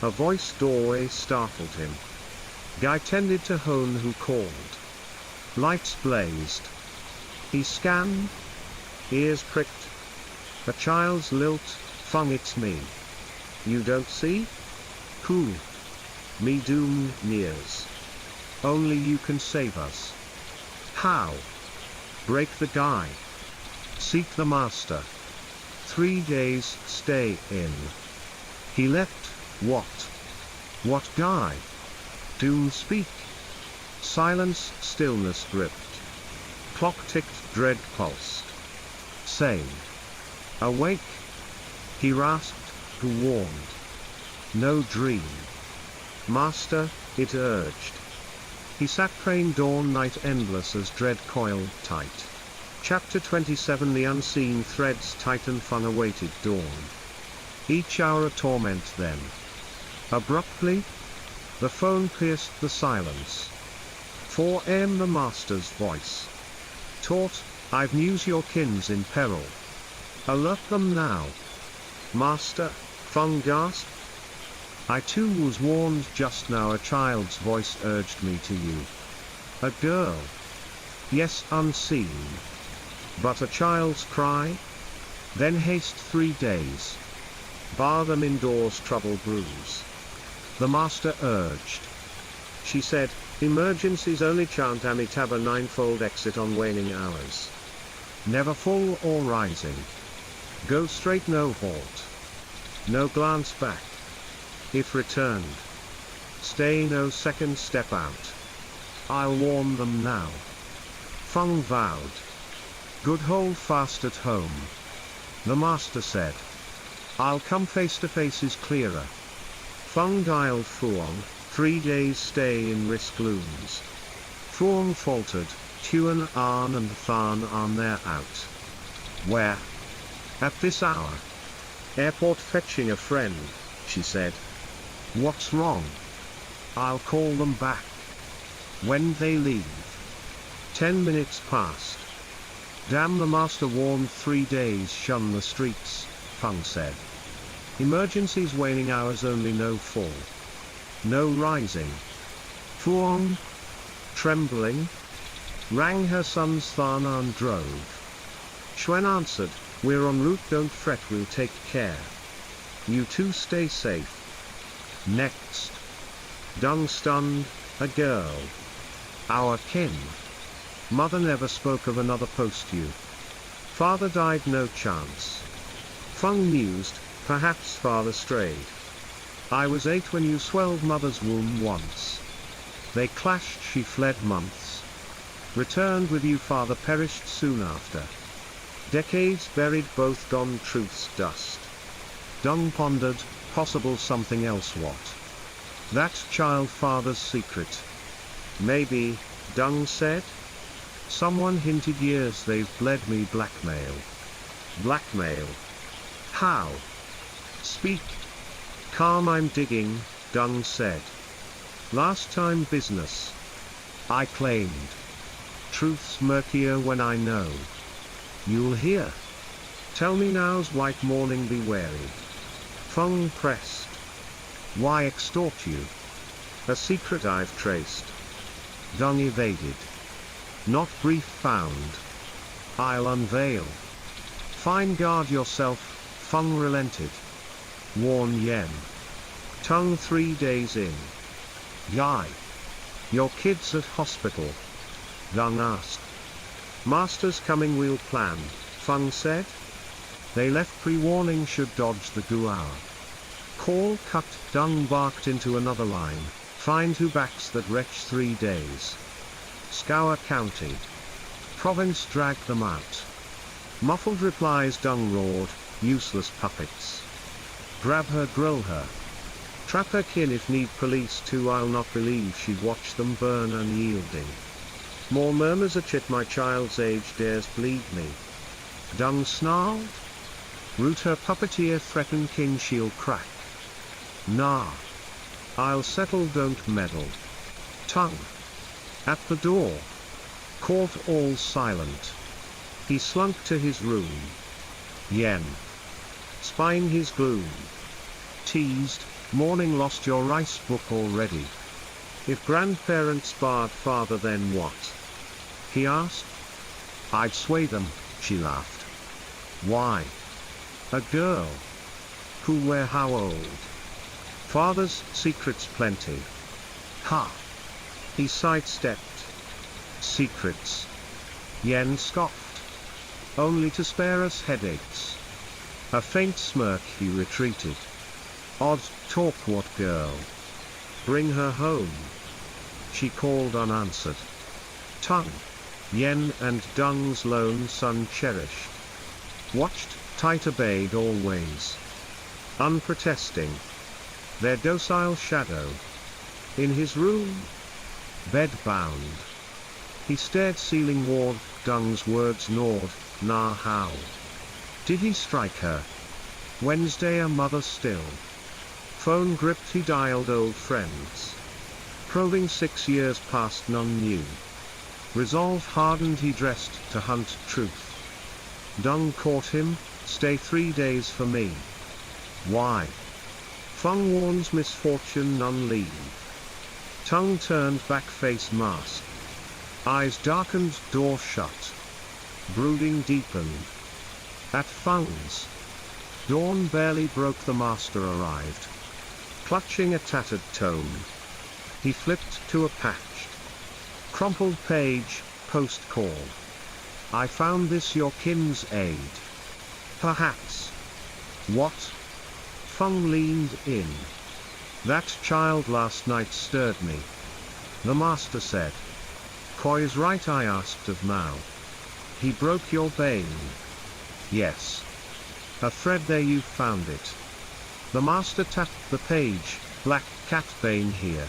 A voice doorway startled him. Guy tended to hone who called. Lights blazed. He scanned. Ears pricked. A child's lilt, Fung it's me. You don't see? Who? Me doom nears. Only you can save us. How? Break the guy. Seek the master. 3 days stay in. He left, what? What guy? Doom speak. Silence, stillness gripped. Clock ticked, dread pulsed. Sane. Awake? He rasped, who warned? No dream. Master, it urged. He sat praying dawn night endless as dread coiled tight. Chapter 27 The unseen threads tighten Fung awaited dawn. Each hour a torment then. Abruptly, the phone pierced the silence. 4 a.m. the master's voice. Taut, I've news your kin's in peril. Alert them now. Master, Fung gasped. I too was warned just now, a child's voice urged me to you. A girl. Yes, unseen. But a child's cry? Then haste 3 days. Bar them indoors, trouble brews. The master urged. She said, emergencies only, chant Amitabha ninefold exit on waning hours. Never full or rising. Go straight, no halt. No glance back. If returned, stay no second step out. I'll warn them now. Fung vowed. Good hold fast at home. The master said. I'll come face to face is clearer. Fung dialed Fuong, 3 days stay in risk looms. Thorn faltered, Tuan Arn and Tharn Arn they're out. Where? At this hour. Airport fetching a friend, she said. What's wrong? I'll call them back. When they leave. 10 minutes passed. Damn, the master warned 3 days shun the streets, Feng said. Emergencies waning hours only, no fall. No rising. Fuong, trembling, rang her son's Tharnan drove. Xuan answered, we're en route, don't fret, we'll take care. You two stay safe. Next. Dung stunned, a girl. Our kin. Mother never spoke of another post-youth. Father died, no chance. Feng mused, perhaps father strayed. I was 8 when you swelled mother's womb once. They clashed, she fled months. Returned with you, father perished soon after. Decades buried, both gone, truth's dust. Dung pondered, possible something else, what? That child father's secret. Maybe, Dung said. Someone hinted years they've bled me, blackmail. Blackmail. How? Speak. Calm, I'm digging, Dung said. Last time business. I claimed. Truth's murkier when I know. You'll hear. Tell me now's white morning, be wary. Feng pressed. Why extort you? A secret I've traced. Dung evaded. Not brief found. I'll unveil. Fine, guard yourself, Feng relented. Warn Yen. Tongue 3 days in. Yai. Your kid's at hospital. Dung asked. Master's coming, we'll plan, Feng said. They left pre-warning, should dodge the Guar. Call cut, Dung barked into another line. Find who backs that wretch 3 days. Scour County. Province, drag them out. Muffled replies, Dung roared, useless puppets. Grab her, grill her. Trap her kin if need, police too, I'll not believe she'd watch them burn unyielding. More murmurs, a chit my child's age dares bleed me. Dung snarled. Root her, puppeteer, threaten king, she'll crack. Nah. I'll settle, don't meddle. Tongue. At the door. Court all silent. He slunk to his room. Yen. Spying his gloom. Teased, morning, lost your rice book already. If grandparents barred father, then what? He asked. I'd sway them, she laughed. Why? A girl. Who, where, how old? Father's secrets plenty. Ha! He sidestepped. Secrets. Yen scoffed. Only to spare us headaches. A faint smirk, he retreated. Odd talk, what girl? Bring her home. She called unanswered. Tongue. Yen and Dung's lone son cherished. Watched, tight, obeyed always. Unprotesting. Their docile shadow. In his room. Bed bound. He stared, ceiling ward, Dung's words gnawed, nah how. Did he strike her? Wednesday, a mother still. Phone gripped, he dialed old friends. Probing 6 years past, none knew. Resolve hardened, he dressed to hunt truth. Dung caught him, stay 3 days for me. Why? Feng warns, misfortune, none leave. Tongue turned back, face masked. Eyes darkened, door shut. Brooding deepened. At Feng's. Dawn barely broke, the master arrived. Clutching a tattered tome. He flipped to a patched, crumpled page, post call. I found this, your kin's aid. Perhaps. What? Feng leaned in. That child last night stirred me. The master said. Koi's right, I asked of Mao. He broke your bane. Yes. A thread there, you found it. The master tapped the page, black cat bane here.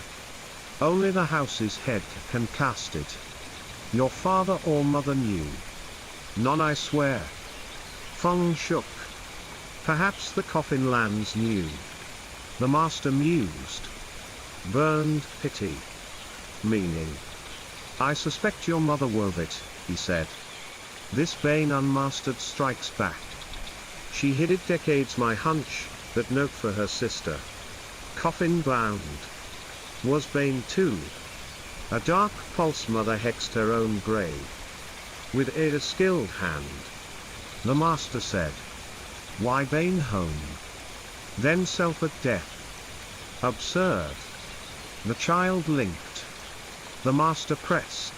Only the house's head can cast it. Your father or mother knew. None, I swear. Feng shook. Perhaps the coffin lands knew. The master mused. Burned pity. Meaning. I suspect your mother wove it, he said. This bane unmastered strikes back. She hid it decades, my hunch, that note for her sister. Coffin bound. Was bane too. A dark pulse mother hexed her own grave. With a skilled hand. The master said. Why bane home? Then self at death. Absurd. The child linked. The master pressed.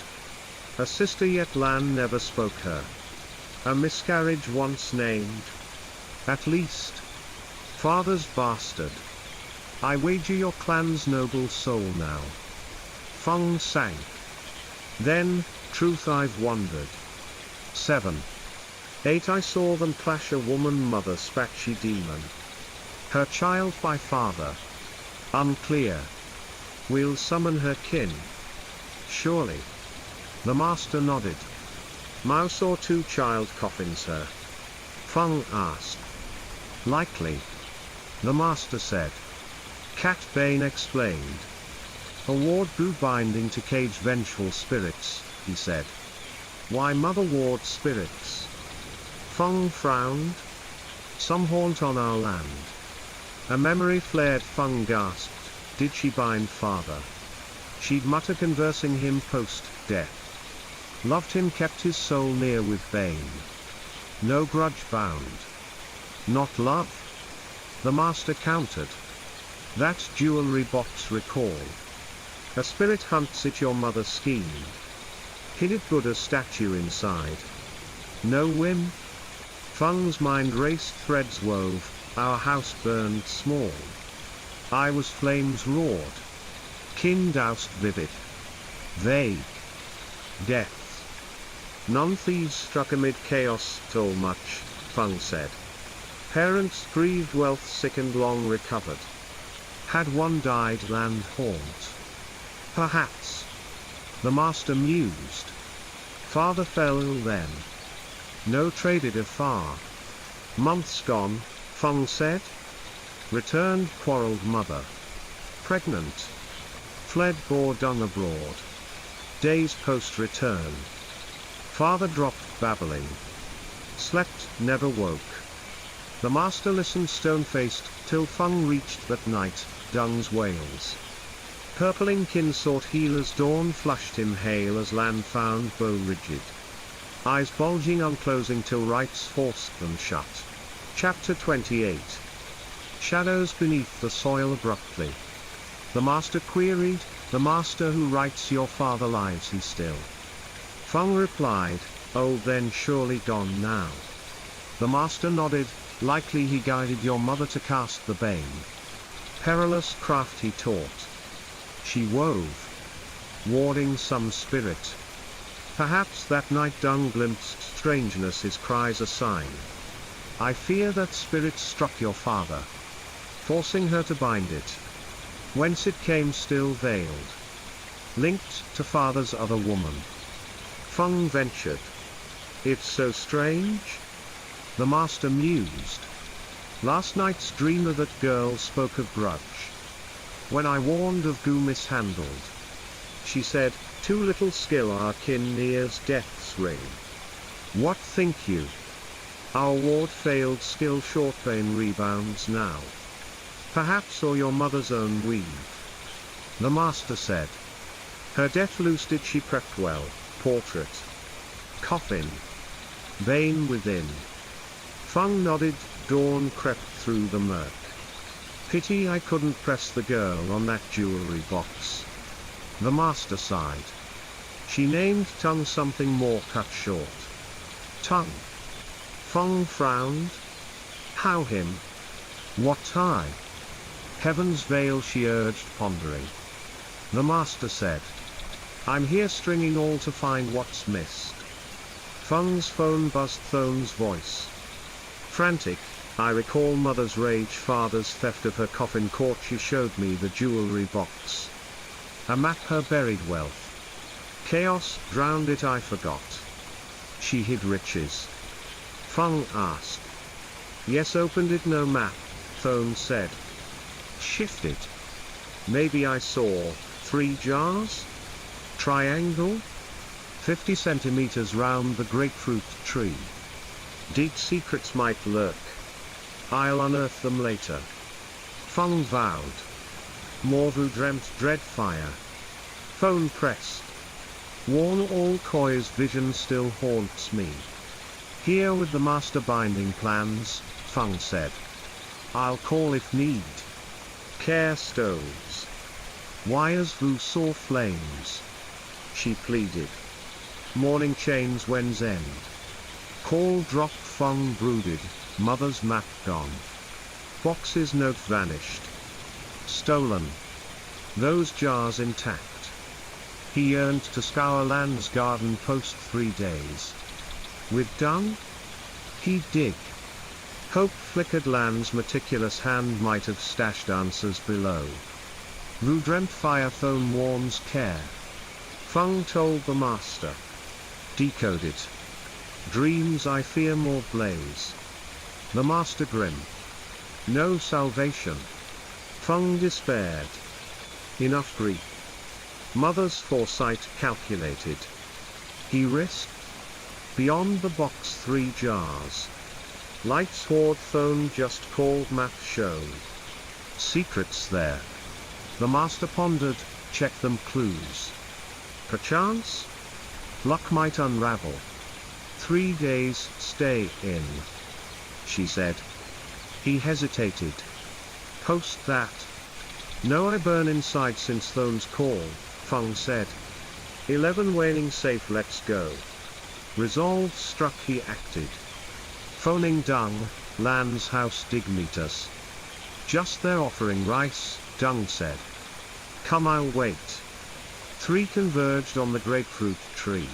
A sister yet Lan never spoke her. A miscarriage once named. At least. Father's bastard. I wager your clan's noble soul now. Feng sank. Then, truth I've wondered. 7. 8 I saw them clash, a woman mother spatchy demon. Her child by father. Unclear. We'll summon her kin. Surely. The master nodded. Mouse or two child coffins her? Feng asked. Likely. The master said. Cat Bane explained. A ward brew binding to cage vengeful spirits, he said. Why mother ward spirits? Feng frowned. Some haunt on our land. A memory flared. Feng gasped. Did she bind father? She'd mutter, conversing him post-death. Loved him, kept his soul near with bane. No grudge bound. Not love? The master countered. That jewelry box recall. A spirit hunts it, your mother schemed. Hid it, Buddha statue inside. No whim? Feng's mind raced, threads wove, our house burned small. I was flames roared. Kin doused vivid. Vague. Death. None thieves struck amid chaos stole much, Feng said. Parents grieved, wealth sickened, long recovered. Had one died, land haunt? Perhaps. The master mused. Father fell ill then. No traded afar. Months gone, Feng said. Returned, quarreled mother. Pregnant. Fled, bore dung abroad. Days post-return. Father dropped, babbling. Slept, never woke. The master listened stone-faced, till Feng reached that night, dung's wails. Purpling kin sought healers, dawn flushed him hale as land found bow rigid. Eyes bulging, unclosing till rites forced them shut. Chapter 28. Shadows beneath the soil abruptly. The master queried, the master who writes your father lives he still? Feng replied, oh then surely gone now. The master nodded, likely he guided your mother to cast the bane. Perilous craft he taught. She wove. Warding some spirit. Perhaps that night dung glimpsed strangeness, his cries a sign. I fear that spirit struck your father. Forcing her to bind it. Whence it came still veiled. Linked to father's other woman. Feng ventured. It's so strange? The master mused. Last night's dreamer, that girl spoke of grudge. When I warned of goo mishandled. She said, too little skill, our kin nears death's ring. What think you? Our ward failed skill, short bane rebounds now. Perhaps, or your mother's own weave. The master said. Her death loosed it, she prepped well, portrait. Coffin. Bane within. Feng nodded, dawn crept through the murk. Pity I couldn't press the girl on that jewelry box. The master sighed. She named tongue, something more cut short. Tongue. Feng frowned. How him? What tie? Heaven's veil, she urged, pondering. The master said. I'm here stringing all to find what's missed. Feng's phone buzzed, Thone's voice. Frantic, I recall mother's rage, father's theft of her coffin, court, she showed me the jewelry box. A map her buried wealth. Chaos drowned it, I forgot. She hid riches. Feng asked. Yes, opened it, no map, Thone said. Shift it. Maybe I saw 3 jars? Triangle? 50 centimeters round the grapefruit tree. Deep secrets might lurk. I'll unearth them later. Feng vowed. Morvu dreamt dread fire. Phone pressed. Warn all Koi's vision still haunts me. Here with the master binding plans, Feng said. I'll call if need. Care stoves. Wires Vu saw flames. She pleaded. Morning chains when's end. Call drop Feng brooded, mother's map gone. Box's note vanished. Stolen. Those jars intact. He yearned to scour land's garden post 3 days. With dung? He'd dig. Hope flickered land's meticulous hand might have stashed answers below. Vu dreamt fire, Thone warns care. Feng told the master. Decode it. Dreams I fear more blaze. The master grim. No salvation. Feng despaired. Enough grief. Mother's foresight calculated. He risked. Beyond the box 3 jars. Light sword Thone just called map shown. Secrets there. The master pondered, check them clues. Perchance? Luck might unravel. 3 days stay in. She said. He hesitated. Post that. No, I burn inside since Thone's call, Feng said. 11 waning safe, let's go. Resolve struck, he acted. Phoning dung, land's house dig meet us. Just there offering rice, dung said. Come, I'll wait. 3 converged on the grapefruit tree.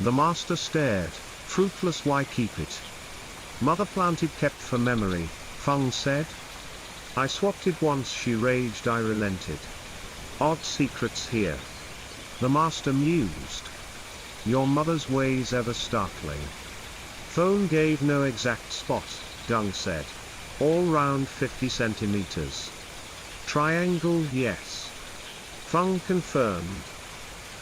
The master stared, fruitless, why keep it? Mother planted kept for memory, Feng said. I swapped it once, she raged, I relented. Odd secrets here. The master mused. Your mother's ways ever startling. Thone gave no exact spot, dung said. All round 50 centimeters. Triangle, yes. Feng confirmed.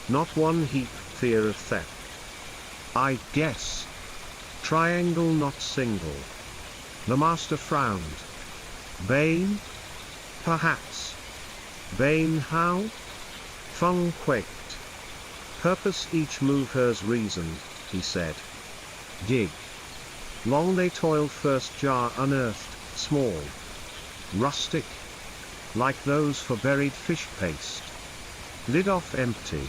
Not one heap, fear of theft. I guess. Triangle, not single. The master frowned. Bane? Perhaps. Bane how? Feng quaked. Purpose each move hers reasoned, he said. Dig. Long they toiled, first jar unearthed, small. Rustic. Like those for buried fish paste. Lid off empty.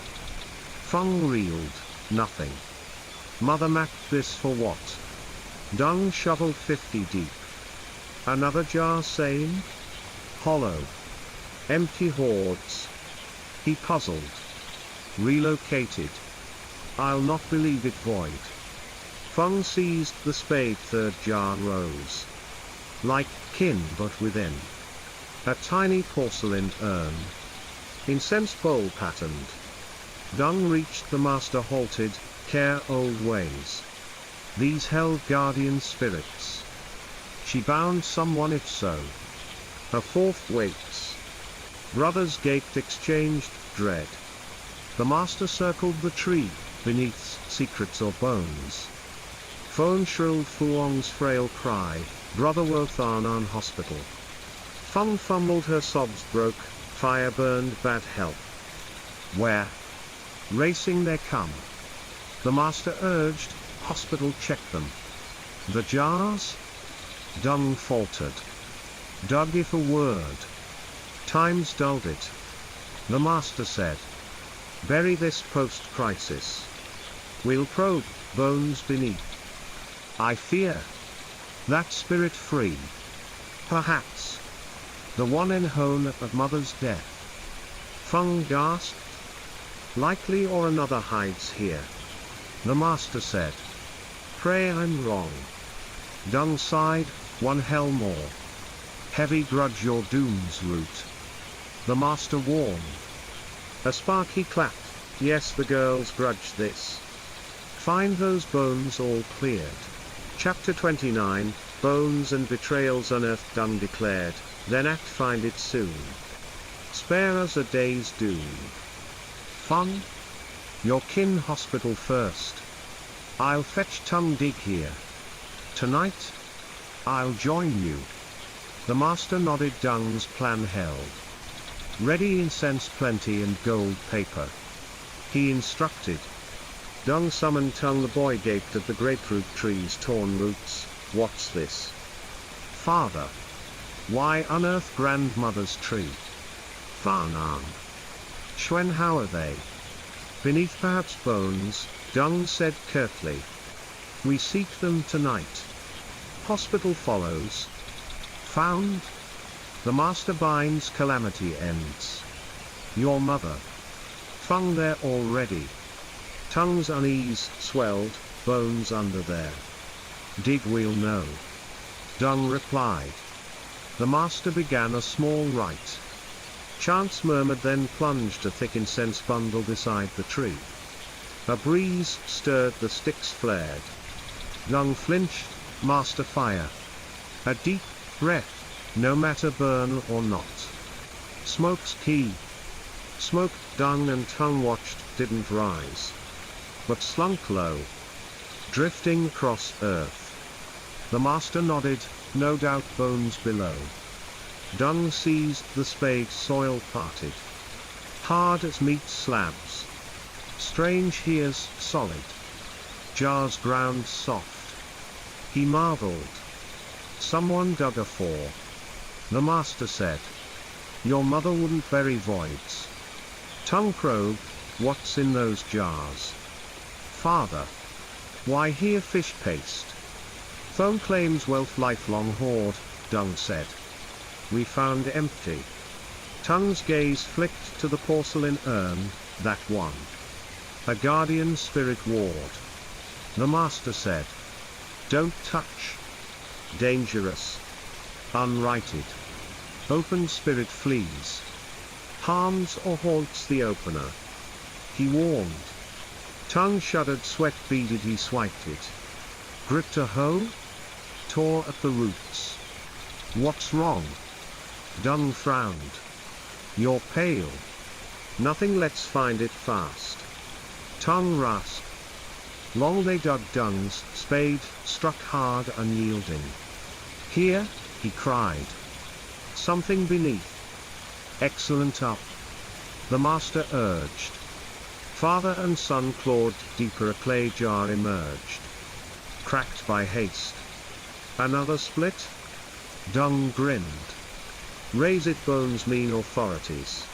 Feng reeled, nothing. Mother mapped this for what? Dung shoveled 50 deep. Another jar same? Hollow. Empty hoards. He puzzled. Relocated. I'll not believe it void. Feng seized the spade, 3rd jar rose. Like kin but within. A tiny porcelain urn. Incense bowl patterned. Dung reached the master, halted, care old ways. These held guardian spirits. She bound someone if so. A 4th waits. Brothers gaped, exchanged dread. The master circled the tree, beneath secrets or bones. Phone shrilled Fuong's frail cry, Brother Wothanan hospital. Feng fumbled, her sobs broke, fire burned, bad help. Where? Racing they come. The master urged, hospital, check them. The jars? Dung faltered. Dug if a word. Times dulled it. The master said. Bury this post-crisis. We'll probe, bones beneath. I fear. That spirit free. Perhaps. The one in hone of mother's death. Feng gasped. Likely, or another hides here. The master said. Pray I'm wrong. Dung sighed, one hell more. Heavy grudge your doom's root. The master warned. A sparky clapped. Yes, the girls grudged this. Find those bones all cleared. Chapter 29, Bones and Betrayals Unearthed. Dung declared, then act find it soon. Spare us a day's doom. Fun? Your kin hospital first. I'll fetch Tung dig here. Tonight? I'll join you. The master nodded. Dung's plan held. Ready incense plenty and gold paper. He instructed. Dung summoned Tung. The boy gaped at the grapefruit tree's torn roots. What's this? Father. Why unearth grandmother's tree? Farnam. Shwen, how are they? Beneath perhaps bones, Dung said curtly. We seek them tonight. Hospital follows. Found? The master binds, calamity ends. Your mother. Fung there already. Tung's unease swelled, bones under there. Dig, we'll know. Dung replied. The master began a small rite. Chants murmured, then plunged a thick incense bundle beside the tree. A breeze stirred, the sticks flared. Dung flinched. Master fire. A deep breath, no matter burn or not. Smoke's key. Smoke. Dung and Tung watched, didn't rise, but slunk low, drifting across earth. The master nodded, no doubt bones below. Dung seized the spade, soil parted. Hard as meat slabs. Strange here's solid. Jars ground soft. He marveled. Someone dug a four. The master said. Your mother wouldn't bury voids. Tung probed, what's in those jars? Father. Why here fish paste? Thone claims wealth, lifelong hoard, Dung said. We found empty. Tung's gaze flicked to the porcelain urn, that one. A guardian spirit ward. The master said. Don't touch. Dangerous. Unrighted. Open spirit flees. Harms or haunts the opener. He warned. Tung shuddered, sweat beaded, he swiped it. Gripped a hoe? Tore at the roots. What's wrong? Dung frowned. You're pale. Nothing, let's find it fast. Tung rasped. Long they dug. Dung's spade struck hard, unyielding. Here, he cried. Something beneath. Excellent up. The master urged. Father and son clawed deeper. A clay jar emerged. Cracked by haste. Another split? Dung grinned. Raise it, bones mean authorities.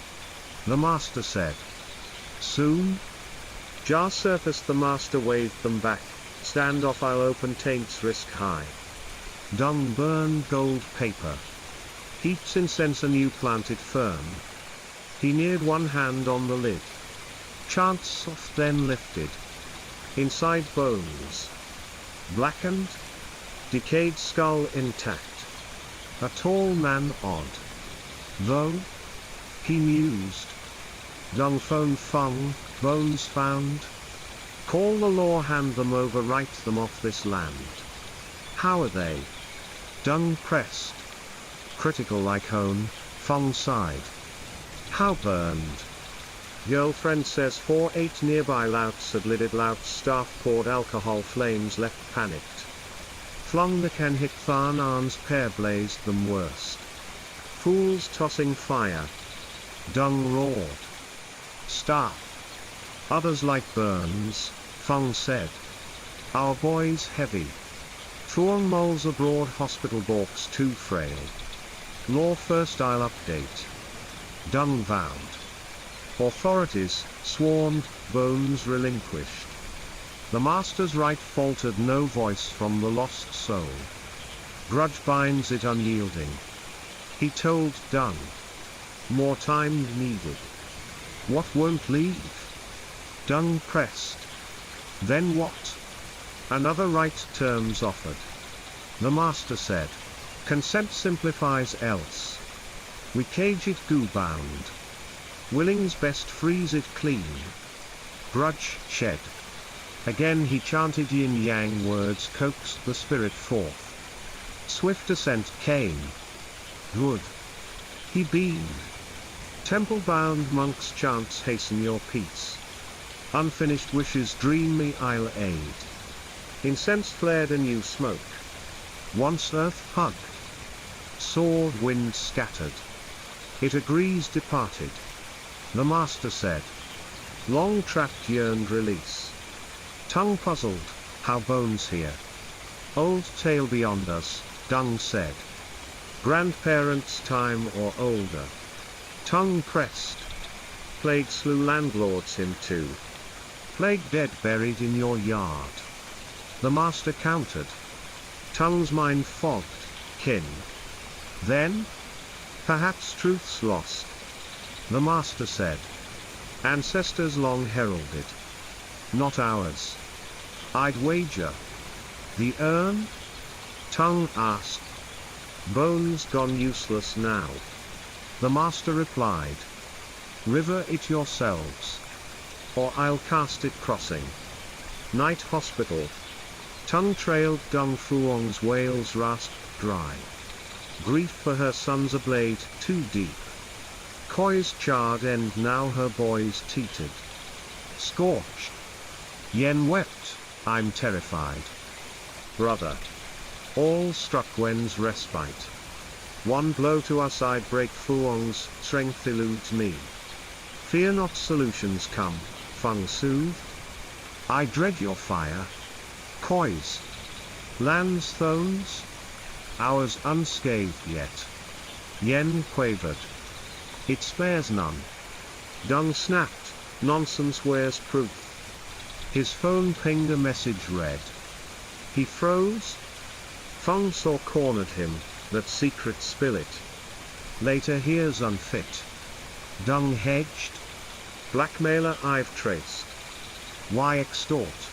The master said. Soon? Jar surfaced. The master waved them back. Stand off, I'll open, taints risk high. Dung burned gold paper. Heaps incense anew, planted firm. He neared, one hand on the lid. Chants soft, then lifted. Inside bones. Blackened. Decayed skull intact. A tall man odd. Though? He mused. Dung phone Fung, bones found. Call the law, hand them over, write them off this land. How are they? Dung pressed. Critical like hone, Fung sighed. How burned? Girlfriend says 4-8 nearby. Louts had lidded. Louts staff poured alcohol, flames left panicked. Flung the can, hit Tharn arms, pair blazed them worst. Fools tossing fire. Dung roared. Staff. Others like burns, Fung said. Our boy's heavy. Thuong moles abroad, hospital balks too frail. Law first, I'll update. Dung vowed. Authorities, swarmed, bones relinquished. The master's right faltered, no voice from the lost soul. Grudge binds it unyielding. He told Dung. More time needed. What won't leave? Dung pressed. Then what? Another right, terms offered. The master said. Consent simplifies, else we cage it goo bound. Willing's best freeze it clean. Grudge shed. Again he chanted yin-yang words, coaxed the spirit forth. Swift ascent came. Good. He beamed. Temple-bound monks' chants hasten your peace. Unfinished wishes dream me I'll aid. Incense flared a new smoke. Once earth hug. Sword wind scattered. It agrees departed. The master said. Long trapped yearned release. Tongue puzzled, how bones here. Old tale beyond us, Dung said. Grandparents' time or older. Tongue pressed. Plague slew landlords him too. Plague dead buried in your yard. The master countered. Tongue's mind fogged, kin. Then? Perhaps truth's lost. The master said. Ancestors long heralded. Not ours. I'd wager. The urn? Tongue asked. Bones gone useless now. The master replied. River it yourselves. Or I'll cast it crossing. Night hospital. Tongue trailed Dung Fuong's wails rasped dry. Grief for her son's a blade too deep. Koi's charred end now her boys teetered. Scorched. Yen wept, I'm terrified. Brother. All struck when's respite. One blow to us I'd break Fuong's, strength eludes me. Fear not solutions come, Feng soothed. I dread your fire. Koi's. Land's thrones? Ours unscathed yet. Yen quavered. It spares none. Dung snapped, nonsense wears proof. His phone pinged a message read. He froze? Feng saw cornered him, that secret spill it. Later here's unfit. Dung hedged? Blackmailer I've traced. Why extort?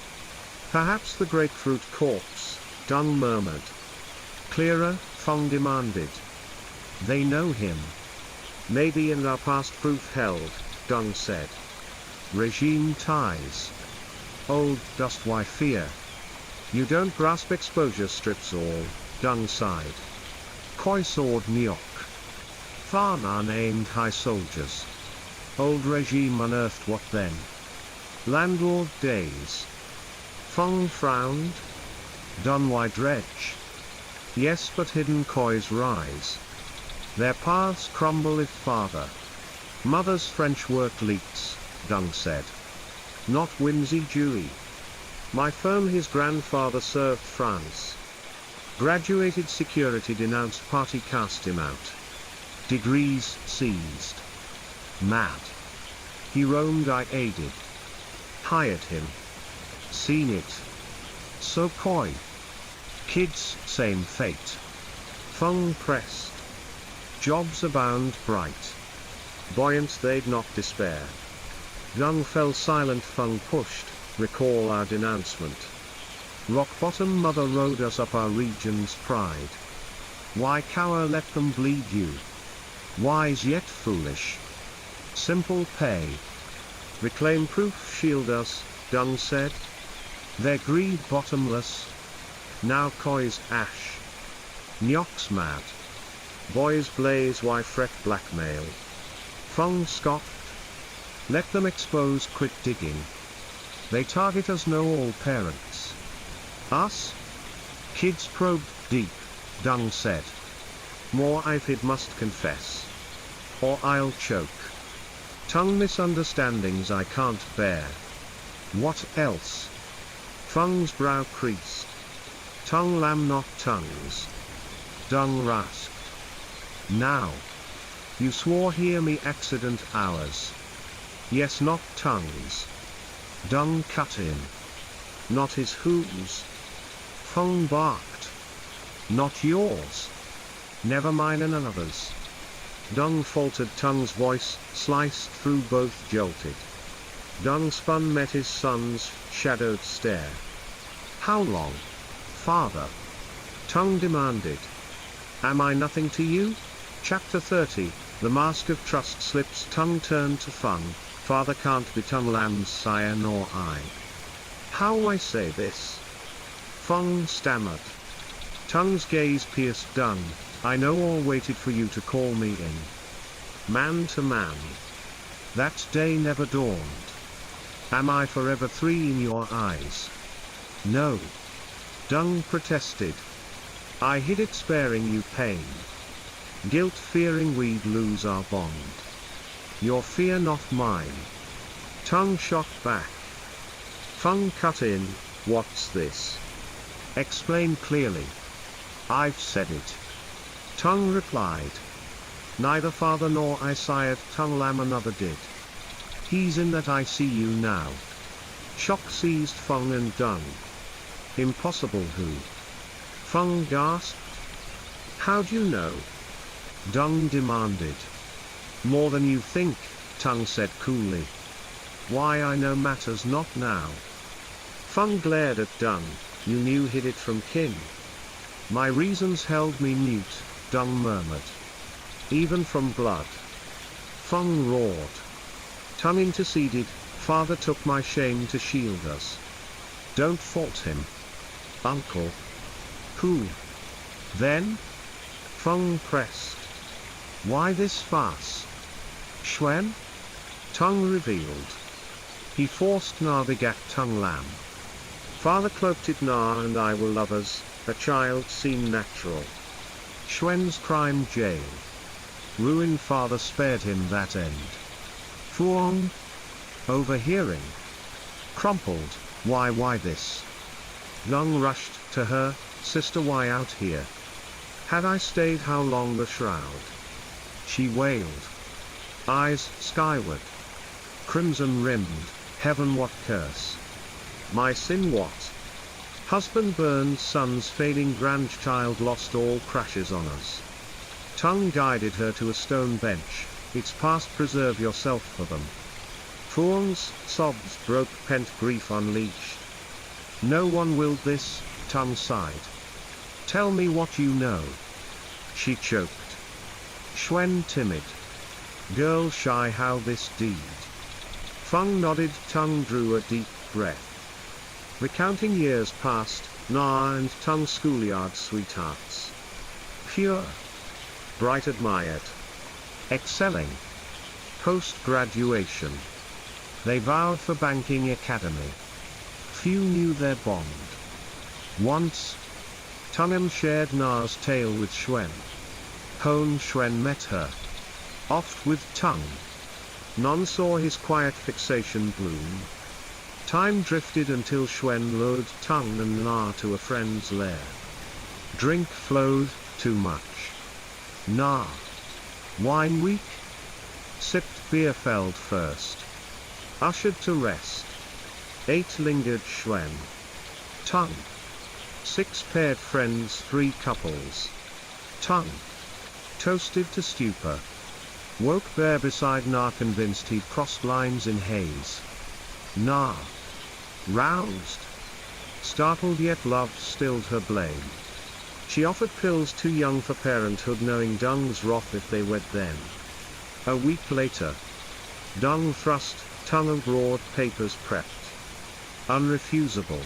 Perhaps the grapefruit corpse, Dung murmured. Clearer, Feng demanded. They know him. Maybe and our past proof held, Dung said. Regime ties. Old dust why fear? You don't grasp exposure strips all, Dung sighed. Koi sword Nyok. Fana named high soldiers. Old regime unearthed what then? Landlord days. Feng frowned. Dun why dredge? Yes but hidden Koi's rise. Their paths crumble if father. Mother's French work leaks, Dung said. Not whimsy Dewey. My firm his grandfather served France. Graduated security denounced party cast him out. Degrees seized. Mad. He roamed I aided. Hired him. Seen it. So Koi. Kids same fate. Feng pressed. Jobs abound bright. Buoyant they'd not despair. Dung fell silent Feng pushed, recall our denouncement. Rock bottom mother rode us up our region's pride. Why cower let them bleed you? Wise yet foolish. Simple pay. Reclaim proof shield us, Dung said. Their greed bottomless. Now Koi's ash. Nyok's mad. Boys blaze why fret blackmail. Feng scoffed. Let them expose quit digging. They target us know all parents. Us? Kids probed deep, Dung said. More I've hid must confess. Or I'll choke. Tongue misunderstandings I can't bear. What else? Feng's brow creased. Tongue lamb not tongues. Dung rasped. Now. You swore hear me accident hours. Yes not tongues. Dung cut in. Not his whose. Feng barked. Not yours. Never mine and another's. Dung faltered Tongue's voice, sliced through both jolted. Dung spun met his son's, shadowed stare. How long? Father. Tongue demanded. Am I nothing to you? Chapter 30, The mask of trust slips. Tongue turned to Fung. Father can't be Tung Lam's sire nor I. How I say this? Fung stammered. Tongue's gaze pierced Dung. I know or waited for you to call me in. Man to man. That day never dawned. Am I forever three in your eyes? No. Dung protested. I hid it sparing you pain. Guilt fearing we'd lose our bond. Your fear not mine. Tongue shot back. Fung cut in, what's this? Explain clearly. I've said it. Tongue replied. Neither father nor I sired Tung Lam, another did. He's in that I see you now. Shock seized Fung and Dung. Impossible who? Fung gasped. How'd you know? Dung demanded. More than you think, Tongue said coolly. Why I know matters not now. Fung glared at Dung. You knew hid it from kin. My reasons held me mute, Dung murmured. Even from blood. Fung roared. Tongue interceded. Father took my shame to shield us. Don't fault him. Uncle. Who? Then? Fung pressed. Why this farce? Xuan? Tongue revealed. He forced Na begat Tung Lam. Father cloaked it. Na and I were lovers, a child seemed natural. Xuan's crime jail. Ruin father spared him that end. Fuong? Overhearing. Crumpled, why this? Lung rushed to her, sister why out here? Had I stayed how long the shroud? She wailed. Eyes skyward. Crimson rimmed, heaven what curse? My sin what? Husband burned, sons fading, grandchild lost, all crashes on us. Tongue guided her to a stone bench. It's past, preserve yourself for them. Fuong's sobs broke, pent grief unleashed. No one willed this, Tongue sighed. Tell me what you know. She choked. Xuan timid. Girl shy, how this deed? Fung nodded. Tongue drew a deep breath. Recounting years past, Na and Tongue schoolyard sweethearts. Pure. Bright, admired. Excelling. Post-graduation. They vowed for banking academy. Few knew their bond. Once, Tongue shared Na's tale with Xuan. Hone Xuan met her. Oft with Tongue. None saw his quiet fixation bloom. Time drifted until Xuan lured Tongue and Na to a friend's lair. Drink flowed, too much. Na. Wine weak? Sipped beer, felled first. Ushered to rest. 8 lingered Xuan. Tongue. 6 paired friends, 3 couples. Tongue. Toasted to stupor. Woke there beside Na, convinced he'd crossed lines in haze. Na. Roused. Startled yet love stilled her blame. She offered pills too young for parenthood, knowing Dung's wrath if they wed then. A week later. Dung thrust, Tongue abroad, papers prepped. Unrefusable.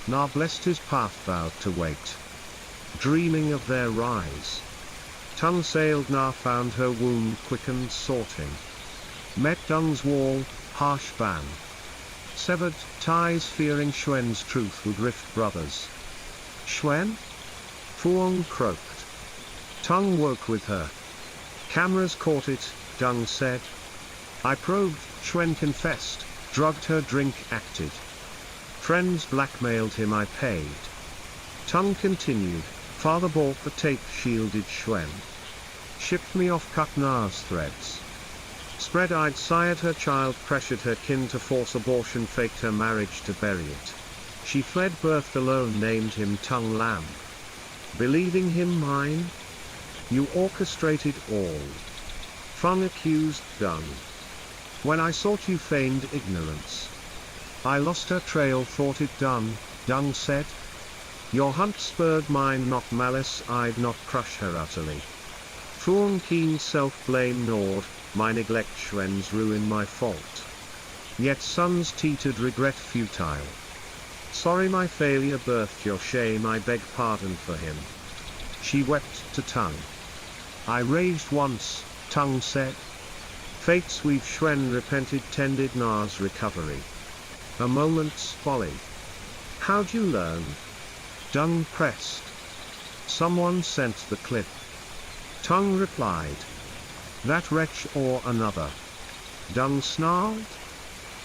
Na blessed his path, vowed to wait. Dreaming of their rise. Tongue sailed. Na found her wound, quickened, sought him. Met Dung's wall, harsh ban. Severed ties, fearing Xuan's truth would rift brothers. Xuan? Fuong croaked. Tongue woke with her. Cameras caught it, Dung said. I probed, Xuan confessed, drugged her drink, acted. Friends blackmailed him, I paid. Tongue continued, father bought the tape, shielded Xuan. Shipped me off, cut Na's threads. Spread-eyed sired her child, pressured her kin to force abortion, faked her marriage to bury it. She fled, birthed alone, named him Tung Lam. Believing him mine? You orchestrated all. Fung accused Dung. When I sought you, feigned ignorance. I lost her trail, thought it done, Dung said. Your hunt spurred mine, not malice, I'd not crush her utterly. Tuong keen self-blame gnawed, my neglect Schwen's ruin my fault. Yet sons teetered regret futile. Sorry my failure birthed your shame, I beg pardon for him. She wept to Tongue. I raged once, Tongue said. Fates we've Schwen repented tended Na's recovery. A moment's folly. How'd you learn? Dung pressed. Someone sent the clip. Tongue replied. That wretch or another. Dung snarled.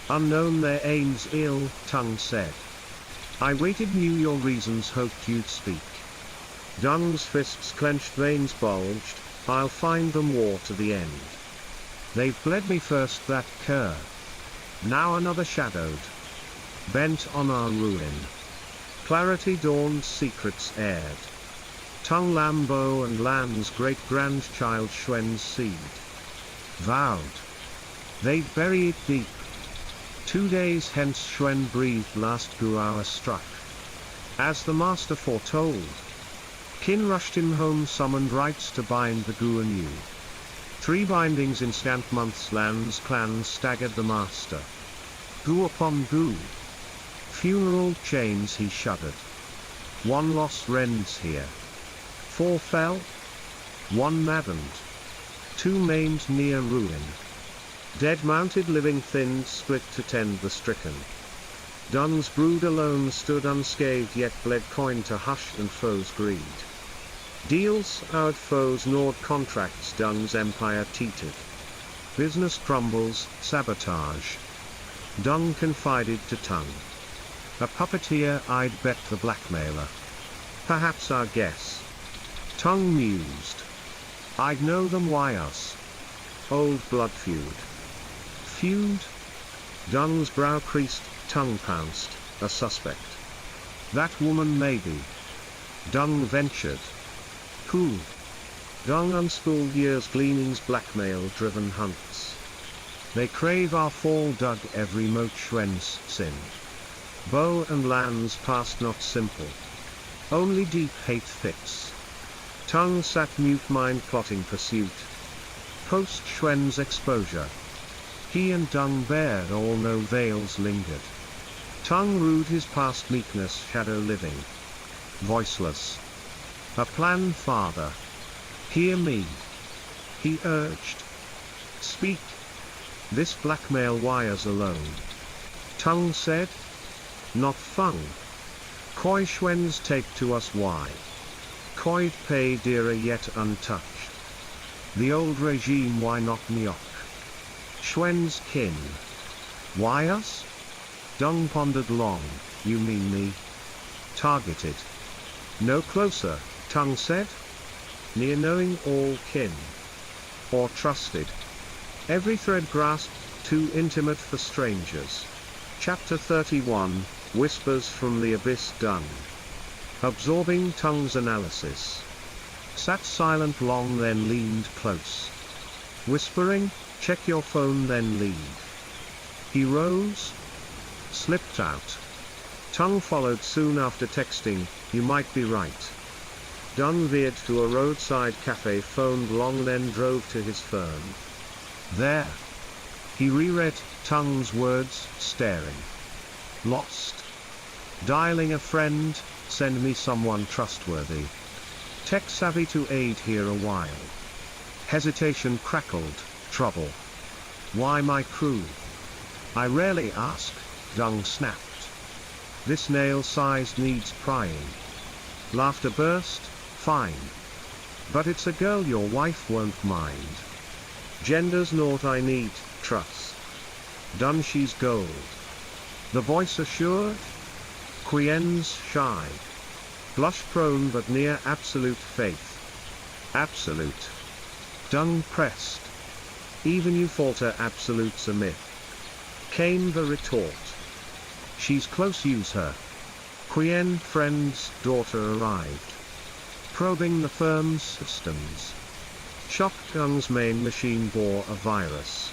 Unknown their aims ill, Tongue said. I waited, knew your reasons, hoped you'd speak. Dung's fists clenched, veins bulged, I'll find them war to the end. They've bled me first, that cur. Now another shadowed. Bent on our ruin. Clarity dawned, secrets aired. Tongue Lambo and Lan's great-grandchild Schwen's seed. Vowed. They'd bury it deep. 2 days hence Schwen breathed last Gu hour struck. As the master foretold. Kin rushed him home, summoned rites to bind the Gu anew. 3 bindings in scant months, Lan's clans staggered the master. Gu upon Gu. Funeral chains he shuddered. 1 loss rends here. 4 fell. 1 maddened. 2 maimed near ruin. Dead mounted, living thinned, split to tend the stricken. Dung's brood alone stood unscathed, yet bled coin to hush and foes' greed. Deals oured, foes gnawed contracts, Dung's empire teetered. Business crumbles, sabotage. Dung confided to Tongue. A puppeteer, I'd bet the blackmailer. Perhaps our guess. Tongue mused. I'd know them, why us? Old blood feud. Feud? Dung's brow creased, Tongue pounced, a suspect. That woman maybe. Dung ventured. Who? Dung unspooled years' gleanings, blackmail-driven hunts. They crave our fall, dug every moat Schwen's sin. Bow and Lan's past not simple. Only deep hate fits. Tongue sat mute, mind plotting pursuit. Post Schwen's exposure. He and Dung bared all, no veils lingered. Tongue rued his past meekness, shadow living. Voiceless. A plan, father. Hear me. He urged. Speak. This blackmail wires alone. Tongue said. Not Fung. Koi Schwen's take to us why. Koi'd pay dearer yet untouched. The old regime, why not Nyok? Schwen's kin. Why us? Dung pondered long, you mean me? Targeted. No closer, Tongue said. Near knowing all kin. Or trusted. Every thread grasped, too intimate for strangers. Chapter 31, Whispers from the Abyss. Dung. Absorbing Tongue's analysis. Sat silent long, then leaned close. Whispering, check your phone then leave. He rose. Slipped out. Tongue followed soon after, texting, you might be right. Dung veered to a roadside cafe, phoned long, then drove to his firm. There. He reread Tongue's words, staring. Lost. Dialing a friend, send me someone trustworthy. Tech savvy to aid here a while. Hesitation crackled, trouble. Why my crew? I rarely ask, Dung snapped. This nail-sized needs prying. Laughter burst, fine. But it's a girl your wife won't mind. Gender's naught, I need trust. Done, she's gold. The voice assured. Quien's shy. Blush prone but near absolute faith. Absolute. Dung pressed. Even you falter, absolute's a myth. Came the retort. She's close, use her. Quien friend's daughter arrived. Probing the firm's systems. Shotgun's main machine bore a virus.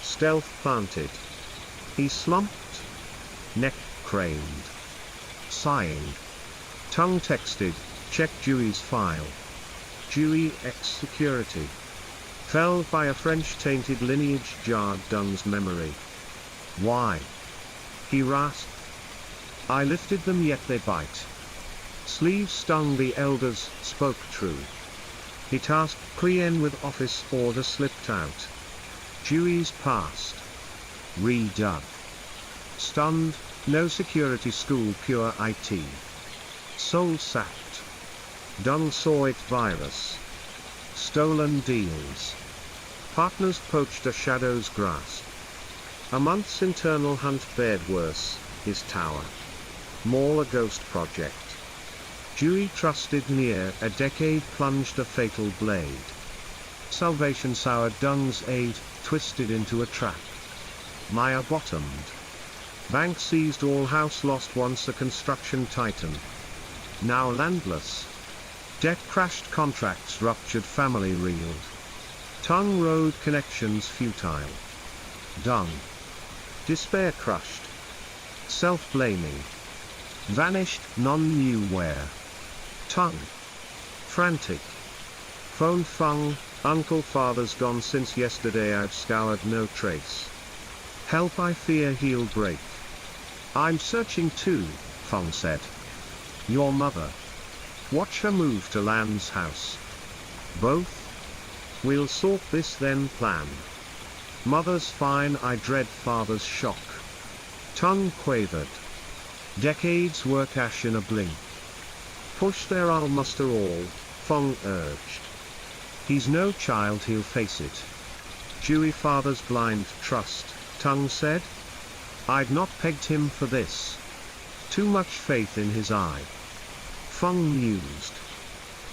Stealth planted. He slumped. Neck craned. Sighing. Tongue texted, check Dewey's file. Dewey ex-security. Felled by a French-tainted lineage jarred Dunn's memory. Why? He rasped. I lifted them yet they bite. Sleeves stung the elders, spoke true. He tasked Quien with office order slipped out. Dewey's past. Redug. Stunned, no security school pure IT. Soul sapped. Dunn saw it virus. Stolen deals. Partners poached a shadow's grasp. A month's internal hunt bared worse, his tower. More a ghost project. Dewey trusted near a decade plunged a fatal blade. Salvation soured Dunn's aid, twisted into a trap. Maya bottomed. Bank seized all house lost once a construction titan. Now landless. Debt crashed contracts ruptured family reeled. Tongue road connections futile. Dung. Despair crushed. Self-blaming. Vanished none knew where. Tongue. Frantic. Phone Fung, uncle father's gone since yesterday I've scoured no trace. Help I fear he'll break. I'm searching too, Fung said. Your mother. Watch her move to Land's house. Both? We'll sort this then plan. Mother's fine I dread father's shock. Tongue quavered. Decades work ash in a blink. Push there I'll muster all, Fung urged. He's no child he'll face it. Dewey father's blind trust, Tongue said. I'd not pegged him for this. Too much faith in his eye. Fung mused.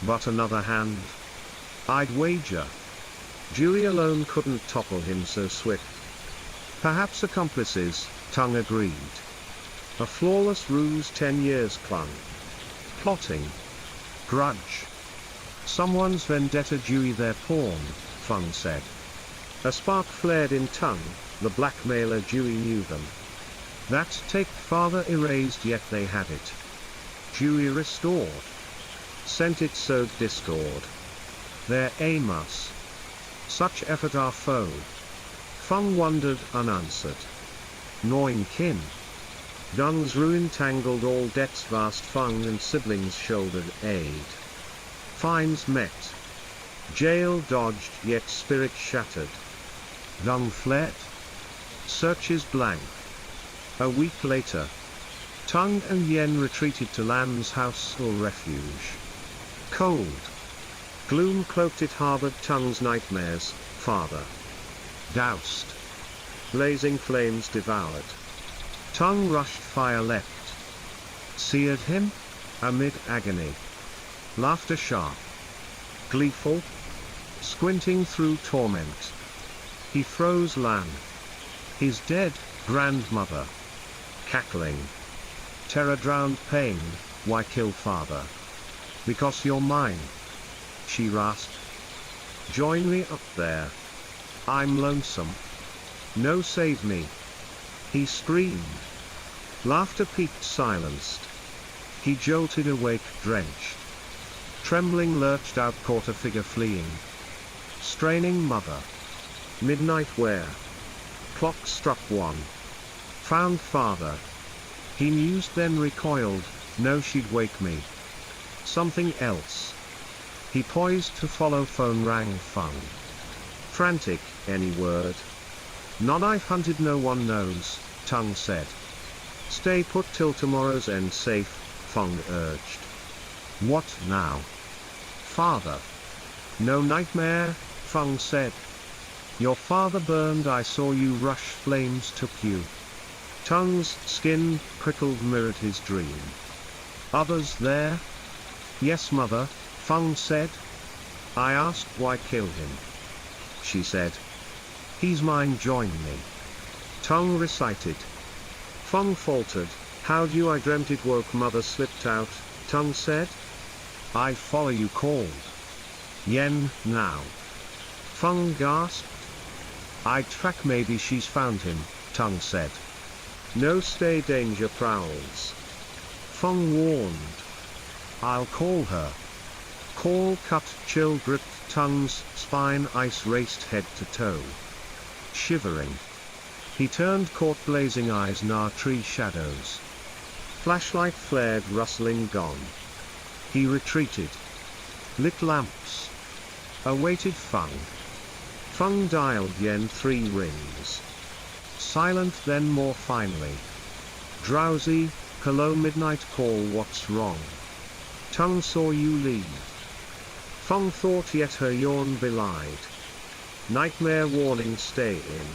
But another hand. I'd wager. Dewey alone couldn't topple him so swift. Perhaps accomplices, Tongue agreed. A flawless ruse 10 years clung. Plotting. Grudge. Someone's vendetta Dewey their pawn, Fung said. A spark flared in Tongue, the blackmailer Dewey knew them. That take father erased yet they had it. Dewey restored. Sent it sowed discord. Their Amos. Such effort our foe. Fung wondered unanswered. Gnawing kin. Dunn's ruin tangled all debts vast Fung and siblings shouldered aid. Fines met. Jail dodged yet spirit shattered. Dung fled. Searches blank. A week later. Tongue and Yen retreated to Land's house or refuge. Cold. Gloom cloaked it harbored Tongue's nightmares, father. Doused. Blazing flames devoured. Tongue rushed fire leapt. Seared him? Amid agony. Laughter sharp. Gleeful. Squinting through torment. He froze Lan. His dead grandmother. Cackling. Terror drowned pain, why kill father? Because you're mine. She rasped. Join me up there. I'm lonesome. No save me. He screamed. Laughter peaked silenced. He jolted awake drenched. Trembling lurched out caught a figure fleeing. Straining mother. Midnight where? Clock struck 1. Found father. He mused then recoiled, no she'd wake me. Something else. He poised to follow phone rang Fung. Frantic, any word? None I've hunted no one knows, Tongue said. Stay put till tomorrow's end safe, Fung urged. What now? Father. No nightmare, Fung said. Your father burned I saw you rush flames took you. Tongue's skin prickled mirrored his dream. Others there? Yes mother, Fung said. I asked why kill him. She said. He's mine join me. Tongue recited. Fung faltered, how'd you I dreamt it woke mother slipped out, Tongue said. I follow you called. Yen, now. Fung gasped. I'd track maybe she's found him, Tongue said. No stay danger prowls. Fung warned. I'll call her. Call cut, chill gripped tongues, spine ice raced head to toe. Shivering. He turned, caught blazing eyes, nah tree shadows. Flashlight flared, rustling gone. He retreated. Lit lamps. Awaited Feng. Feng dialed yen 3 rings. Silent, then more finely. Drowsy, hello midnight call, what's wrong? Tongue saw you leave. Feng thought, yet her yawn belied. Nightmare warning, stay in.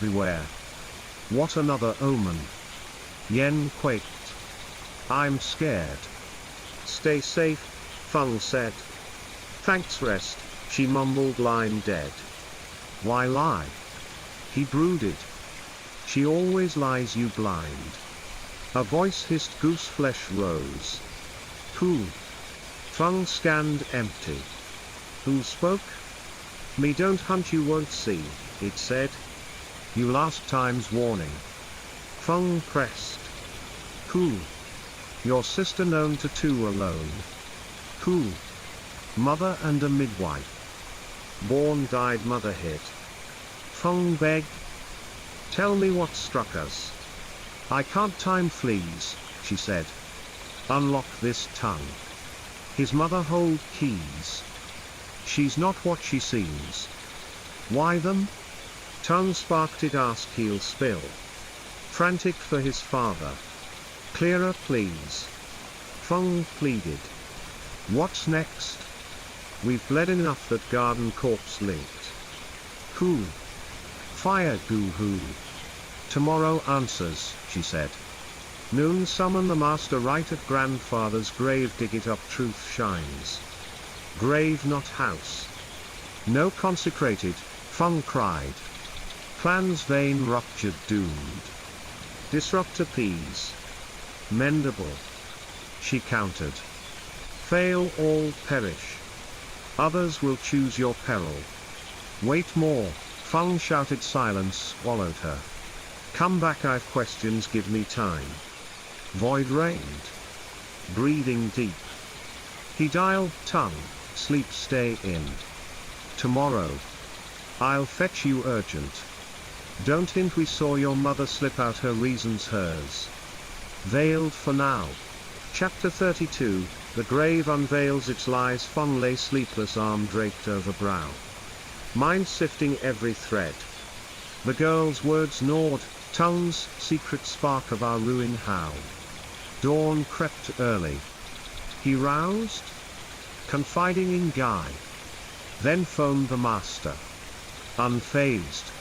Beware. What another omen? Yen quaked. I'm scared. Stay safe, Feng said. Thanks, rest, she mumbled, lying dead. Why lie? He brooded. She always lies, you blind. A voice hissed, goose flesh rose. Who? Feng scanned, empty. Who spoke? Me don't hunt, you won't see, it said. You last time's warning. Feng pressed. Who? Your sister, known to 2 alone. Who? Mother and a midwife. Born died motherhead. Feng begged. Tell me what struck us. I can't, time flees, she said. Unlock this tongue. His mother hold keys. She's not what she seems. Why them? Tongue sparked it, ask, he'll spill. Frantic for his father. Clearer please. Feng pleaded. What's next? We've bled enough, that garden corpse linked. Who? Fire goo who? Tomorrow answers, she said. Noon summon the master right at grandfather's grave, dig it up, truth shines. Grave not house. No consecrated, Feng cried. Plans vain, ruptured, doomed. Disrupt appease. Mendable. She countered. Fail, all perish. Others will choose your peril. Wait more, Feng shouted, silence swallowed her. Come back, I've questions, give me time. Void reigned. Breathing deep. He dialed, tongue, sleep, stay in. Tomorrow. I'll fetch you urgent. Don't hint, we saw your mother slip out, her reasons hers. Veiled for now. Chapter 32, the grave unveils its lies. Feng lay sleepless, arm draped over brow. Mind sifting every thread. The girl's words gnawed, tongue's secret spark of our ruin how. Dawn crept early. He roused? Confiding in Guy. Then phoned the master. Unfazed.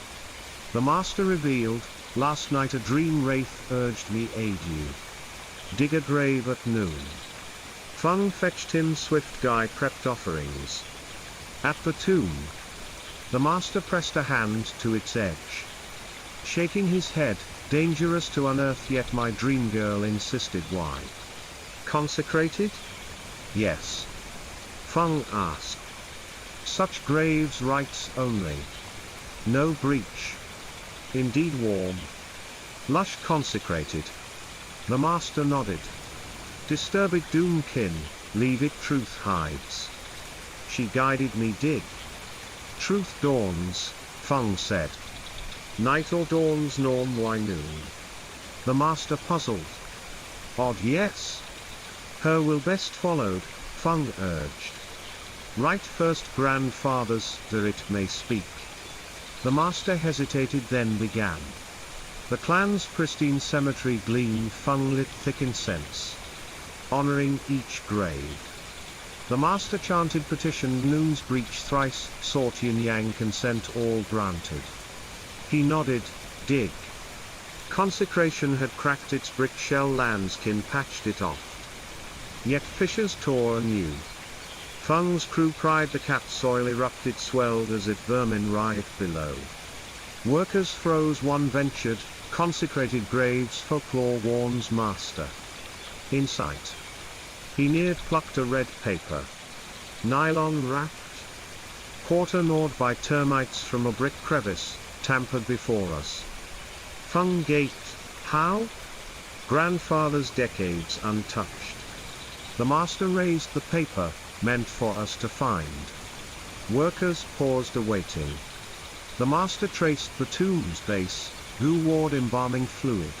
The master revealed, last night a dream wraith urged me aid you. Dig a grave at noon. Feng fetched him swift, Guy prepped offerings. At the tomb. The master pressed a hand to its edge. Shaking his head, dangerous to unearth, yet my dream girl insisted, why? Consecrated? Yes. Feng asked. Such graves rites only. No breach. Indeed warm. Lush consecrated. The master nodded. Disturb it, doom kin, leave it, truth hides. She guided me, dig. Truth dawns, Feng said. Night or dawn's norm, why noon? The master puzzled. Odd, yes. Her will best followed, Feng urged. Right first, grandfather's, that it may speak. The master hesitated, then began. The clan's pristine cemetery gleamed, Feng lit thick incense. Honoring each grave. The master chanted, petitioned, noon's breach thrice, sought yin-yang consent, all granted. He nodded, dig. Consecration had cracked its brick shell, landskin patched it off. Yet fissures tore anew. Feng's crew cried, the capped soil erupted, swelled as if vermin writhed below. Workers froze, one ventured, consecrated graves, folklore warns master. In sight. He neared, plucked a red paper. Nylon wrapped. Quarter gnawed by termites from a brick crevice, tampered before us. Feng gaped, how? Grandfather's decades untouched. The master raised the paper, meant for us to find. Workers paused awaiting. The master traced the tomb's base, goo ward embalming fluid.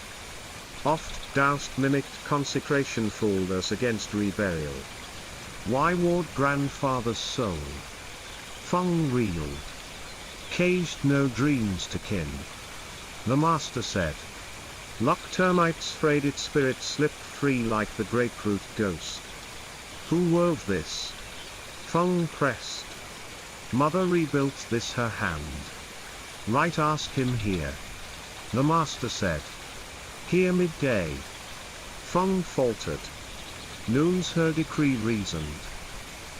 Oft doused mimicked consecration fooled us against reburial. Why ward grandfather's soul? Feng reeled. Caged no dreams to kin. The master said. Luck termites frayed its spirit slipped free like the grapefruit ghost. Who wove this? Feng pressed. Mother rebuilt this her hand. Right, ask him here. The master said. Here midday. Feng faltered. Noon's her decree reasoned.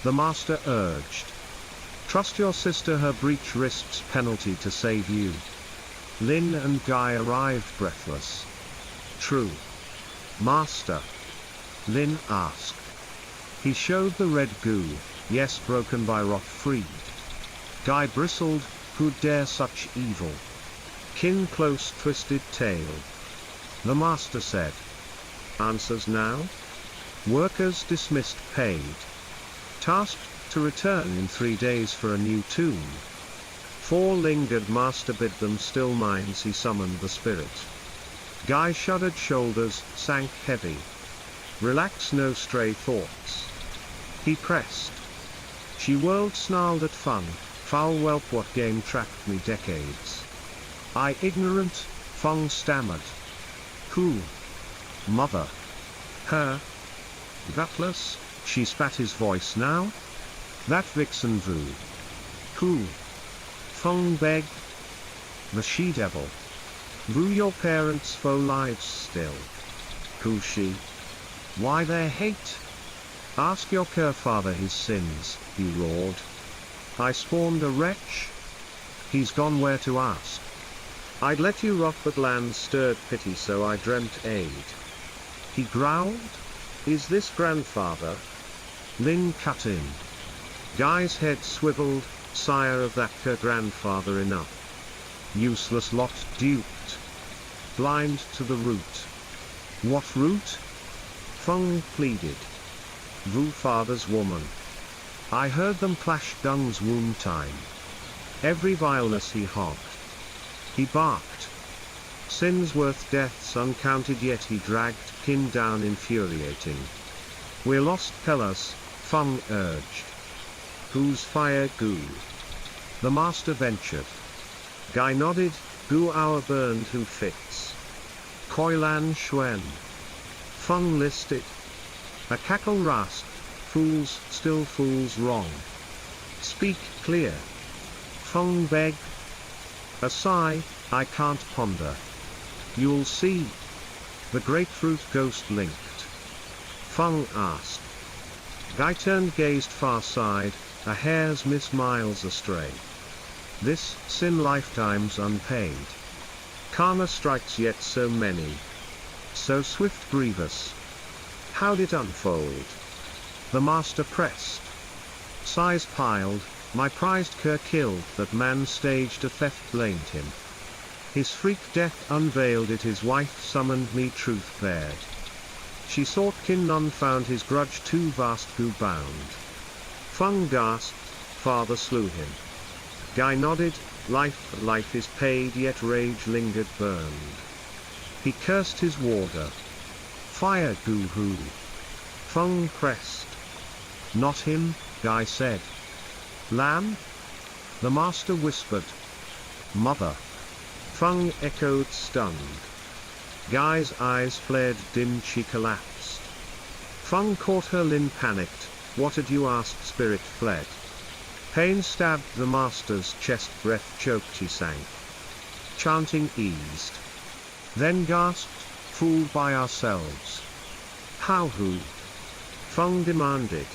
The master urged. Trust your sister, her breach risks penalty to save you. Lin and Guy arrived breathless. True. Master? Lin asked. He showed the red goo, yes, broken by rot freed. Guy bristled, who'd dare such evil? Kin close twisted tail. The master said. Answers now? Workers dismissed paid. Tasked to return in 3 days for a new tomb. 4 lingered, master bid them still minds he summoned the spirit. Guy shuddered, shoulders sank heavy. Relax, no stray thoughts. He pressed. She whirled, snarled at Fun, foul whelp, what game trapped me decades? I ignorant, Fung stammered. Who? Mother. Her? Gutless, she spat, his voice now. That vixen Vu. Who? Fung begged. The she-devil. Vu your parents' foe lives still. Who she? Why their hate? Ask your father his sins, he roared. I spawned a wretch? He's gone where to ask. I'd let you rot, but land stirred pity, so I dreamt aid. He growled? Is this grandfather? Lin cut in. Guy's head swiveled, sire of that grandfather enough. Useless lot, duped. Blind to the root. What root? Fung pleaded. Vu father's woman. I heard them clash Dung's womb time. Every vileness he hogged. He barked. Sins worth deaths uncounted, yet he dragged kin down infuriating. We're lost, tell us, Fung urged. Whose fire goo? The master ventured. Guy nodded, goo our burned, who fits? Koilan Shuen. Fung listed. A cackle rasped, fools, still fools wrong. Speak clear. Fung begged. A sigh, I can't ponder. You'll see. The grapefruit ghost linked. Fung asked. Guy turned, gazed far side, a hair's miss miles astray. This sin lifetimes unpaid. Karma strikes yet so many. So swift, grievous. How'd it unfold? The master pressed. Sighs piled, my prized cur killed, that man staged a theft, blamed him. His freak death unveiled it, his wife summoned me, truth bared. She sought kin, none found, his grudge too vast, who bound. Fung gasped, father slew him. Guy nodded, life for life is paid, yet rage lingered, burned. He cursed his warder. Fire goo who? Fung pressed. Not him, Guy said. Lamb? The master whispered. Mother. Fung echoed, stunned. Guy's eyes flared dim, she collapsed. Fung caught her, Lin panicked. What had you asked? Spirit fled. Pain stabbed the master's chest, breath choked, he sank. Chanting eased. Then gasped, fooled by ourselves. How, who? Fung demanded.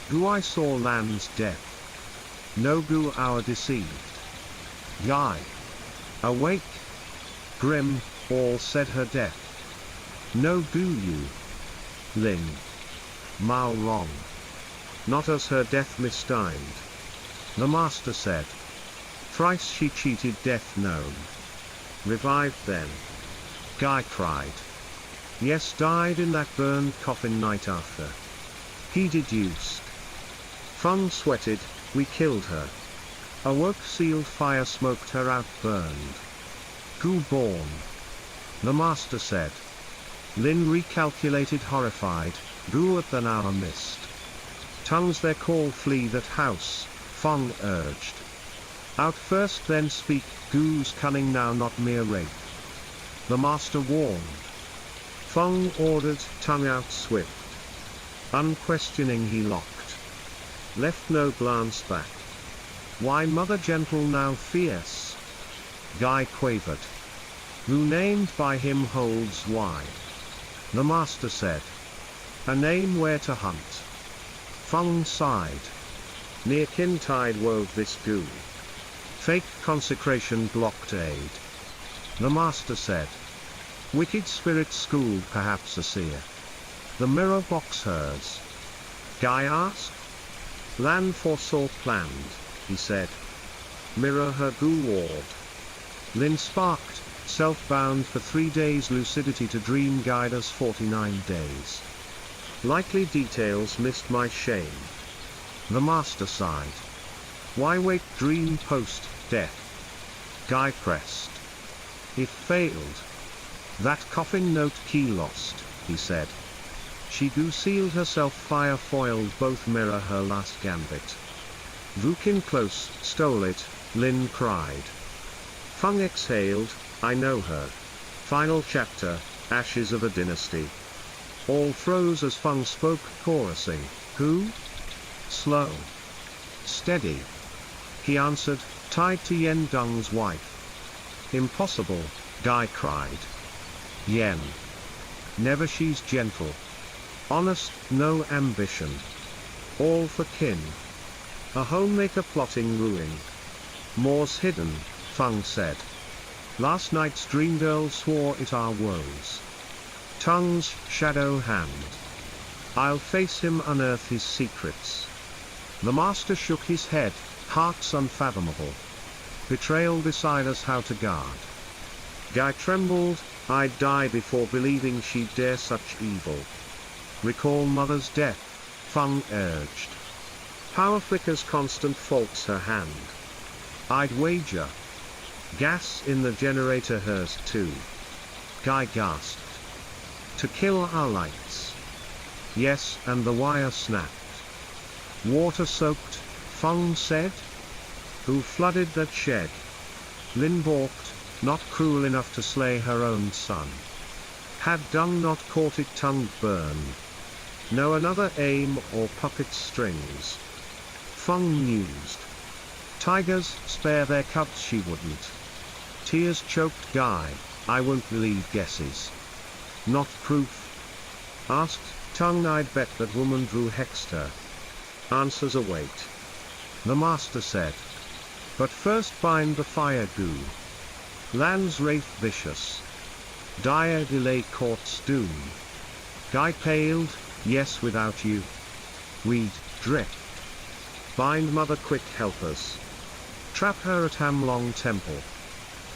Goo I saw Lan's death. No goo our deceived. Guy. Awake. Grim, all said her death. No goo you. Lin. Mao wrong. Not us, her death misdimed. The master said. Thrice she cheated, death known. Revived then. Guy cried. Yes, died in that burned coffin night after. He deduced. Feng sweated, we killed her. A work-sealed fire smoked her out, burned. Gu born. The master said. Lin recalculated, horrified. Gu at the hour missed. Tongues their call, flee that house, Feng urged. Out first then speak, Gu's cunning now, not mere rape. The master warned. Feng ordered, tongue out swift. Unquestioning he locked. Left no glance back. Why mother gentle now fierce? Guy quavered. Who named by him holds wide. The master said. A name where to hunt. Feng sighed. Near Kintide wove this Gu. Fake consecration blocked aid. The master said. Wicked spirit school, perhaps a seer. The mirror box hers. Guy asked. Land foresaw planned, he said. Mirror her Gu ward. Lin sparked, self-bound for 3 days, lucidity to dream guide us 49 days. Likely details missed my shame. The master sighed. Why wake dream post-death? Guy pressed. If failed. That coffin note key lost, he said. She Gu sealed herself, fire foiled both, mirror her last gambit. Vukin close, stole it, Lin cried. Feng exhaled, I know her. Final chapter, ashes of a dynasty. All froze as Feng spoke, chorusing, who? Slow. Steady. He answered, tied to Yen Dong's wife. Impossible, Guy cried. Yen. Never, she's gentle. Honest, no ambition. All for kin. A homemaker plotting ruin. More's hidden, Feng said. Last night's dream girl swore it our woes. Tongue's shadow hand. I'll face him, unearth his secrets. The master shook his head, hearts unfathomable. Betrayal beside us, how to guard. Guy trembled, I'd die before believing she'd dare such evil. Recall mother's death, Feng urged. Power flickers, constant faults her hand. I'd wager. Gas in the generator, hers too. Guy gasped. To kill our lights. Yes, and the wire snapped. Water soaked, Feng said. Who flooded that shed? Lin balked, not cruel enough to slay her own son. Had dung not caught it, tongue burned. No another aim or puppet strings. Feng mused. Tigers spare their cubs, she wouldn't. Tears choked Guy, I won't believe guesses. Not proof? Asked, tongue, I'd bet that woman Drew hexed her. Answers await. The master said. But first bind the fire Gu. Land's wraith vicious. Dire delay court's doom. Guy paled, yes, without you. We'd drift. Bind mother quick, help us. Trap her at Hamlong Temple.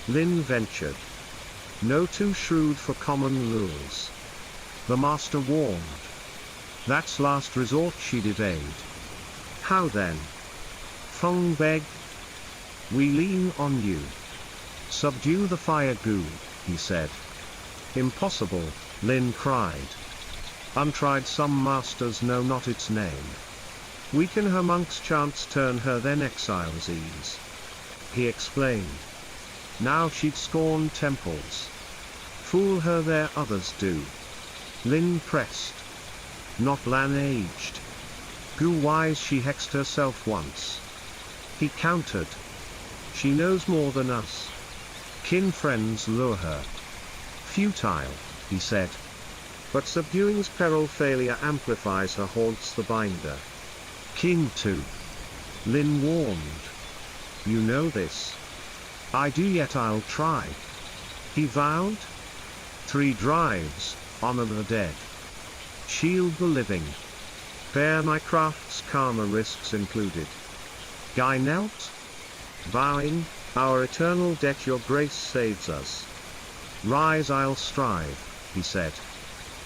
Lin ventured. No too shrewd for common lures. The master warned. That's last resort, she'd evade. How then? Feng begged. We lean on you. Subdue the fire Gu, he said. Impossible, Lin cried. Untried, some masters know not its name. Weaken her, monks' chants turn her, then exiles ease. He explained. Now she'd scorn temples. Fool her there, others do. Lin pressed. Not Lan aged. Gu wise, she hexed herself once. He countered. She knows more than us. Kin friends lure her. Futile, he said. But subduing's peril, failure amplifies her, haunts the binder. King too. Lin warned. You know this. I do, yet I'll try. He vowed. 3 drives, honor the dead. Shield the living. Bear my craft's karma, risks included. Guy knelt. Vowing, our eternal debt your grace saves us. Rise, I'll strive, he said.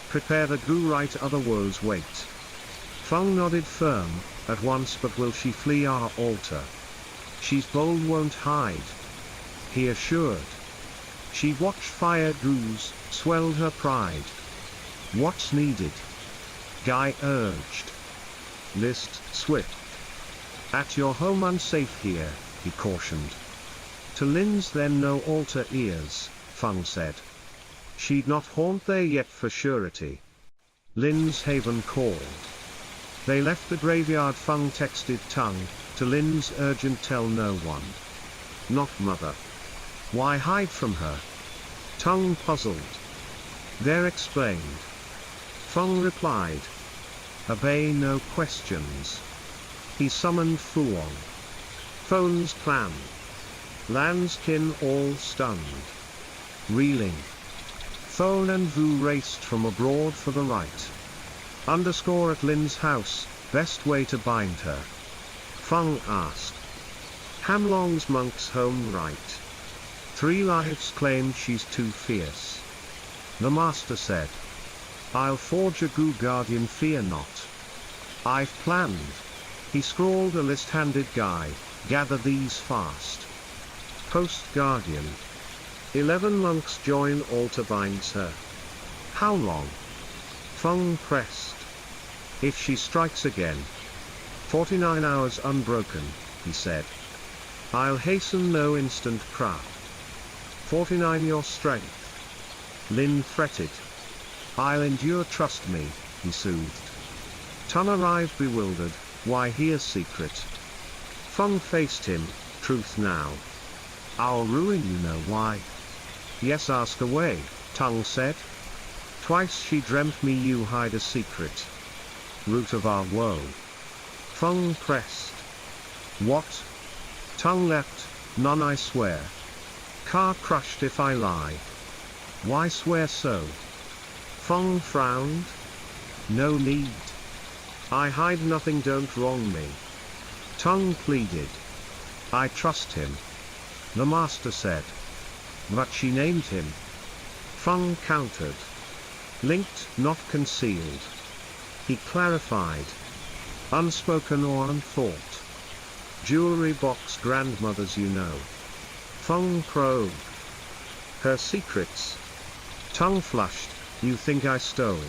Prepare the Gu, right, other woes wait. Feng nodded firm, at once. But will she flee our altar? She's bold, won't hide, he assured. She watched fire ooze, swelled her pride. What's needed? Guy urged. List, swift. At your home unsafe here, he cautioned. To Lin's then no altar ears, Feng said. She'd not haunt there yet for surety. Lin's haven called. They left the graveyard. Feng texted Tung, to Lin's urgent tell no one. Not mother. Why hide from her? Tung puzzled. There explained. Feng replied. Obey no questions. He summoned Fuong. Phone's clan. Lan's kin all stunned. Reeling. Phone and Vu raced from abroad for the right. Underscore at Lin's house, best way to bind her. Feng asked. Hamlong's monk's home right. 3 lives claimed she's too fierce. The master said. I'll forge a Gu guardian, fear not. I've planned. He scrawled a list, handed Guy, gather these fast. Post guardian. 11 monks join, altar binds her. How long? Feng pressed. If she strikes again. 49 hours unbroken, he said. I'll hasten no instant craft. 49 your strength. Lin fretted. I'll endure, trust me, he soothed. Tun arrived bewildered, why here's secret. Feng faced him, truth now. I'll ruin you know why. Yes, ask away, Tung said. Twice she dreamt me you hide a secret. Root of our woe. Feng pressed. What? Tung leapt, none I swear. Car crushed if I lie. Why swear so? Feng frowned. No need. I hide nothing, don't wrong me. Tung pleaded. I trust him. The master said. But she named him. Feng countered. Linked, not concealed. He clarified. Unspoken or unthought. Jewelry box, grandmother's you know. Feng probed. Her secrets. Tung flushed. You think I stole?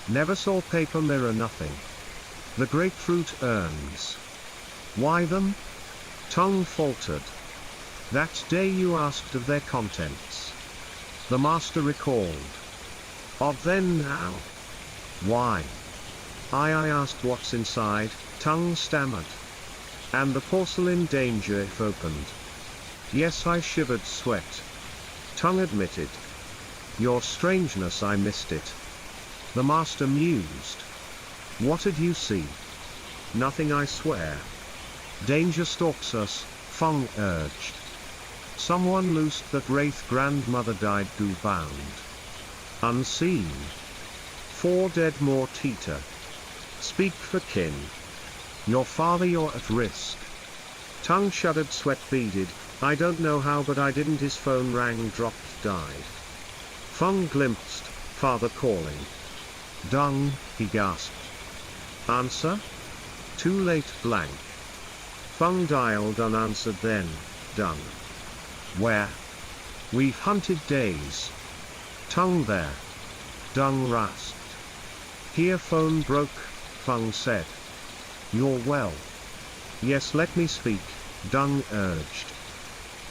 Never saw paper mirror, nothing. The grapefruit urns. Why them? Tung faltered. That day you asked of their contents. The master recalled. Of then now. Why? I asked what's inside, Tung stammered. And the porcelain danger if opened. Yes, I shivered, sweat. Tung admitted. Your strangeness, I missed it. The master mused. What did you see? Nothing, I swear. Danger stalks us, Feng urged. Someone loosed that wraith, grandmother died Gu bound. Unseen. 4 dead more Tita. Speak for kin. Your father, you're at risk. Tung shuddered, sweat beaded. I don't know how, but I didn't. His phone rang, dropped, died. Feng glimpsed, father calling. Dung, he gasped. Answer? Too late, blank. Feng dialed unanswered, then, Dung. Where? We've hunted days. Tung there. Dung rasped. Here, phone broke, Feng said. You're well. Yes, let me speak, Dung urged.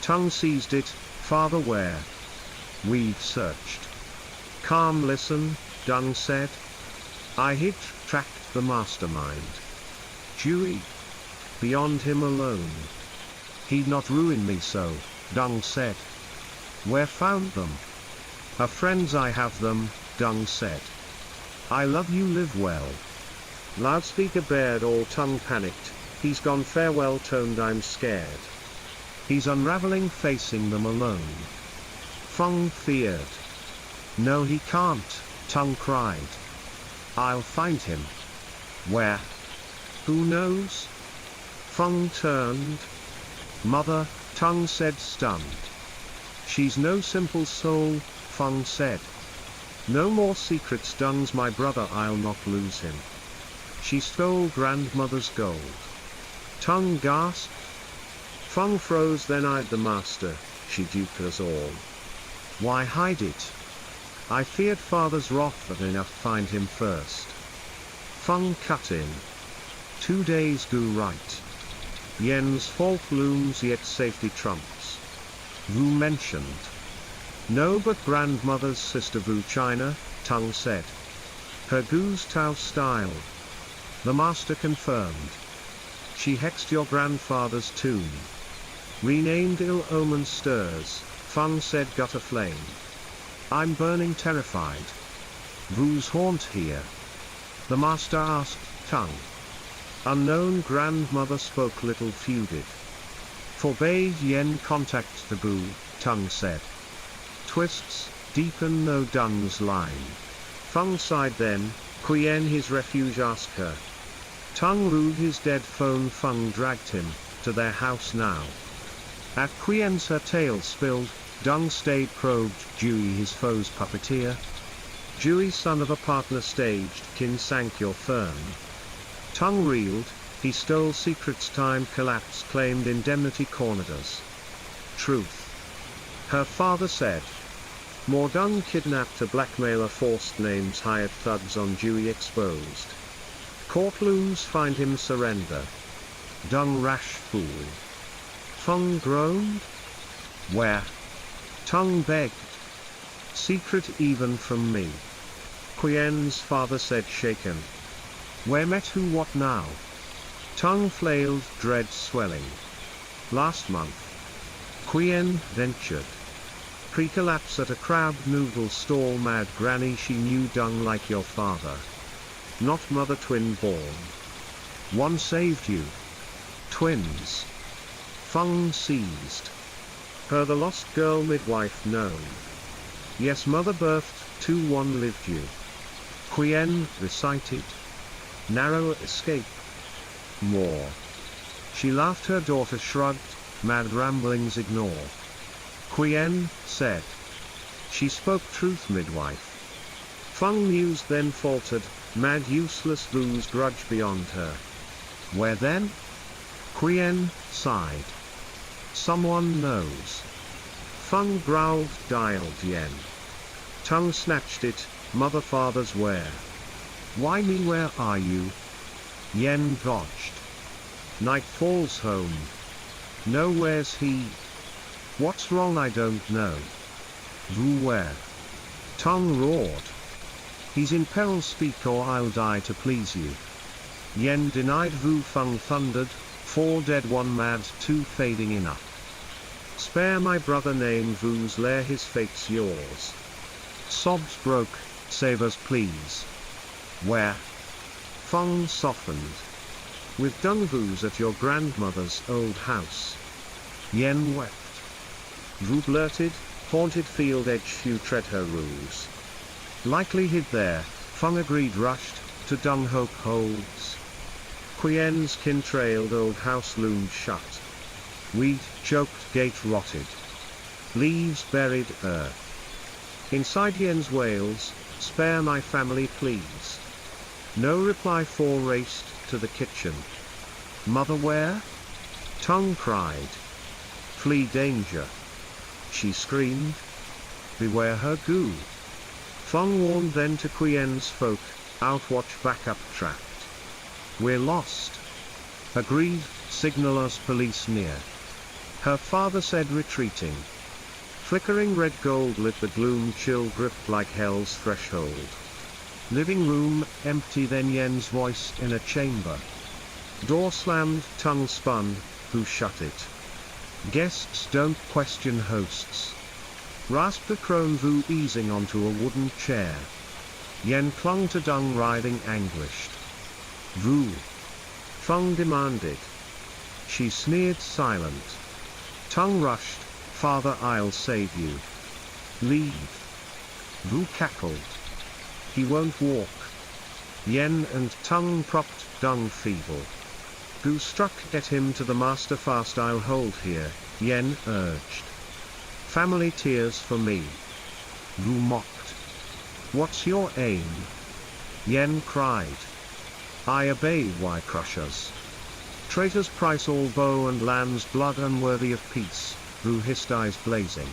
Tung seized it. Father, where? We've searched. Calm, listen, Dung said. I hit, tracked the mastermind. Dewey. Beyond him alone. He'd not ruin me so, Dung said. Where found them? A friends I have them, Dung said. I love you, live well. Loudspeaker bared, all Tung panicked. He's gone, farewell, toned, I'm scared. He's unraveling, facing them alone. Feng feared. No, he can't, Tung cried. I'll find him. Where? Who knows? Feng turned. Mother, Tung said, stunned. She's no simple soul, Feng said. No more secrets, Dung's my brother, I'll not lose him. She stole grandmother's gold. Tung gasped. Feng froze, then eyed the master. She duped us all. Why hide it? I feared father's wrath, but enough find him first. Feng cut in. 2 days go right. Yen's fault looms, yet safety trumps. Wu mentioned. No, but grandmother's sister Wu China, Tung said. Her Gu's Tao style. The master confirmed. She hexed your grandfather's tomb. Renamed ill omen stirs, Feng said, gut aflame. I'm burning terrified. Wu's haunt here. The master asked Tung. Unknown grandmother spoke, little feuded. Forbade Yen contact the Gu, Tung said. Twists, deepen no Dung's line. Feng sighed then, Qian his refuge ask her. Tung ruled his dead phone. Feng dragged him, to their house now. At Qian's her tale spilled, Dung stayed probed, Dewey his foe's puppeteer. Dewey son of a partner staged, kin sank your firm. Tung reeled, he stole secrets, time collapse, claimed indemnity, cornered us. Truth. Her father said. More Dung kidnapped a blackmailer, forced names, hired thugs on Dewey exposed. Courtrooms find him surrender. Dung rash fool. Feng groaned. Where? Tung begged. Secret even from me. Qian's father said, shaken. Where met who, what now? Tung flailed, dread swelling. Last month. Qian ventured. Pre-collapse at a crab noodle stall, mad granny, she knew Dung like your father. Not mother, twin born. One saved you. Twins. Feng seized. Her the lost girl midwife known. Yes, mother birthed, 2 1 lived you. Qian recited. Narrow escape. More. She laughed, her daughter shrugged, mad ramblings ignore. Qian said. She spoke truth, midwife. Feng mused, then faltered, mad useless Wu's grudge beyond her. Where then? Qian sighed. Someone knows. Feng growled, dialed Yen. Tung snatched it, mother father's where? Why me, where are you? Yen dodged. Night falls home. No, where's he? What's wrong, I don't know. Wu where? Tung roared. He's in peril, speak or I'll die to please you. Yen denied. Wu Feng thundered, 4 dead, 1 mad, 2 fading enough. Spare my brother, name Wu's lair, his fate's yours. Sobs broke, save us please. Where? Feng softened. With Dung, Wu's at your grandmother's old house. Yen wept. Wu blurted, haunted field edge, few tread her rules. Likely hid there, Feng agreed, rushed, to Dung hope holds. Qian's kin trailed, old house loomed shut. Weed choked, gate rotted. Leaves buried earth. Inside Yen's wails, spare my family please. No reply, 4 raced to the kitchen. Mother where? Tung cried. Flee danger. She screamed. Beware her Gu. Feng warned then to Qian's folk, outwatch backup trapped. We're lost. Agreed, signal us police near. Her father said, retreating. Flickering red gold lit the gloom, chill gripped like hell's threshold. Living room, empty, then Yen's voice in a chamber. Door slammed, tongue spun, who shut it? Guests don't question hosts. Rasped a crone, Wu easing onto a wooden chair. Yen clung to Dung, writhing anguished. Wu. Feng demanded. She sneered, silent. Tung rushed, father, I'll save you. Leave. Wu cackled. He won't walk. Yen and Tung propped Dung feeble. Gu struck, get him to the master fast, I'll hold here, Yen urged. Family tears for me. Wu mocked. What's your aim? Yen cried. I obey why crushers. Traitors price all bow and lands blood unworthy of peace, Vu hissed eyes blazing.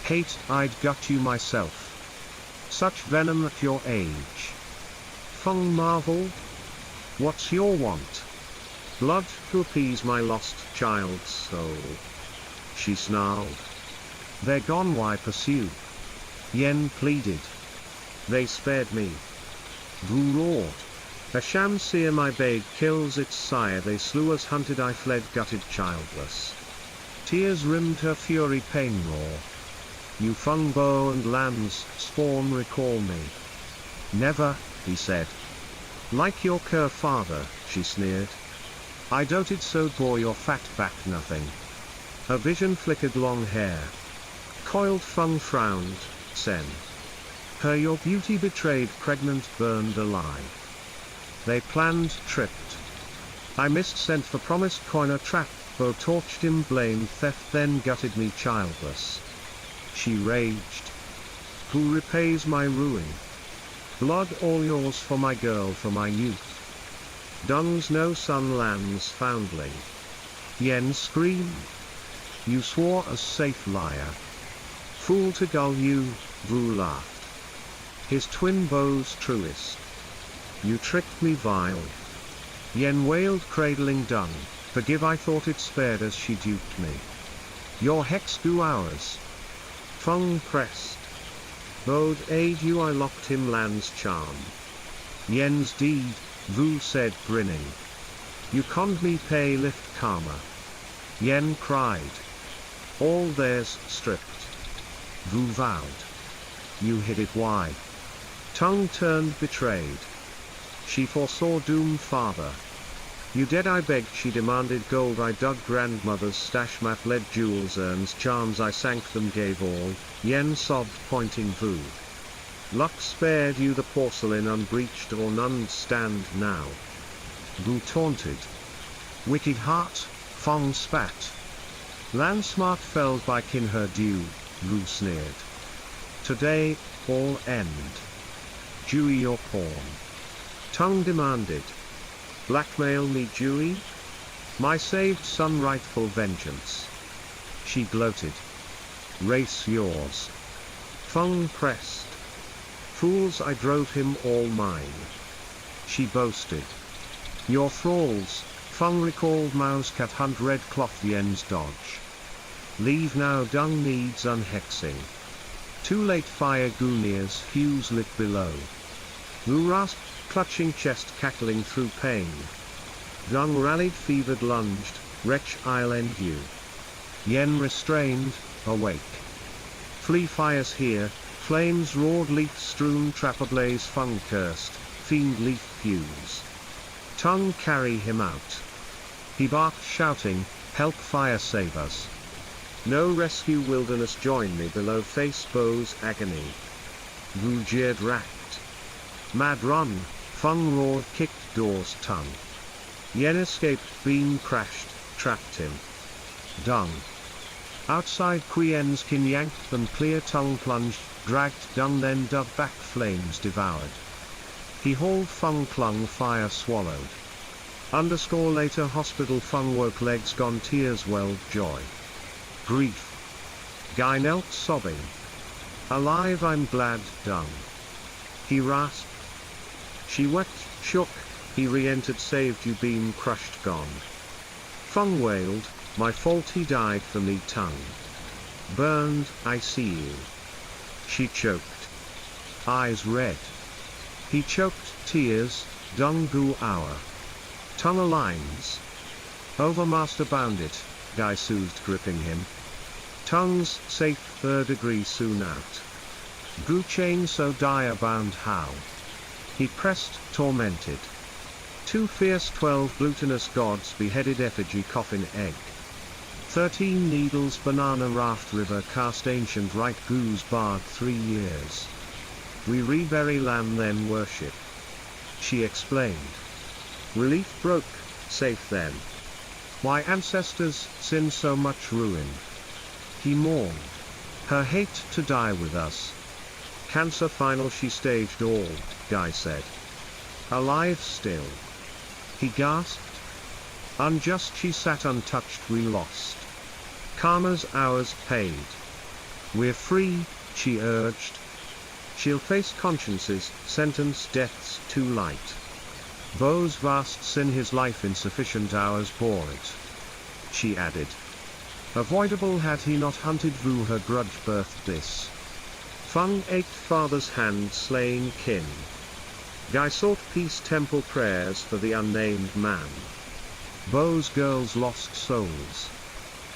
Hate, I'd gut you myself. Such venom at your age. Feng marveled. What's your want? Blood to appease my lost child's soul. She snarled. They're gone, why pursue? Yen pleaded. They spared me. Vu roared. A Shamsir my babe kills its sire, they slew us hunted, I fled gutted childless. Tears rimmed her fury, pain roar. You Feng bow and lands spawn recall me. Never, he said. Like your cur father, she sneered. I doted so bore your fat back nothing. Her vision flickered long hair. Coiled Feng frowned, Sen. Her your beauty betrayed, pregnant burned alive. They planned, tripped. I missed sent for promised coin, a trap, bow torched him, blamed theft, then gutted me childless. She raged. Who repays my ruin? Blood all yours for my girl, for my youth. Dung's no son lands foundling. Yen screamed. You swore a safe liar. Fool to gull you, Vu laughed. His twin bows truest. You tricked me vile. Yen wailed, cradling Dung. Forgive, I thought it spared as she duped me. Your hex do ours. Feng pressed. Bode aid you, I locked him land's charm. Yen's deed, Vu said grinning. You conned me, pay lift karma. Yen cried. All theirs stripped. Vu vowed. You hid it, why? Tongue turned betrayed. She foresaw doom, father. You dead, I begged, she demanded gold, I dug grandmother's stash, map led jewels, urns, charms, I sank them, gave all. Yen sobbed, pointing Vu. Luck spared you, the porcelain unbreached or none stand now. Vu taunted. Wicked heart, Feng spat. Land smart felled by kin her due, Vu sneered. Today, all end. Dewey your pawn. Tongue demanded. Blackmail me, Dewey? My saved son, rightful vengeance. She gloated. Race yours. Feng pressed. Fools, I drove him all mine. She boasted. Your thralls, Feng recalled, mouse cat hunt, red cloth, Yen's dodge. Leave now, Dung needs unhexing. Too late, fire Gooniers fuse lit below. Vu rasped, clutching chest, cackling through pain. Dung rallied, fevered, lunged, wretch, I'll end you. Yen restrained, awake. Flee, fires here, flames roared, leaf strewn, trap ablaze, Feng cursed, fiend leaf fuse. Tongue carry him out. He barked, shouting, help, fire save us. No rescue, wilderness join me below, face bows agony. Vu jeered, racked. Mad run, Feng roared, kicked doors, tongue. Yen escaped, beam crashed, trapped him. Dung. Outside, Qian's kin yanked them clear, tongue plunged, dragged Dung, then dug back, flames devoured. He hauled, Feng clung, fire swallowed. Underscore later, hospital, Feng woke, legs gone, tears welled, joy. Grief. Guy knelt sobbing. Alive, I'm glad, Dung. He rasped. She wept, shook, he re-entered, saved you, beam crushed, gone. Feng wailed, my fault, he died for me, tongue. Burned, I see you. She choked. Eyes red. He choked, tears, Dung gu hour. Tongue aligns. Overmaster bound it, Guy soothed, gripping him. Tongue's safe, third degree soon out. Gu chain so dire bound how? He pressed, tormented. Two fierce 12 glutinous gods beheaded, effigy, coffin, egg. 13 needles, banana raft, river cast, ancient rite, goose barred 3 years. We rebury lamb, then worship. She explained. Relief broke, safe then. Why ancestors sin so much ruin? He mourned. Her hate to die with us. Cancer final, she staged all, Guy said. Alive still. He gasped. Unjust she sat untouched we lost. Karma's hours paid. We're free, she urged. She'll face conscience's sentence death's too light. Vo's vast sin his life insufficient hours bore it. She added. Avoidable had he not hunted Vu her grudge birthed this. Fung ached father's hand slaying kin. Guy sought peace temple prayers for the unnamed man. Vo's girls lost souls.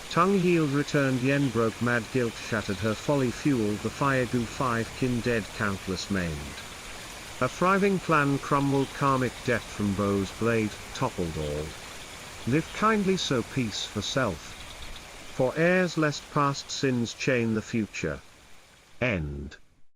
Tongue healed returned yen broke mad guilt shattered her folly fueled the fire Gu 5 kin dead countless maimed. A thriving plan crumbled karmic death from Vo's blade toppled all. Live kindly sow peace for self. For heirs lest past sins chain the future. End.